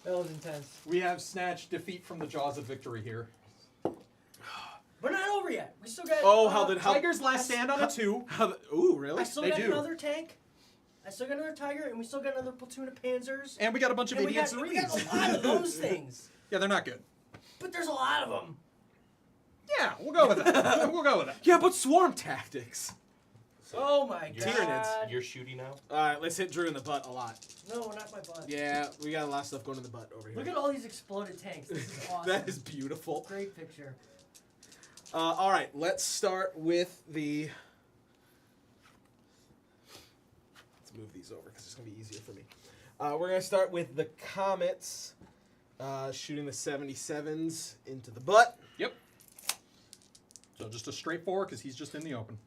That was intense. we have snatched defeat from the jaws of victory here. We're not over yet. We still got. Oh, how did Tiger's last stand on a 2. Ooh, I really? still They got do. another tank. I still got another tiger, and we still got another platoon of panzers. And we got a bunch of And we idiots got, and we got reeds. a lot of those things. Yeah, they're not good. But there's a lot of them. Yeah, we'll go with that. We'll go with that. Yeah, but swarm tactics. So Oh my you're, god. You're shooting now? Alright, let's hit Drew in the butt a lot. No, not my butt. Yeah, we got a lot of stuff going in the butt over here. Look at all these exploded tanks. This is awesome. That is beautiful. Great picture. Alright, let's start with the... Let's move these over because it's going to be easier for me. We're going to start with the Comets shooting the 77s into the butt. Yep. So just a straight 4, because he's just in the open.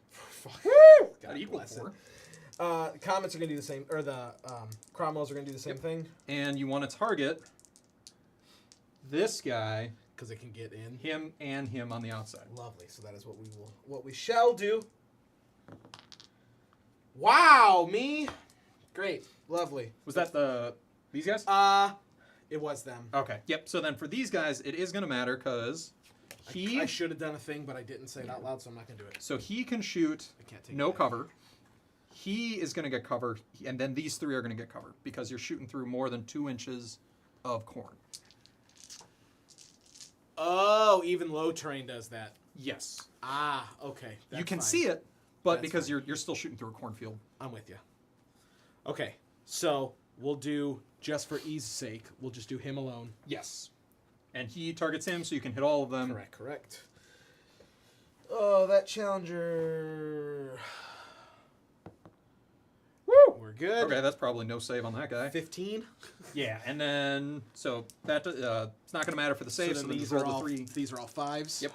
Fuck. Woo! Got God equal bless it. 4. Comets are going to do the same, or the Cromwells are going to do the same thing And you want to target this guy, because it can get in. him, and him on the outside. Lovely. So that is what we shall do. Wow, me. Great. Lovely. Was that these guys? It was them. Okay. Yep. So then for these guys, it is going to matter because I should have done a thing, but I didn't say it out loud, so I'm not going to do it. so he can shoot I can't take no it back. cover. He is going to get cover, and then these 3 are going to get covered because you're shooting through more than 2 inches of corn. Oh, even low terrain does that. Yes. Ah, okay. You that's can fine. see it, but That's because fine. you're still shooting through a cornfield. I'm with you. Okay, so we'll do, just for ease's sake, we'll just do him alone. Yes. And he targets him, so you can hit all of them. Correct. Oh, that challenger. Woo! We're good. Okay, that's probably no save on that guy. 15. Yeah, and then so that it's not going to matter for the save. So, then then these just are roll all the 3. These are all 5s. Yep.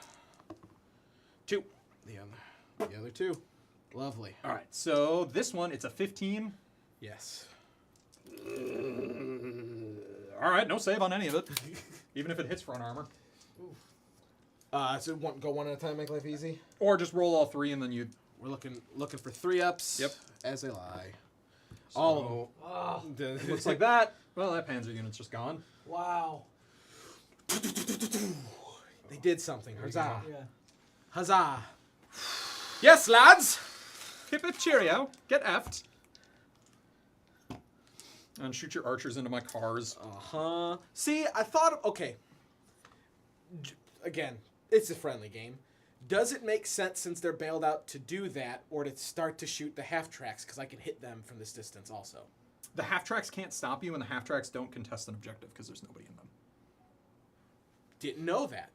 2. The other 2. Lovely. All right. So this one, it's a 15. Yes. All right, no save on any of it, even if it hits front armor. So go one at a time, make life easy. Or just roll all 3 and then you. We're looking for 3 ups. Yep. As they lie. All Oh, of them. Looks like that. Well, that Panzer unit's just gone. wow. They did something. Huzzah. Yeah. Huzzah. Yes, lads. Hip hip cheerio. Get effed. And shoot your archers into my cars. Uh-huh. See, I thought, okay. Again, it's a friendly game. Does it make sense since they're bailed out to do that, or to start to shoot the half-tracks, because I can hit them from this distance also? The half-tracks can't stop you, and the half-tracks don't contest an objective because there's nobody in them. Didn't know that.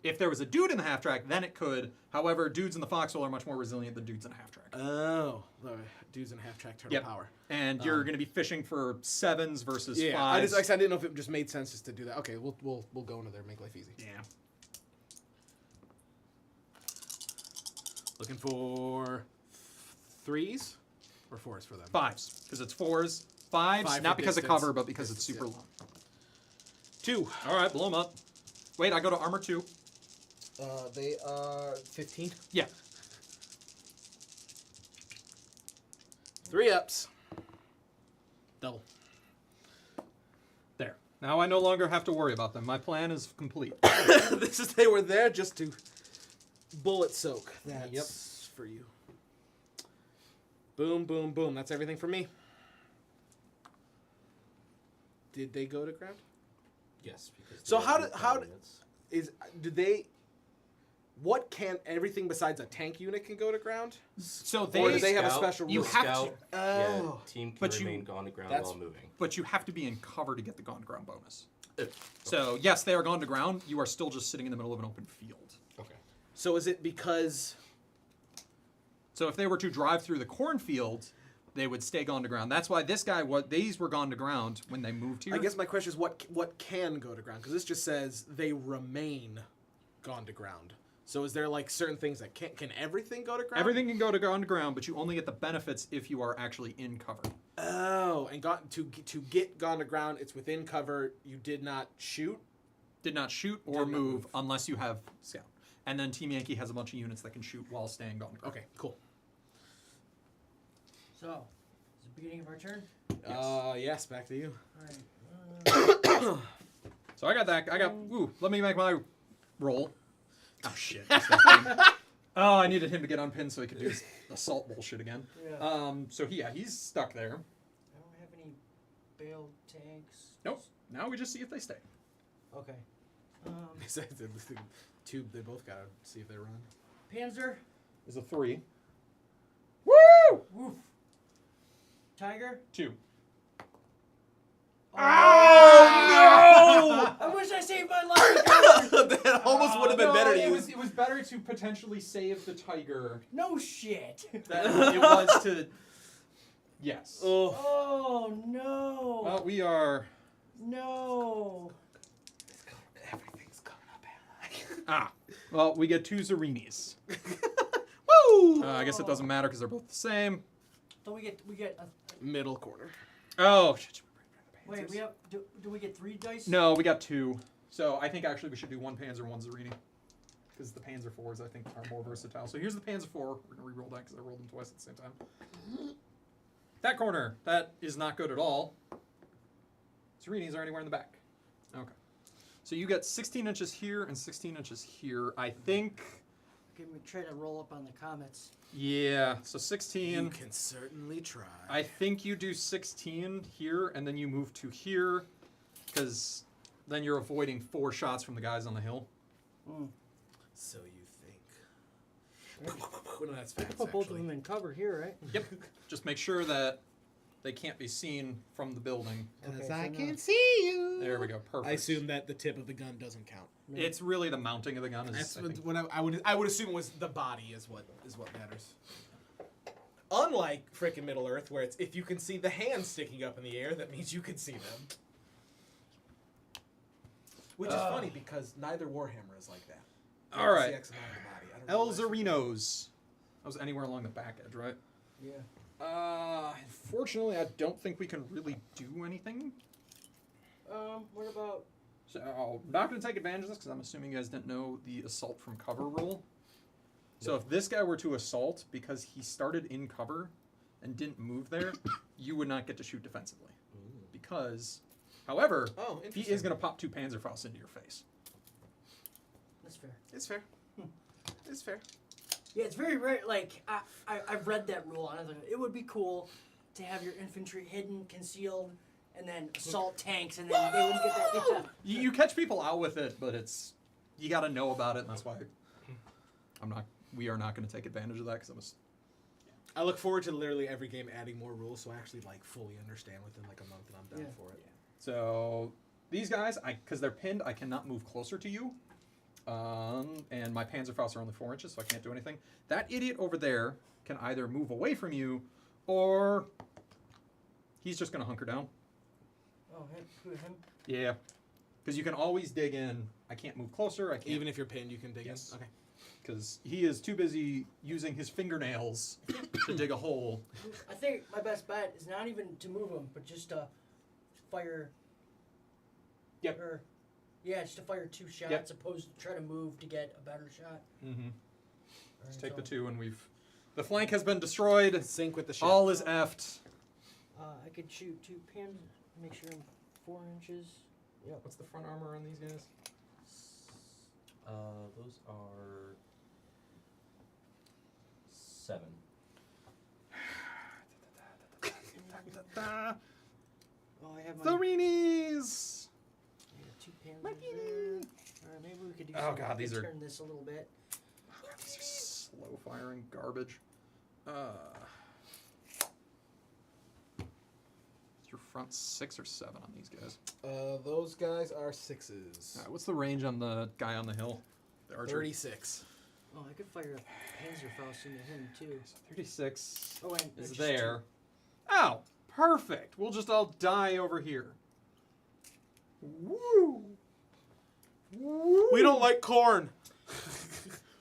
If there was a dude in the half-track, then it could. However, dudes in the foxhole are much more resilient than dudes in a half-track. Oh. The dudes in half-track turtle Yep. power. And you're going to be fishing for 7s versus Yeah, 5s. I didn't know if it just made sense just to do that. Okay, we'll go into there, make life easy. Yeah. Looking for 3s or 4s for them? 5s, because it's 4s. 5s, Five not for because distance. of cover, but because it's Distance, super yeah. long. 2. All right, blow them up. Wait, I go to armor 2. They are 15. Yeah. 3 ups. Double. There. Now I no longer have to worry about them. My plan is complete. They were there just to bullet soak. That's for you. Boom, boom, boom. That's everything for me. Did they go to ground? Yes. Because So they're how in did- how 5 did- minutes. Do they? What can everything besides a tank unit can go to ground? So Or they, do they have a Scout, special you rule? have to- Scout, Oh. yeah, team can But you- remain on the ground that's- while moving. but you have to be in cover to get the gone to ground bonus. Uh, So yes, they are gone to ground. You are still just sitting in the middle of an open field. Okay. So is it because? So if they were to drive through the cornfield, they would stay gone to ground. That's why this guy, these were gone to ground when they moved here. I guess my question is what can go to ground? Because this just says they remain gone to ground. So is there like certain things that can everything go to ground? Everything can go to gone to ground, but you only get the benefits if you are actually in cover. Oh, and to get gone to ground, it's within cover. You did not shoot. Did not shoot or Did not move move. unless you have scout. And then Team Yankee has a bunch of units that can shoot while staying gone to ground. Okay, cool. So, is it the beginning of our turn? Yes, back to you. Alright. So I got that. Ooh, let me make my roll. Oh, shit. That's that thing. Oh, I needed him to get unpinned so he could do his assault bullshit again. Yeah. So he's stuck there. I don't have any bail tanks. Nope. Now we just see if they stay. Okay. Besides the tube, they both gotta see if they run. Panzer. Is a 3. Woo! Woof. Tiger. 2. Oh, no! I wish I saved my life. That almost would have been better to it use. was better to potentially save the tiger No shit. than it was to. Yes. Oh. Oh no. Well, we are. No. Everything's coming up. Well, we get 2 Zarinis. Woo! I guess it doesn't matter because they're both the same. So we get a, Middle corner. Oh, shit. wait, we have do we get 3 dice? No, we got 2. So I think actually we should do 1 Panzer, 1 Zarini. Because the Panzer 4s, I think, are more versatile. So here's the Panzer 4. We're going to re-roll that because I rolled them twice at the same time. That corner. That is not good at all. Zarinis are anywhere in the back. Okay. So you got 16 inches here and 16 inches here. I think... Can we try to roll up on the comets? Yeah, so 16. You can certainly try. I think you do 16 here, and then you move to here, because then you're avoiding 4 shots from the guys on the hill. So you think? No, that's fast. Put both of actually. them in cover here, right? Yep. Just make sure that they can't be seen from the building. Okay, I can see you. There we go. Perfect. I assume that the tip of the gun doesn't count. It's really the mounting of the gun. That's I think. what I would assume was the body is what matters. Unlike frickin' Middle Earth, where it's if you can see the hands sticking up in the air, that means you can see them. Which is funny because neither Warhammer is like that. You All can right. see X amount of the body. I don't know why. Elzerinos. That was anywhere along the back edge, right? Yeah. Unfortunately, I don't think we can really do anything. What about? So I'm not going to take advantage of this because I'm assuming you guys didn't know the assault from cover rule. So if this guy were to assault because he started in cover and didn't move there, you would not get to shoot defensively. Because, however, Oh, he interesting. is going to pop 2 Panzerfaust into your face. That's fair. It's fair. It's fair. Yeah, it's very rare. Like I've read that rule, and I was like, it would be cool to have your infantry hidden, concealed, and then assault tanks, and then they wouldn't get that. Yeah. You catch people out with it, but you got to know about it, and that's why we are not going to take advantage of that because I look forward to literally every game adding more rules, so I actually like fully understand within like a month, and I'm down for it. So these guys, because they're pinned, I cannot move closer to you. And my Panzerfaust are only 4 inches, so I can't do anything. That idiot over there can either move away from you, or he's just going to hunker down. Oh, him? Yeah. Because you can always dig in. I can't move closer. I can't. Even if you're pinned, you can dig Yes. in. Okay. Because he is too busy using his fingernails to dig a hole. I think my best bet is not even to move him, but just to fire. Yep. Or, yeah, just to fire 2 shots, Yep. opposed to try to move to get a better shot. Mm-hmm. Let's take the So, 2, and the flank has been destroyed. Sync with the ship. All is effed. I could shoot 2 pins. Make sure I'm 4 inches. Yep. What's the front armor on these guys? Those are 7. Oh, I have my. The Reenies! I got 2 pins there. Alright, maybe we could do Oh, something. God, these are- Turn this a little bit. These are slow firing garbage. Is your front 6 or 7 on these guys? Those guys are 6s. All right, what's the range on the guy on the hill? The archer. 36. Oh, I could fire a Panzerfaust into him too. So 36 Oh, and is just there. Oh, perfect. We'll just all die over here. Woo! Woo! We don't like corn.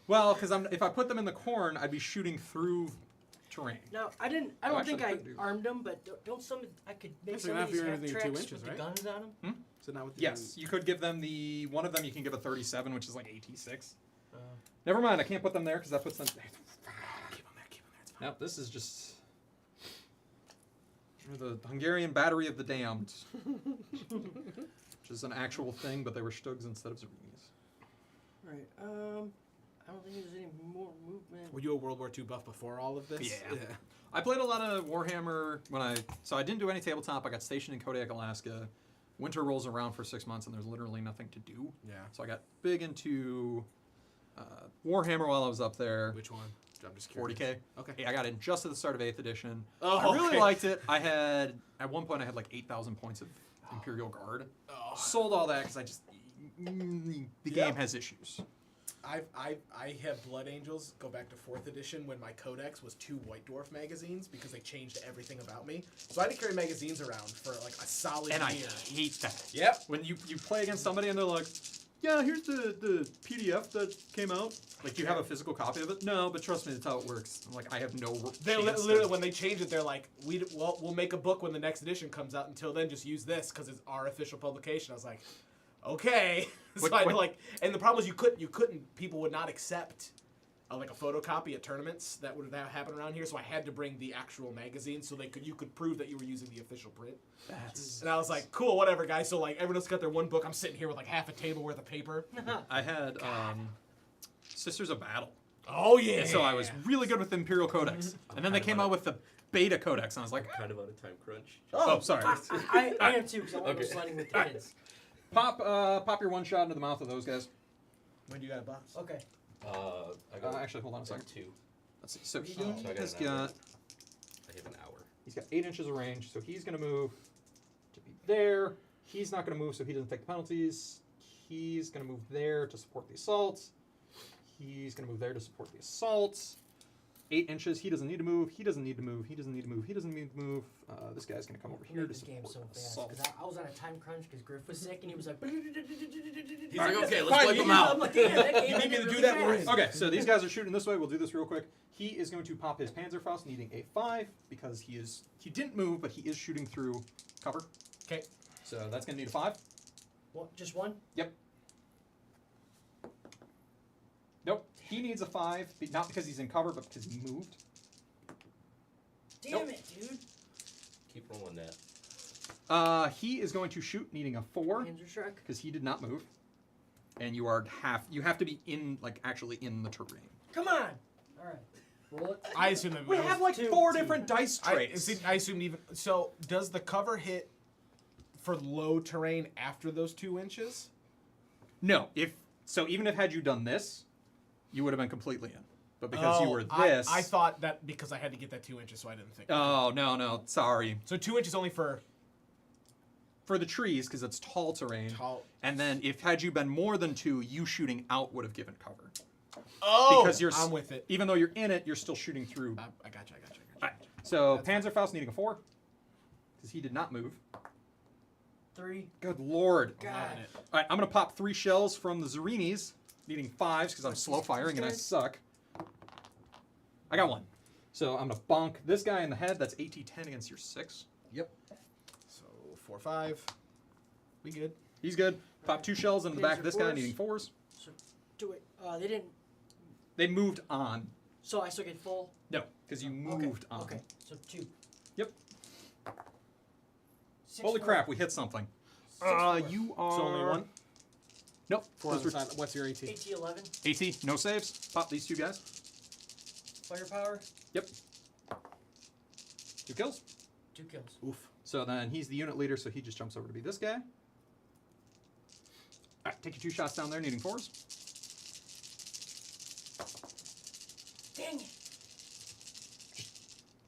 Well, because if I put them in the corn, I'd be shooting through terrain. Now, I don't Oh, think actually, I I could do that. armed them, but don't some. I could make Yes, some you're of not these doing half anything tracks 2 with inches, the right? guns on them. So not with the Yes, you could give them one of them you can give a 37, which is like AT6. Never mind, I can't put them there because that puts them. Keep on there. It's fine. No, this is just the Hungarian Battery of the Damned, which is an actual thing, but they were Stugs instead of Zerini's. Right. I don't think there's any more movement. Were you a World War II buff before all of this? Yeah. I played a lot of Warhammer so I didn't do any tabletop. I got stationed in Kodiak, Alaska. Winter rolls around for 6 months, and there's literally nothing to do. Yeah. So I got big into Warhammer while I was up there. Which one? I'm just curious. 40K. Okay. I got in just at the start of 8th edition. Oh, I really okay. liked it. At one point I had like 8,000 points of Imperial Guard. Oh. Sold all that because the game has issues. I have Blood Angels go back to 4th edition when my codex was 2 White Dwarf magazines because they changed everything about me. So I had to carry magazines around for like a solid And I year. hate that. Yep. When you play against somebody and they're like, yeah, here's the PDF that came out. Like, do you have a physical copy of it? No, but trust me, that's how it works. I'm like, I have no They chance to- literally when they change it, they're like, we'll make a book when the next edition comes out. Until then, just use this because it's our official publication. I was like, okay. So and the problem was you couldn't. People would not accept like a photocopy at tournaments that would happen around here. So I had to bring the actual magazine so you could prove that you were using the official print. And I was like, cool, whatever, guys. So like everyone else got their one book. I'm sitting here with like half a table worth of paper. I had Sisters of Battle. Oh yeah. And so I was really good with the Imperial Codex. And then they came out with the Beta Codex, and I was like, Kind of out of time crunch. oh, sorry. I am too, because I'm Okay. almost sliding with the kids. Pop your one shot into the mouth of those guys. When do you got a box? Okay. I got Actually, hold on a second. 2. Let's see. So he So I got has an hour. got I have an hour. he's got 8 inches of range, so he's gonna move to be there. He's not gonna move, so he doesn't take the penalties. He's gonna move there to support the assault. He's gonna move there to support the assault. 8 inches. He doesn't need to move. He doesn't need to move. He doesn't need to move. He doesn't need to move. This guy's gonna come over We here made to this game support so the fast assault. because I was on a time crunch because Griff was sick and he was like. He's like, okay, let's Fine, wipe you them need out. I'm like, yeah, that game You need ended me to do really that, we're fast. in. Okay, so these guys are shooting this way. We'll do this real quick. He is going to pop his Panzerfaust, needing a 5 because he didn't move, but he is shooting through cover. Okay. So that's gonna need a 5. Well, just one? Yep. Nope. He needs a 5, not because he's in cover, but because he moved. Damn Nope. it, dude. Keep rolling that. He is going to shoot, needing a 4 Panzer Shrek. because he did not move, and you have to be in actually in the terrain. Come on. All right. Roll it. I assume that We have like 4 different dice trays. I assumed even. So does the cover hit for low terrain after those 2 inches? No, even if had you done this, you would have been completely in. But because you were this, I thought that because I had to get that 2 inches, so I didn't think. Oh no, sorry. So 2 inches only for For the trees, because it's tall terrain. tall. And then if had you been more than 2, you shooting out would have given cover. Oh, Because you're I'm with it. Even though you're in it, you're still shooting through. I got you. Alright, so That's Panzerfaust needing a 4, because he did not move. 3. Good lord. I'm loving it. Alright, I'm gonna pop 3 shells from the Zerinis, needing 5s because I'm slow firing and I suck. I got 1. So I'm gonna bonk this guy in the head. That's AT10 against your 6. Yep. So 4, 5. We good? He's good. Pop 2 shells in the back of this guy, Panzer needing 4s. So do it. They didn't. They moved on. So I still get full. No, because you moved on. Okay. So 2. Yep. 6, Holy 4. crap, we hit something. 6, 4. You are. So only 1. Nope. 4 on Those the were side. What's your AT? AT 11. AT, no saves. Pop these 2 guys. Firepower. Yep. 2 kills. 2 kills. Oof. So then he's the unit leader, so he just jumps over to be this guy. Alright, take your 2 shots down there, needing 4s. Dang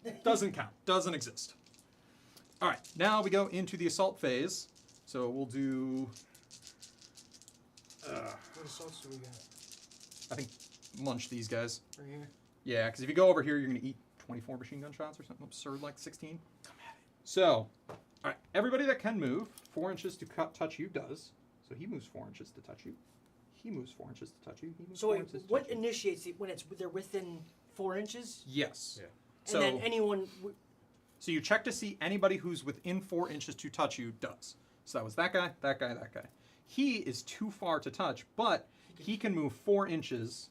it. Doesn't count. Doesn't exist. Alright, now we go into the assault phase. So we'll do, What assaults do we got? I think, munch these guys. Right here. Yeah, because if you go over here, you're going to eat 24 machine gun shots or something absurd like 16. Come at it. So, alright, everybody that can move 4 inches to touch you does. So he moves 4 inches to touch you. He moves 4 inches to touch you. He moves So 4 wait, inches to what touch you. initiates it when they're within 4 inches? Yes. Yeah. So, And then anyone. so you check to see anybody who's within 4 inches to touch you does. So that was that guy, that guy, that guy. He is too far to touch, but he can move 4 inches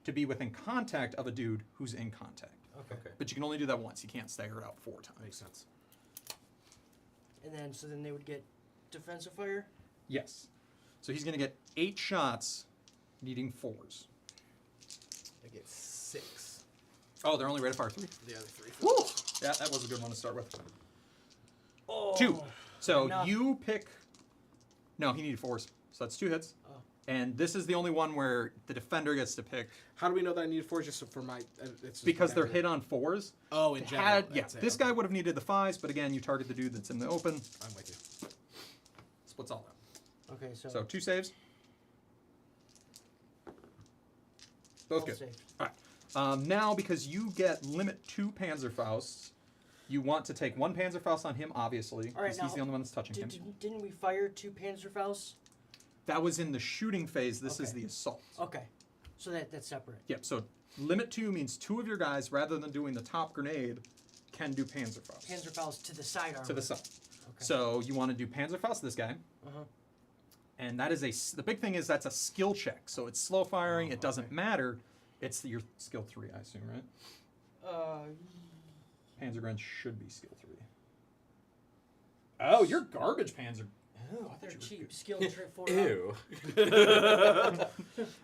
to be within contact of a dude who's in contact. Okay. But you can only do that once. You can't stagger it out 4 times. Makes sense. And then so then they would get defensive fire. Yes. So he's going to get 8 shots, needing 4s. I get 6. Oh, they're only ready to fire 3. The other 3. Woo! Yeah, that was a good one to start with. Oh. 2. So enough. you pick. No, he needed 4s. So that's 2 hits. Oh. And this is the only one where the defender gets to pick How do we know that I need 4 just for my? It's just because they're whatever. hit on 4s. Oh, in general. Yeah, that's it, this okay. guy would have needed the 5s, but again, you target the dude that's in the open. I'm with you. Splits all out. Okay, so. So 2 saves. Both all good. saved. All right. Now, because you get limit 2 Panzerfausts, you want to take 1 Panzerfaust on him, obviously, All right, because he's now, the only one that's touching him. Didn't we fire 2 Panzerfausts? That was in the shooting phase. This is Okay. the assault. Okay, so that's separate. Yep. So limit 2 means 2 of your guys, rather than doing the top grenade, can do Panzerfaust. Panzerfausts to the side armor. To the side. Okay. So you want to do Panzerfaust this guy. Uh-huh. And that is the big thing is that's a skill check. So it's slow firing. It doesn't matter. It's your skill 3, I assume, right? Panzergren should be skill 3. Oh, you're garbage, Panzer. Oh, I thought They're you were cheap. good. Skill trait 4. Ew.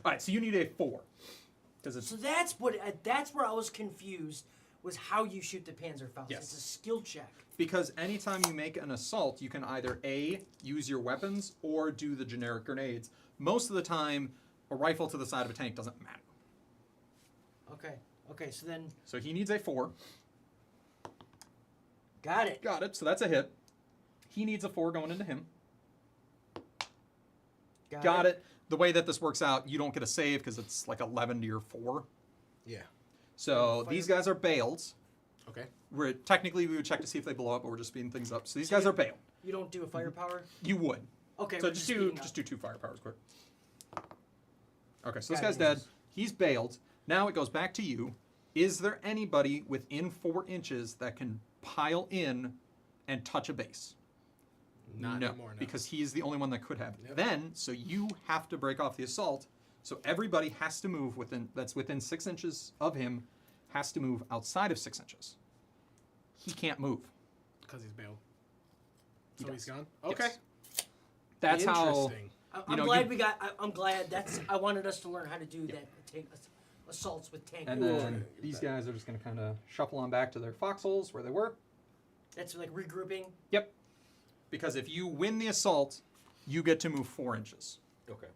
All right, so you need a 4. Because it's So that's where I was confused, was how you shoot the Panzerfaust. Yes. It's a skill check. because anytime you make an assault, you can either A, use your weapons, or do the generic grenades. Most of the time, a rifle to the side of a tank doesn't matter. Okay, so then So he needs a 4. got it. Got it, so that's a hit. He needs a 4 going into him. Got it. The way that this works out, you don't get a save because it's like 11 to your 4. Yeah. So these guys are bailed. Okay. Technically, we would check to see if they blow up, but we're just speeding things up. So these So guys you- are bailed. You don't do a firepower? You would. Okay, So we're just speeding up. do 2 firepowers quick. Okay, so this Got guy's it. dead. He's bailed. Now it goes back to you. Is there anybody within 4 inches that can pile in and touch a base? Not no, anymore, no. because he's the only one that could have. Yep. Then, so you have to break off the assault. So everybody has to move that's within 6 inches of him, has to move outside of 6 inches. He can't move. Because he's bailed. He So does. he's gone? Yes. Okay. That's how. Interesting. I'm know, glad you- we got. I'm glad. I wanted us to learn how to do that. Take assaults with tank. And then these guys are just going to kind of shuffle on back to their foxholes where they were. That's like regrouping. Yep. Because if you win the assault, you get to move 4 inches. Okay.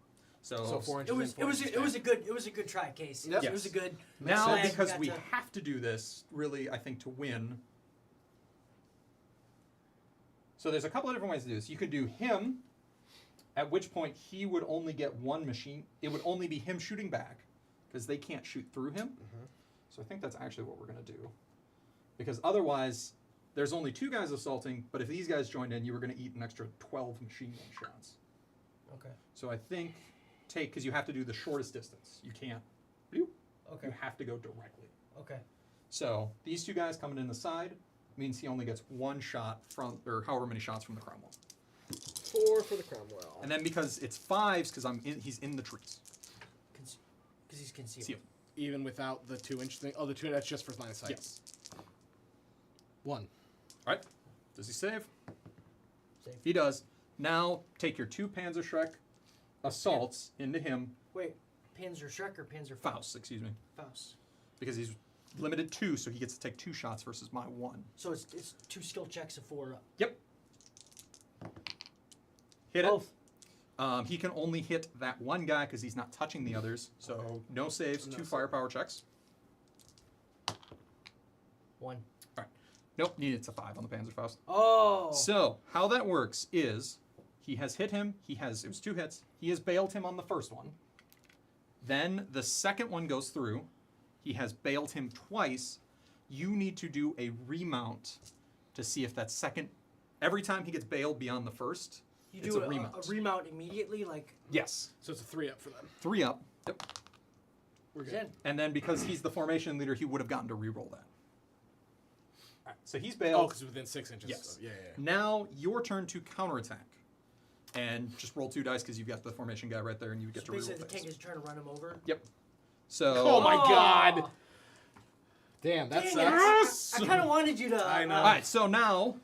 So 4 inches. It was in, 4 inches it was a good try, Casey. Yep. It was a good. Now, glad you because got we to- have to do this, really, I think, to win. So there's a couple of different ways to do this. You could do him, at which point he would only get 1 machine. It would only be him shooting back, because they can't shoot through him. So I think that's actually what we're going to do. Because otherwise, there's only 2 guys assaulting, but if these guys joined in, you were going to eat an extra 12 machine gun shots. Okay. So I think because you have to do the shortest distance. You can't, bloop, Okay. you have to go directly. Okay. So these 2 guys coming in the side means he only gets 1 shot from, or however many shots from the Cromwell. 4 for the Cromwell. And then because it's 5s, because he's in the trees. Because he's concealed. Seal. Even without the 2-inch thing. Oh, the 2. That's just for line of sight. Yes. 1. All right. Does he save? Save. He does. Now take your 2 Panzerschreck assaults into him. Wait, Panzer Shrek or Panzer Faust, excuse me. Faust. Because he's limited 2, so he gets to take 2 shots versus my 1. So it's 2 skill checks of 4 up. Yep. Hit Both. it. He can only hit that 1 guy because he's not touching the others. So no saves, No 2 save. firepower checks. 1. Nope, it's a 5 on the Panzerfaust. Oh. So how that works is he has hit him. It was 2 hits. He has bailed him on the first one. Then the second one goes through. He has bailed him twice. You need to do a remount to see if that second. Every time he gets bailed beyond the first, you it's do a a remount. remount immediately, like Yes. So it's a 3 up for them. 3 up. Yep. We're good. Zen. And then because he's the formation leader, he would have gotten to re-roll that. All right, so he's Oh, bailed. because within 6 inches. Yes. So, yeah. Now your turn to counterattack. And just roll 2 dice because you've got the formation guy right there and you get So to re-roll basically the tank things. is trying to run him over. Yep. So. Oh my Oh. God. Damn, that Dang sucks. it. I kind of wanted you to. I know. All right, so now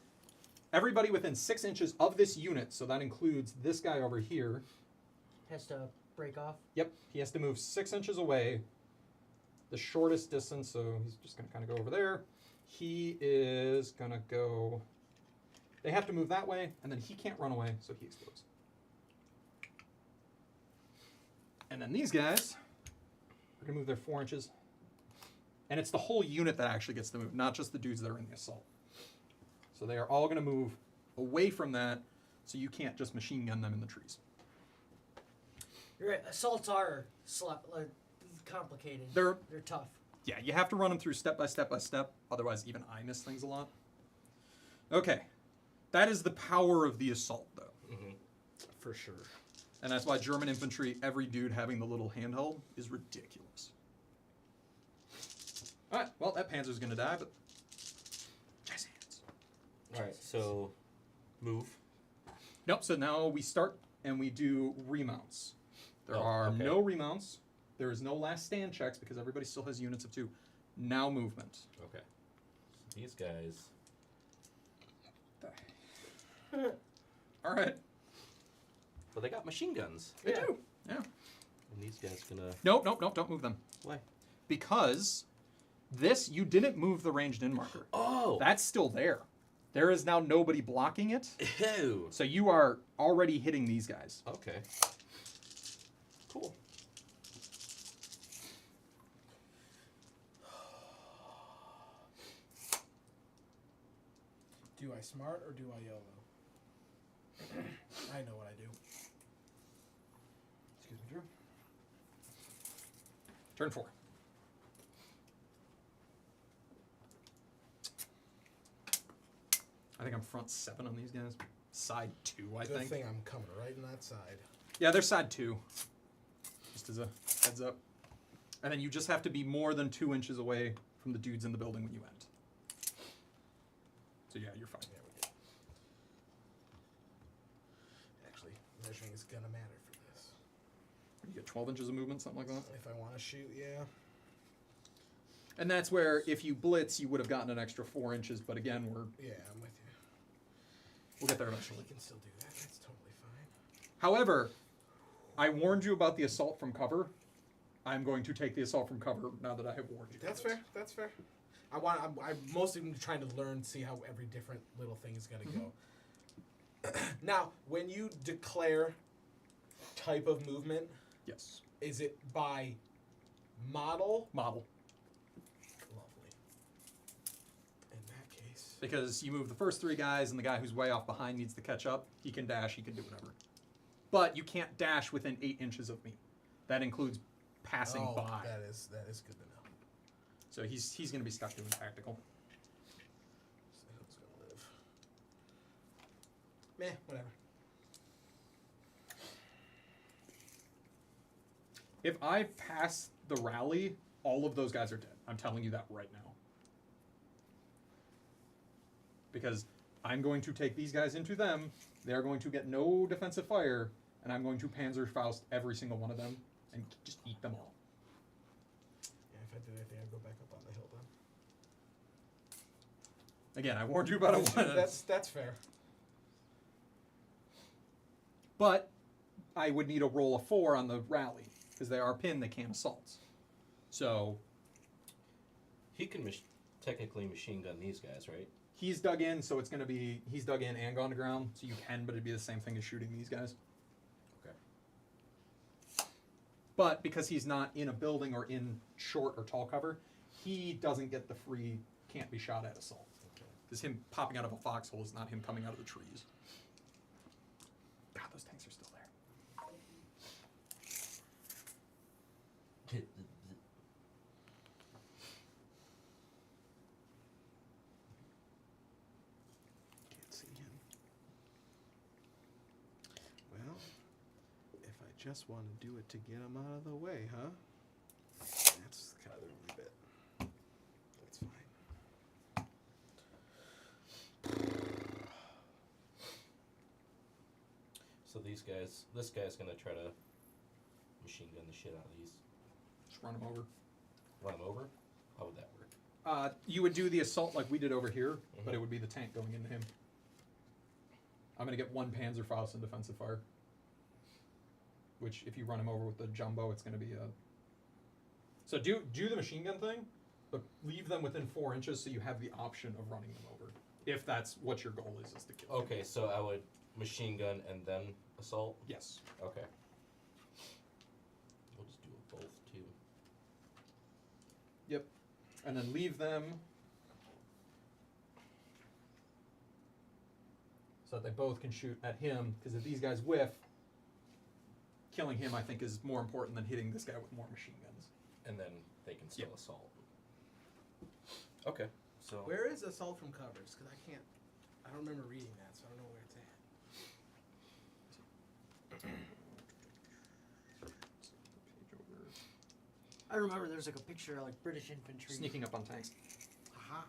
everybody within 6 inches of this unit, so that includes this guy over here. Has to break off. Yep, he has to move 6 inches away, the shortest distance. So he's just going to kind of go over there. He is going to go. They have to move that way, and then he can't run away, so he explodes. And then these guys are going to move their 4 inches. And it's the whole unit that actually gets to move, not just the dudes that are in the assault. So they are all going to move away from that, so you can't just machine gun them in the trees. You're right. Assaults are complicated. They're tough. Yeah, you have to run them through step by step by step. Otherwise, even I miss things a lot. Okay. That is the power of the assault, though. For sure. And that's why German infantry, every dude having the little handheld, is ridiculous. All right, well, that Panzer's going to die, but jazz hands. All right, so move. Nope, so now we start and we do remounts. There are okay. no remounts. There is no last stand checks because everybody still has units of 2. Now movement. Okay. So these guys. All right. Well, they got machine guns. They Yeah. do. Yeah. And these guys gonna. Nope, don't move them. Why? Because this, you didn't move the ranged in marker. Oh! That's still there. There is now nobody blocking it. Ew. So you are already hitting these guys. Okay. Cool. Do I smart or do I YOLO? I know what I do. Excuse me, Drew. Turn 4. I think I'm front 7 on these guys. Side 2, I Good think. thing I'm coming right in that side. Yeah, they're side 2. Just as a heads up. And then you just have to be more than 2 inches away from the dudes in the building when you end. So yeah, you're fine. Yeah, we good. Actually, measuring is gonna matter for this. You get 12 inches of movement, something like that. If I want to shoot, yeah. And that's where, if you blitz, you would have gotten an extra 4 inches. But again, Yeah, I'm with you. we'll get there eventually. We can still do that. That's totally fine. However, I warned you about the assault from cover. I'm going to take the assault from cover now that I have warned you. That's fair. That's fair. I'm mostly trying to learn, see how every different little thing is gonna go. Now, when you declare type of movement, Yes. is it by model? Model. Lovely. In that case, Because you move the first 3 guys, and the guy who's way off behind needs to catch up. He can dash. He can do whatever. But you can't dash within 8 inches of me. That includes passing by. That is good to know. So he's going to be stuck doing tactical. So who's gonna live? Meh, whatever. If I pass the rally, all of those guys are dead. I'm telling you that right now. Because I'm going to take these guys into them. They're going to get no defensive fire, and I'm going to Panzerfaust every single one of them and just eat them all. Yeah, if I did anything, I'd go back up on the hill then. Again, I warned you about it. That's fair. But I would need a roll of 4 on the rally because they are pinned. They can't assault. So He can technically machine gun these guys, right? he's dug in, so it's going to be he's dug in and gone to ground. So you can, but it'd be the same thing as shooting these guys. Okay. But because he's not in a building or in short or tall cover, he doesn't get the free can't be shot at assault. Because him popping out of a foxhole is not him coming out of the trees. God, those tanks are still there. Can't see him. Well, if I just want to do it to get him out of the way, huh? That's kind of the only bit. That's fine. So this guy's gonna try to machine gun the shit out of these. Just run him over. Run him over? How would that work? You would do the assault like we did over here, but it would be the tank going into him. I'm going to get 1 Panzerfaust in defensive fire. Which, if you run him over with the jumbo, it's going to be a... So do the machine gun thing, but leave them within 4 inches so you have the option of running them over. If that's what your goal is to kill them. Okay, so I would machine gun and then assault? Yes. Okay. We'll just do it both, too. Yep. And then leave them... so that they both can shoot at him, because if these guys whiff, killing him, I think, is more important than hitting this guy with more machine guns. And then they can still Yep. assault. Okay, so... Where is assault from covers? Because I don't remember reading that, so I don't know where it's at. I remember there's like a picture of like British infantry. Sneaking up on tanks. Aha.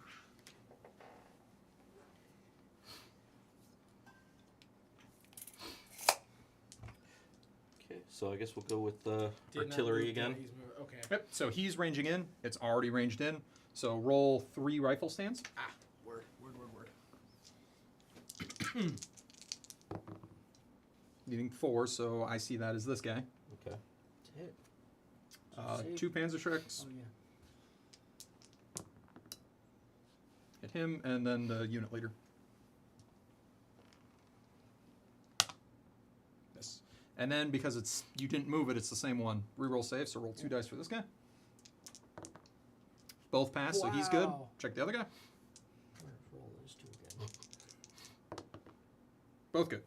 Okay, so I guess we'll go with the Did not artillery move again. down, he's moving- Okay. Yep, so he's ranging in. It's already ranged in. So roll 3 rifle stands. Ah, word. Needing 4, so I see that as this guy. Okay. To hit. 2 Panzerschrecks. Oh yeah. Hit him, and then the unit leader. Yes. And then because it's you didn't move it, it's the same one. Reroll save, so roll 2 dice for this guy. Both pass, so he's good. Wow. Check the other guy. I'm gonna roll those 2 again. Both good.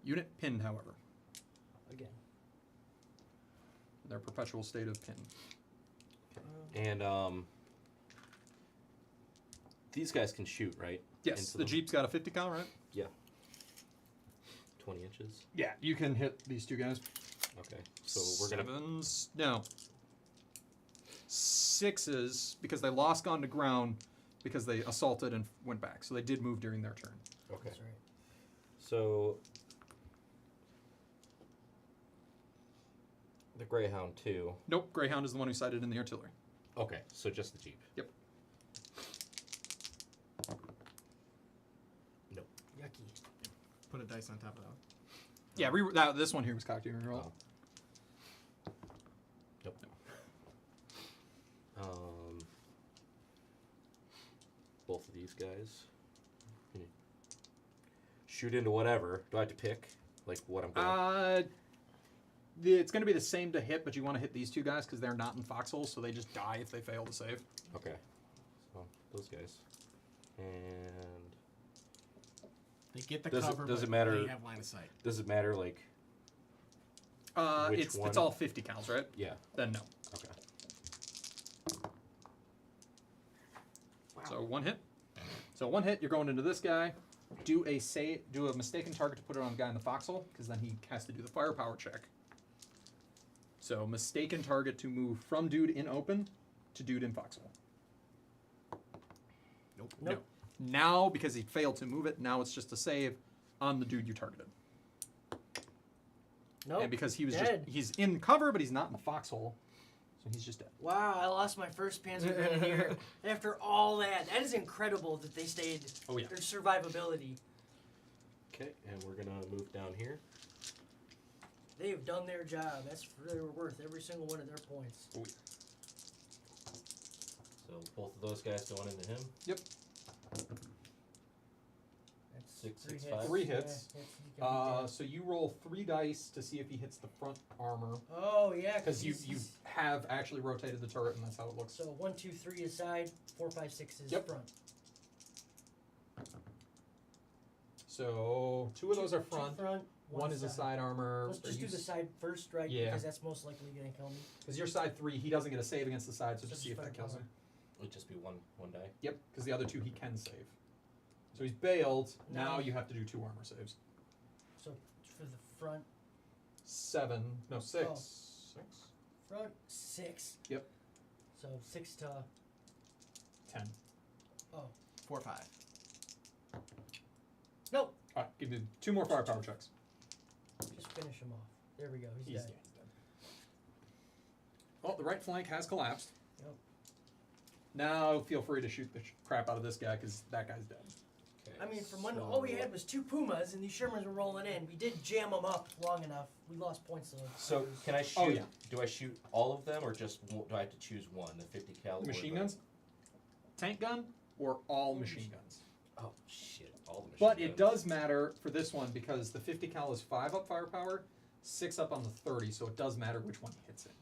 Unit pinned, however. Again. Their perpetual state of pin. And these guys can shoot, right? Yes, Into the them? Jeep's got a 50 cal, right? Yeah. 20 inches. Yeah, you can hit these 2 guys. Okay, so we're gonna. 7s. No. 6s because they lost gone to ground because they assaulted and went back. So they did move during their turn. Okay. That's right. So the Greyhound too. Nope, Greyhound is the one who sighted in the artillery. Okay, so just the Jeep. Yep. Nope. Yucky. Put a dice on top of that. Yeah, this one here was cocked. You reroll. Oh. Nope. Both of these guys. Shoot into whatever. Do I have to pick? Like what I'm going? It's going to be the same to hit, but you want to hit these two guys because they're not in foxholes, so they just die if they fail to save. Okay. So those guys. And They get the Does it- cover, does but it matter- they have line of sight. does it matter like which It's one? all 50 cals, right? Yeah. Then no. Okay. So one hit. So one hit, you're going into this guy. Do a mistaken target to put it on the guy in the foxhole, because then he has to do the firepower check. So mistaken target to move from dude in open to dude in foxhole. Nope. No. Now, because he failed to move it, now it's just a save on the dude you targeted. Nope. And because he was dead. he's in cover, but he's not in the foxhole, so he's just dead. Wow, I lost my first Panzer Grenadier after all that. That is incredible that they stayed. Oh, yeah. Their survivability. Okay, and we're gonna move down here. They have done their job. They were worth every single one of their points. Oh, yeah. So both of those guys going into him. That's Six, three six, hits. five. 3 hits. Yeah, he can be dead. So you roll 3 dice to see if he hits the front armor, Oh yeah, because you he's- have actually rotated the turret, and that's how it looks. So 1, 2, 3 is side, 4, 5, 6 is Yep. front. So 2 of those are Two front. front. One is a side armor. Let's just do the side first, right? Yeah. Because that's most likely gonna kill me. Because you're side 3, he doesn't get a save against the side, so So just see if just that kills firepower. him. It'd just be one die. Yep, because the other 2 he can save. So he's bailed. Now No. you have to do 2 armor saves. So for the front, 7, no 6, Oh. 6, front 6. Yep. So 6 to 10. 4, 5. nope. All right, give me 2 more firepower checks. Just finish him off. There we go. He's dead. He's dead. Oh, the right flank has collapsed. Yep. Now feel free to shoot the crap out of this guy because that guy's dead. Okay. I mean, from when all we had was 2 Pumas and these Shermans were rolling in, we did jam them up long enough. We lost points though. So can I shoot? Oh, yeah. Do I shoot all of them, or just do I have to choose one? The 50 cal. or Machine the- guns, tank gun, or all machine guns. Oh shit! All the machine But guns. it does matter for this one because the 50 cal is 5 up firepower, 6 up on the 30, so it does matter which one hits it.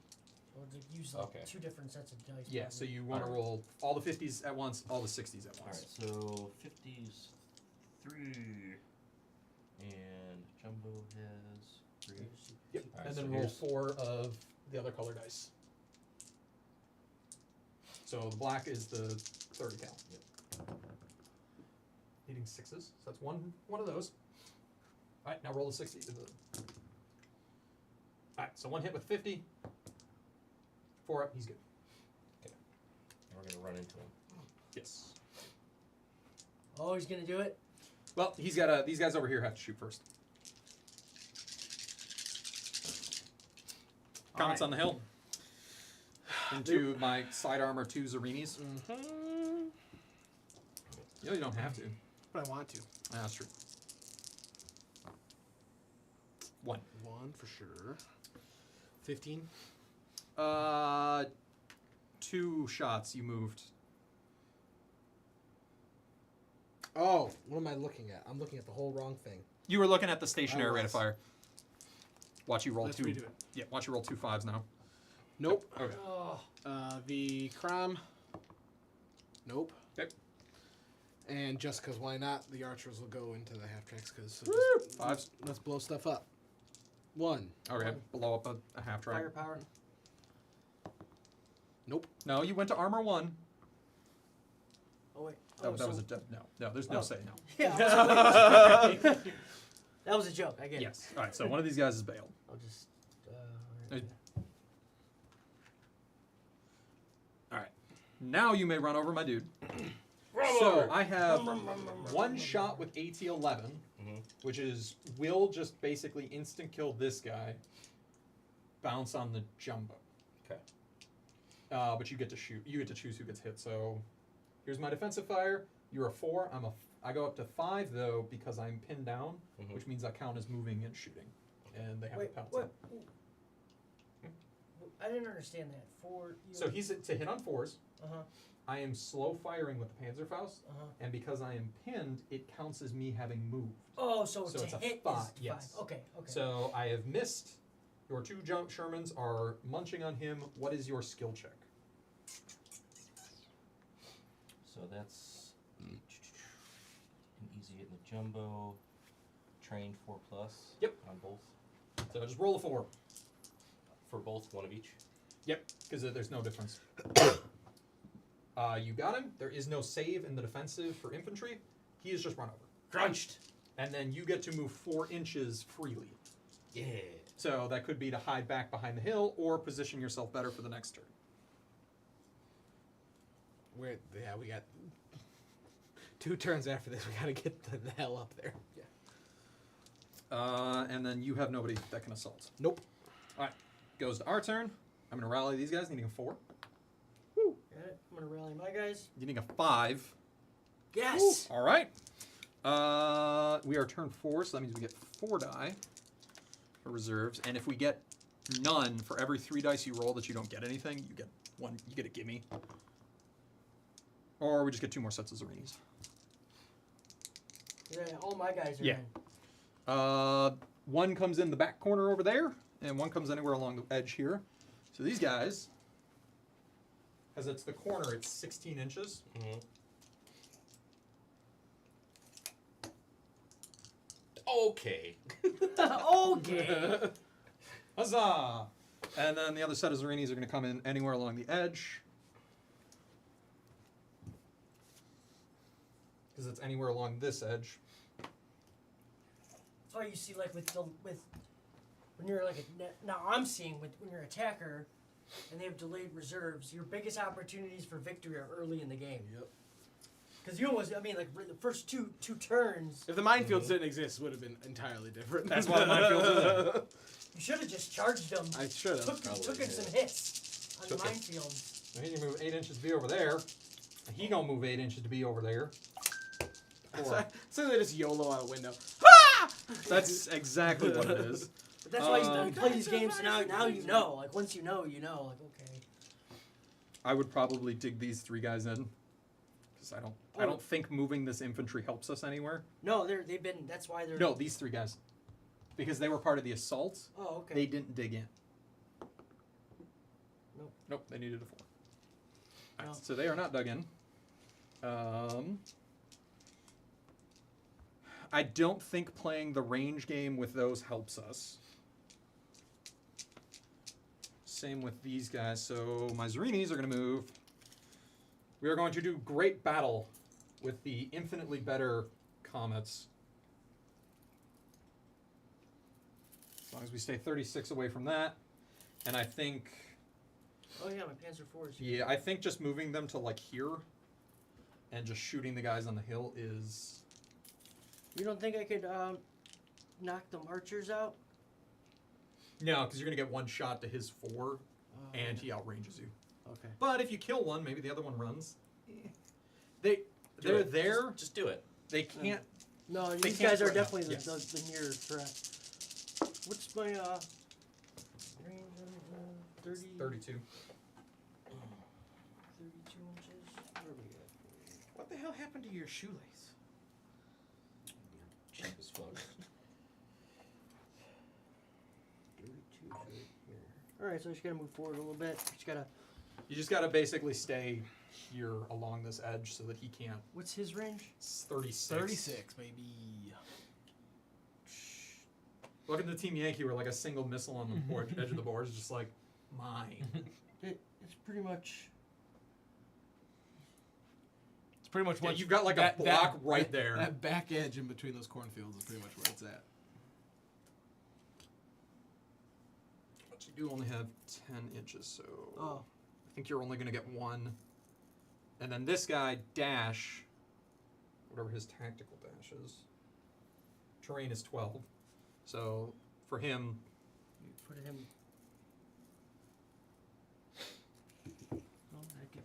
Or to use like Okay. 2 different sets of dice. Yeah, so probably. you want to Alright. roll all the 50s at once, all the 60s at All once. right. So 50s 3, and Jumbo has 3. Yep, Alright, and so then roll here's- 4 of the other color dice. So the black is the 30 cal. Yep. Needing 6s, so that's one of those. Alright, now roll the 60. Alright, so 1 hit with 50. 4 up, he's good. And we're gonna run into him. Yes. Oh, he's gonna do it. Well, he's got these guys over here have to shoot first. Comments on the hill? Into my side armor 2 Zarinis. Mm-hmm. You know you don't have to. But I want to. That's true. 1. 1 for sure. 15. 2 shots you moved. Oh, what am I looking at? I'm looking at the whole wrong thing. You were looking at the stationary I rate of was. fire. Watch you roll Let's 2. redo it. Yeah, watch you roll 2 5s now. Nope. Okay. Oh, The Crom. Nope. Okay. And just because why not, the archers will go into the half tracks because Woo! 5s. let's blow stuff up. 1. Okay, blow up a half track. firepower. Nope. No, you went to armor 1. Oh wait. Oh, Oh, that was so- no, there's no Oh. say no. Yeah. I was like, that was a joke. I get it. Yes. All right, so one of these guys is bailed. I'll just. Hey. All right. Now you may run over my dude. So I have 1 shot with AT-11, Mhm. which will just basically instant kill this guy. Bounce on the jumbo. Okay. But you get to shoot. You get to choose who gets hit. So here's my defensive fire. You're a 4. I go up to 5 though because I'm pinned down, Mhm. which means I count as moving and shooting, and they have Wait. a penalty. What? I didn't understand that. So he's to hit on 4s. Uh-huh. I am slow firing with the Panzerfaust, Uh-huh. and because I am pinned, it counts as me having moved. Oh, so So to it's a hit 5, is yes. 5. Okay. So I have missed. Your 2 Shermans are munching on him. What is your skill check? So that's an easy hit in the jumbo. Trained 4+. Yep. On both. So just roll a 4. For both, one of each. Yep, because there's no difference. You got him. There is no save in the defensive for infantry. He is just run over. Crunched. And then you get to move 4 inches freely. Yeah. So that could be to hide back behind the hill or position yourself better for the next turn. We got 2 turns after this. We gotta get the hell up there. Yeah. And then you have nobody that can assault. Nope. All right, goes to our turn. I'm gonna rally these guys, needing a 4. Got it. I'm gonna rally my guys. Needing a 5. Yes. All right. We are turn 4, so that means we get 4 die for reserves. And if we get none for every 3 dice you roll that you don't get anything, you get 1. You get a gimme. Or we just get 2 more sets of Zarenis. Yeah, all my guys are Yeah. in. 1 comes in the back corner over there, and 1 comes anywhere along the edge here. So these guys, as it's the corner, it's 16 inches. Mm-hmm. Okay. Okay. Huzzah! And then the other set of Zarenis are going to come in anywhere along the edge. Because it's anywhere along this edge. That's why you see, like, with when you're like now I'm seeing when you're an attacker, and they have delayed reserves, your biggest opportunities for victory are early in the game. Yep. Because you almost, I mean, like the first two turns, If the minefields didn't exist, it would have been entirely different. That's why the minefields are there. you should have just charged them. I should have. Took in some hits on the Took it. minefields. So he can move 8 inches to be over there. And he gonna move 8 inches to be over there. So they just YOLO out a window. That's exactly what it is. But that's why you play these games. So now you know. Like once you know, you know. Like okay. I would probably dig these 3 guys in. Because I don't think moving this infantry helps us anywhere. No, they've been. That's why they're. No, these 3 guys. Because they were part of the assault. Oh, okay. They didn't dig in. Nope. Nope, they needed a 4. No. Alright, so they are not dug in. I don't think playing the range game with those helps us. Same with these guys. So my Zarenis are going to move. We are going to do great battle with the infinitely better comets. As long as we stay 36 away from that. And I think... Oh yeah, my Panzer IV is. Yeah, I think just moving them to like here and just shooting the guys on the hill is... You don't think I could knock them archers out? No, because you're going to get 1 shot to his 4 and he outranges you. Okay. But if you kill one, maybe the other one runs. They're there. Just do it. They can't... No, They these can't guys are threaten. definitely Yes. the nearer threat. What's my range? 30, 32. 32 inches. Where are we at? What the hell happened to your shoelace? Cheap as fuck. 32 right here. All right, so I just gotta move forward a little bit. You just got to basically stay here along this edge so that he can't... What's his range? It's 36. 36, maybe. Look at the Team Yankee where like a single missile on the edge of the board is just like, mine. It's pretty much. It's pretty much Yeah, what you've got like a block right there. That back edge in between those cornfields is pretty much where it's at. But you do only have 10 inches, so... Oh. I think you're only going to get 1. And then this guy, dash, whatever his tactical dash is. Terrain is 12. So for him... You put him. Oh, I get.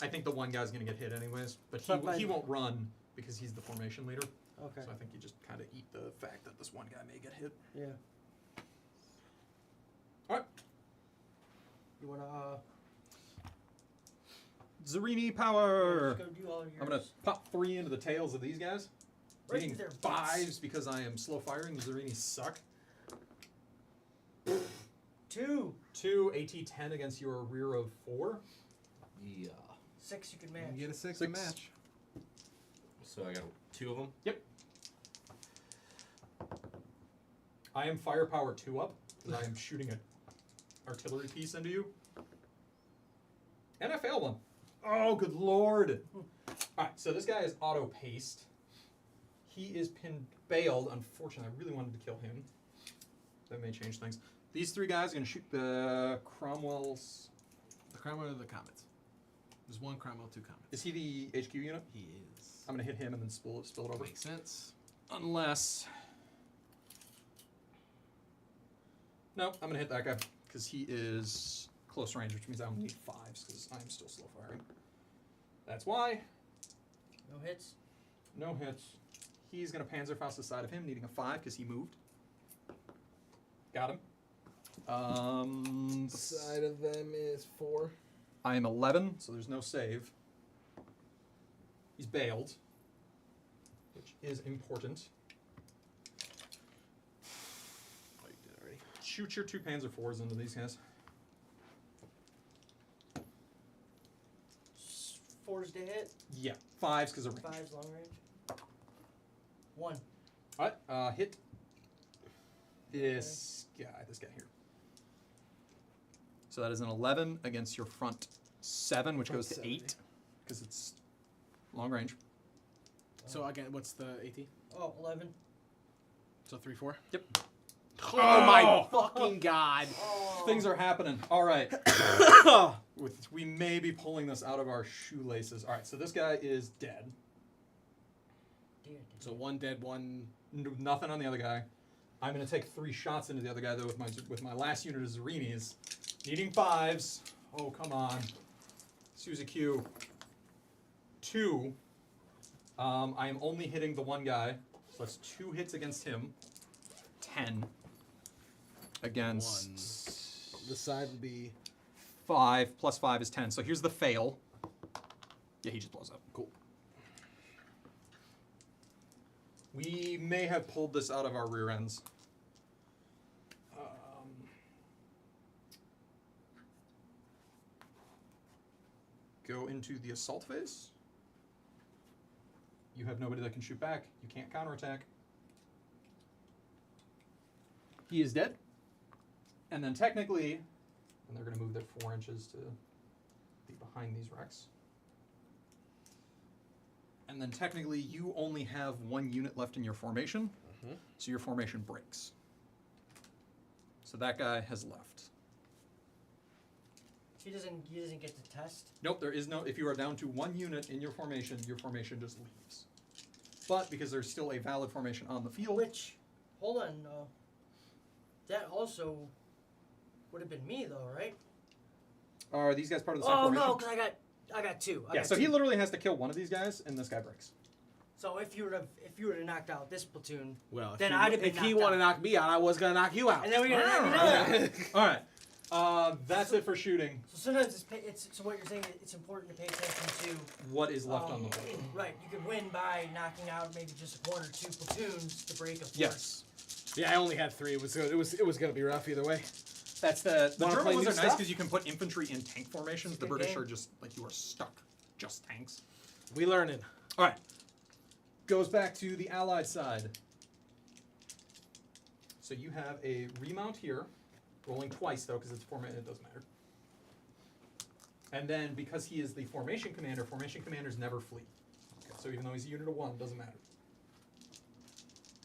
I think the one guy's going to get hit anyways, but It's not he bad. won't run because he's the formation leader. Okay. So I think you just kind of eat the fact that this one guy may get hit. Yeah. Alright. You wanna Zarini power! just go do all yours. I'm gonna pop 3 into the tails of these guys. Right Getting through their butts. 5s because I am slow firing. The Zarinis suck. 2. 2 AT 10 against your rear of 4. Yeah. 6 you can You match. can get a 6 to 6. match. So I got 2 of them. I am firepower 2 up because I am shooting an artillery piece into you. And I failed one. Oh, good lord. Alright, so this guy is auto-paced. He is bailed. Unfortunately, I really wanted to kill him. That may change things. These 3 guys are going to shoot the Cromwell's. The Cromwell or the Comets? There's 1 Cromwell, 2 Comets. Is he the HQ unit? He is. I'm going to hit him and then spill it over. Makes sense. Unless... No, I'm going to hit that guy because he is close range, which means I only need 5s because I'm still slow firing. That's why. No hits. No hits. He's going to Panzerfaust the side of him, needing a 5 because he moved. Got him. Side of them is 4. I am 11, so there's no save. He's bailed, which is important. Oh, you did already. Shoot your 2 Panzer IVs into these guys. 4s to hit. Yeah, 5s because of range. 5s long range. 1. Alright, hit this guy here. So that is an 11 against your front 7, which goes to 7, 8 because it's long range. So again, what's the AT? Oh, 11. So 3, 4? Yep. Oh my fucking god. Oh. Things are happening. All right. We may be pulling this out of our shoelaces. All right, so this guy is dead. So 1 dead, 1. Nothing on the other guy. I'm going to take 3 shots into the other guy, though, with my last unit of Zarinis. Needing 5s. Oh, come on. Suzy Q. 2. I am only hitting the one guy. So that's 2 hits against him. 10 against... The side would be 5 plus 5 is 10. So here's the fail. Yeah, he just blows up. cool. We may have pulled this out of our rear ends. Go into the assault phase. You have nobody that can shoot back. You can't counterattack. He is dead. And then technically, and they're going to move their 4 inches to be behind these wrecks. And then technically, you only have 1 unit left in your formation, so your formation breaks. So that guy has left. He doesn't get to test. Nope, there is no. If you are down to 1 unit in your formation just leaves. But because there's still a valid formation on the field, Which, hold on, that also would have been me though, right? are these guys part of the same Oh formation? no, because I got 2. I Yeah, got so 2. he literally has to kill one of these guys, and this guy breaks. So if you would have knocked out this platoon, Well, Then I'd have been if he knocked wanted to out. knock me out, I was going to knock you out. and then we're gonna knock another. All right, that's it for shooting. So sometimes so what you're saying is it's important to pay attention to. What is left on the board? Right, you could win by knocking out maybe just 1 or 2 platoons to break a force. Yes. Yeah, I only had 3. It was going to be rough either way. That's the Wanna German play ones new are nice stuff? because you can put infantry in tank formations. The Good British game. are just like you are stuck, just tanks. We learning. All right, goes back to the Allied side. So you have a remount here, rolling twice though because it's formation. It doesn't matter. And then because he is the formation commanders never flee. Okay, so even though he's a unit of 1, doesn't matter.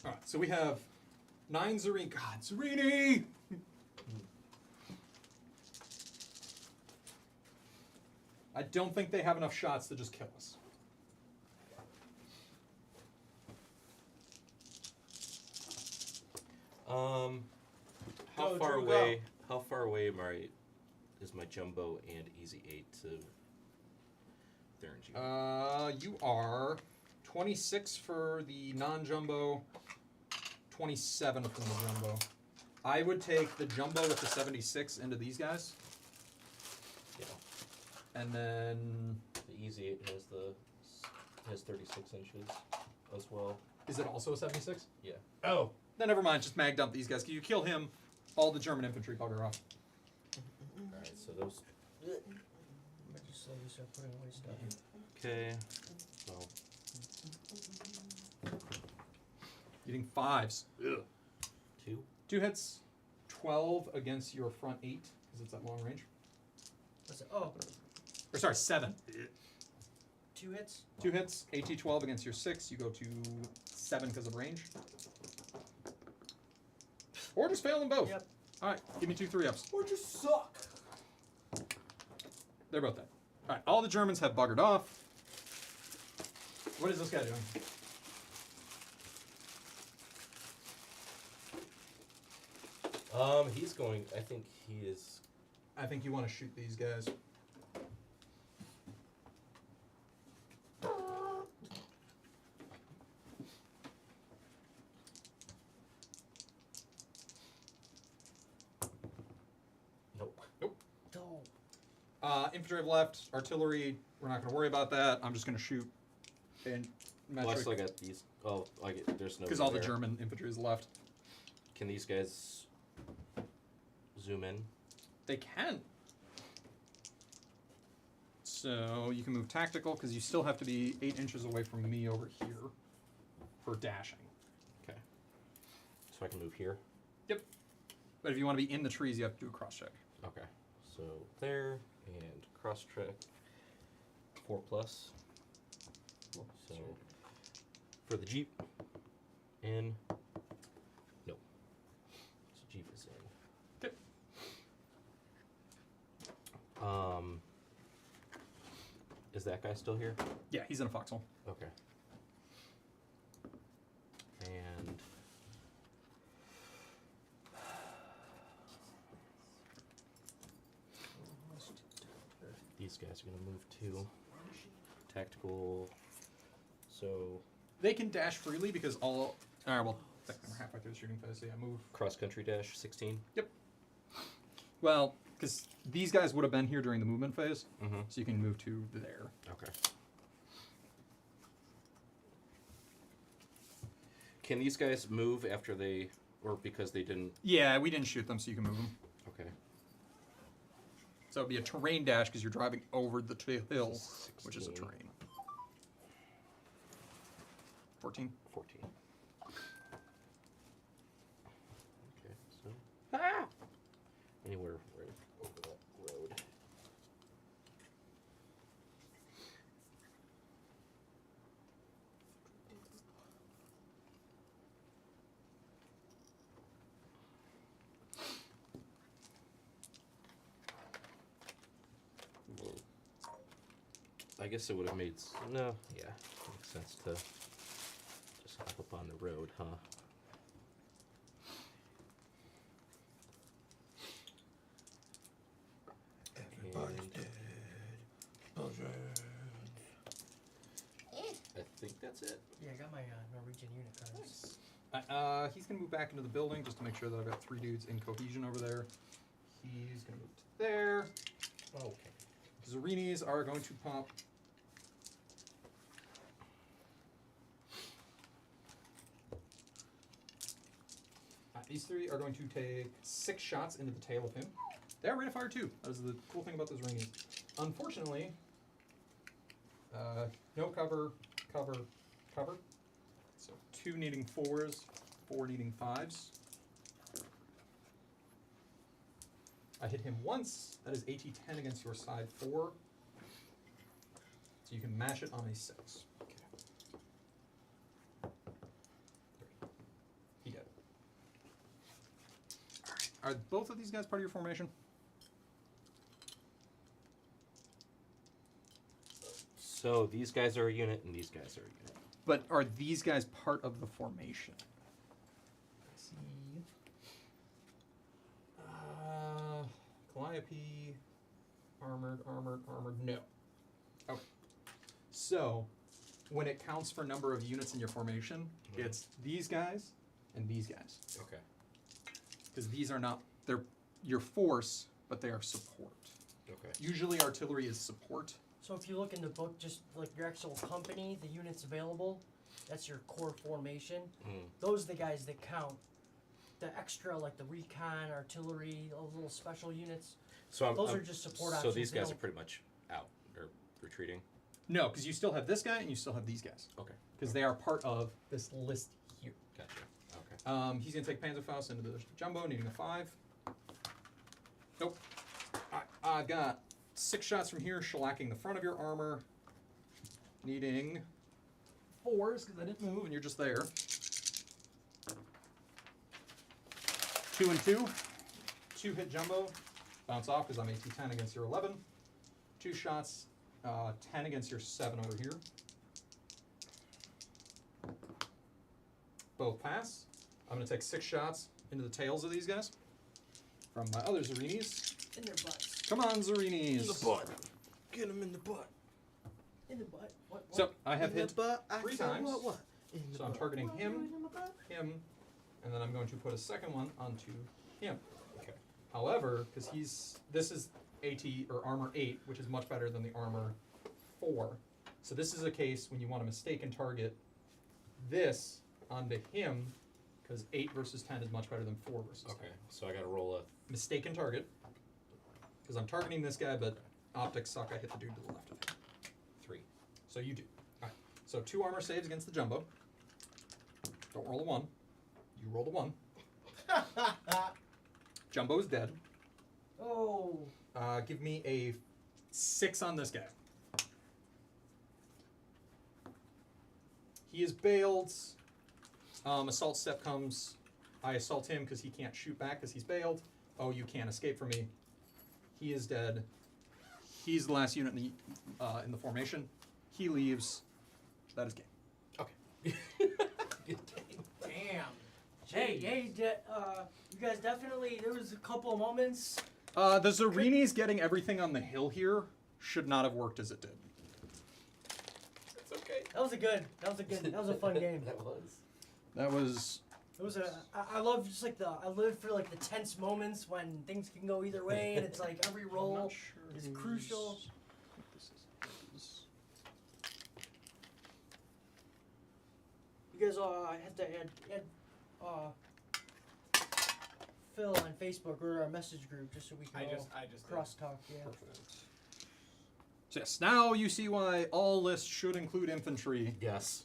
All right, so we have 9 Zarini. God, Zarini! I don't think they have enough shots to just kill us. How Go, far Drew, away? How far away is my jumbo and easy 8 to Therangy? You are 26 for the non-jumbo, 27 from the jumbo. I would take the jumbo with the 76 into these guys. Yeah. And then The Easy 8 has 36 inches as well. is it also a 76? Yeah. Oh, then never mind. Just mag dump these guys. You kill him, all the German infantry bugger off. Alright, so those. But just slowly start putting away stuff. Okay. Well, Getting 5s. 2. 2 hits, 12 against your front 8 because it's at long range. What's it? Oh, Or sorry, 7. 2 hits. 2 hits, AT 12 against your 6. You go to 7 because of range. Or just fail them both. Yep. All right, give me 2 3-ups. Or just suck. They're both dead. All right, all the Germans have buggered off. What is this guy doing? He's going. I think he is. I think you want to shoot these guys. Nope. No. Infantry have left. Artillery, we're not going to worry about that. I'm just going to shoot in well, I metric still got these. Oh, I get. There's no. because all the there. German infantry is left. Can these guys zoom in? They can. So you can move tactical because you still have to be 8 inches away from me over here for dashing. Okay. So I can move here. But if you want to be in the trees, you have to do a cross check. Okay. So there and cross track 4+. So for the Jeep, in. No. So Jeep is in. Okay. Is that guy still here? Yeah, he's in a foxhole. Okay. And these guys are gonna move too. Tactical. So They can dash freely because all. All right, well, technically we're halfway through the shooting phase, so yeah, move. cross country dash 16. Well, because these guys would have been here during the movement phase, Mm-hmm. so you can move to there. Okay. Can these guys move after they, or because they didn't? Yeah, we didn't shoot them, so you can move them. Okay. So it'd be a terrain dash because you're driving over the hill, which is a 16. terrain. 14. 14. Okay, so anywhere right over that road. I guess it would have made no, yeah, makes sense to just hop up on the road, huh? Everybody's And dead. I think that's it. Yeah, I got my Norwegian unit cards. He's gonna move back into the building just to make sure that I've got 3 dudes in cohesion over there. He's gonna move to there. Okay. Zarinis are going to pump. These 3 are going to take 6 shots into the tail of him. They are rate of fire too. That is the cool thing about those Zarinis. Unfortunately, no cover, cover, cover. So 2 needing 4s, 4 needing 5s. I hit him once. That is AT 10 against your side 4. So you can mash it on a 6. Okay. He got it. Alright. Are both of these guys part of your formation? So these guys are a unit, and these guys are a unit. But are these guys part of the formation? Let's see. Calliope, armored, armored, armored. No. Okay. So, when it counts for number of units in your formation, it's these guys and these guys. Okay. Because these are not, they're your force, but they are support. Okay. Usually artillery is support. So if you look in the book, just like your actual company, the units available, that's your core formation. Those are the guys that count. The extra, like the recon, artillery, those little special units, So those are just support So options. these They guys are don't- pretty much out or retreating. No, because you still have this guy and you still have these guys. Okay. Because they are part of this list here. Gotcha. Okay. He's gonna take Panzerfaust into the jumbo, needing a 5. Nope. I've got 6 shots from here, shellacking the front of your armor, needing 4s because I didn't move and you're just there. 2 and 2. 2 hit jumbo, bounce off because I'm AT10 against your 11. 2 shots, 10 against your 7 over here. Both pass. I'm going to take 6 shots into the tails of these guys from my other Zerinis. in their butts. Come on, Zerinis. Get him in the butt. In the butt. What? So I have In the hit butt. I 3 said times. What? In the So I'm butt. targeting What? him, In the butt? him, and then I'm going to put a second one onto him. Okay. However, because this is AT or armor 8, which is much better than the armor 4. So this is a case when you want to mistaken target this onto him, because 8 versus 10 is much better than 4 versus 10. Okay. So I got to roll a. Mistaken target, because I'm targeting this guy, but optics suck. I hit the dude to the left of him. 3. So you do. All right. So 2 armor saves against the jumbo. Don't roll a 1. You roll a 1. Jumbo's dead. Oh. Give me a 6 on this guy. He is bailed. Assault step comes. I assault him because he can't shoot back because he's bailed. Oh, you can't escape from me. He is dead. He's the last unit in the formation. He leaves. That is game. Okay. Damn. Hey, you guys definitely. There was a couple of moments. The Zerinis getting everything on the hill here should not have worked as it did. It's okay. That was a fun game. That was. That was I love just like I live for like the tense moments when things can go either way and it's like every roll is crucial. You guys have to add Phil on Facebook or our message group just so we can I all just cross talk. Yeah. perfect. So yes, now you see why all lists should include infantry. Yes.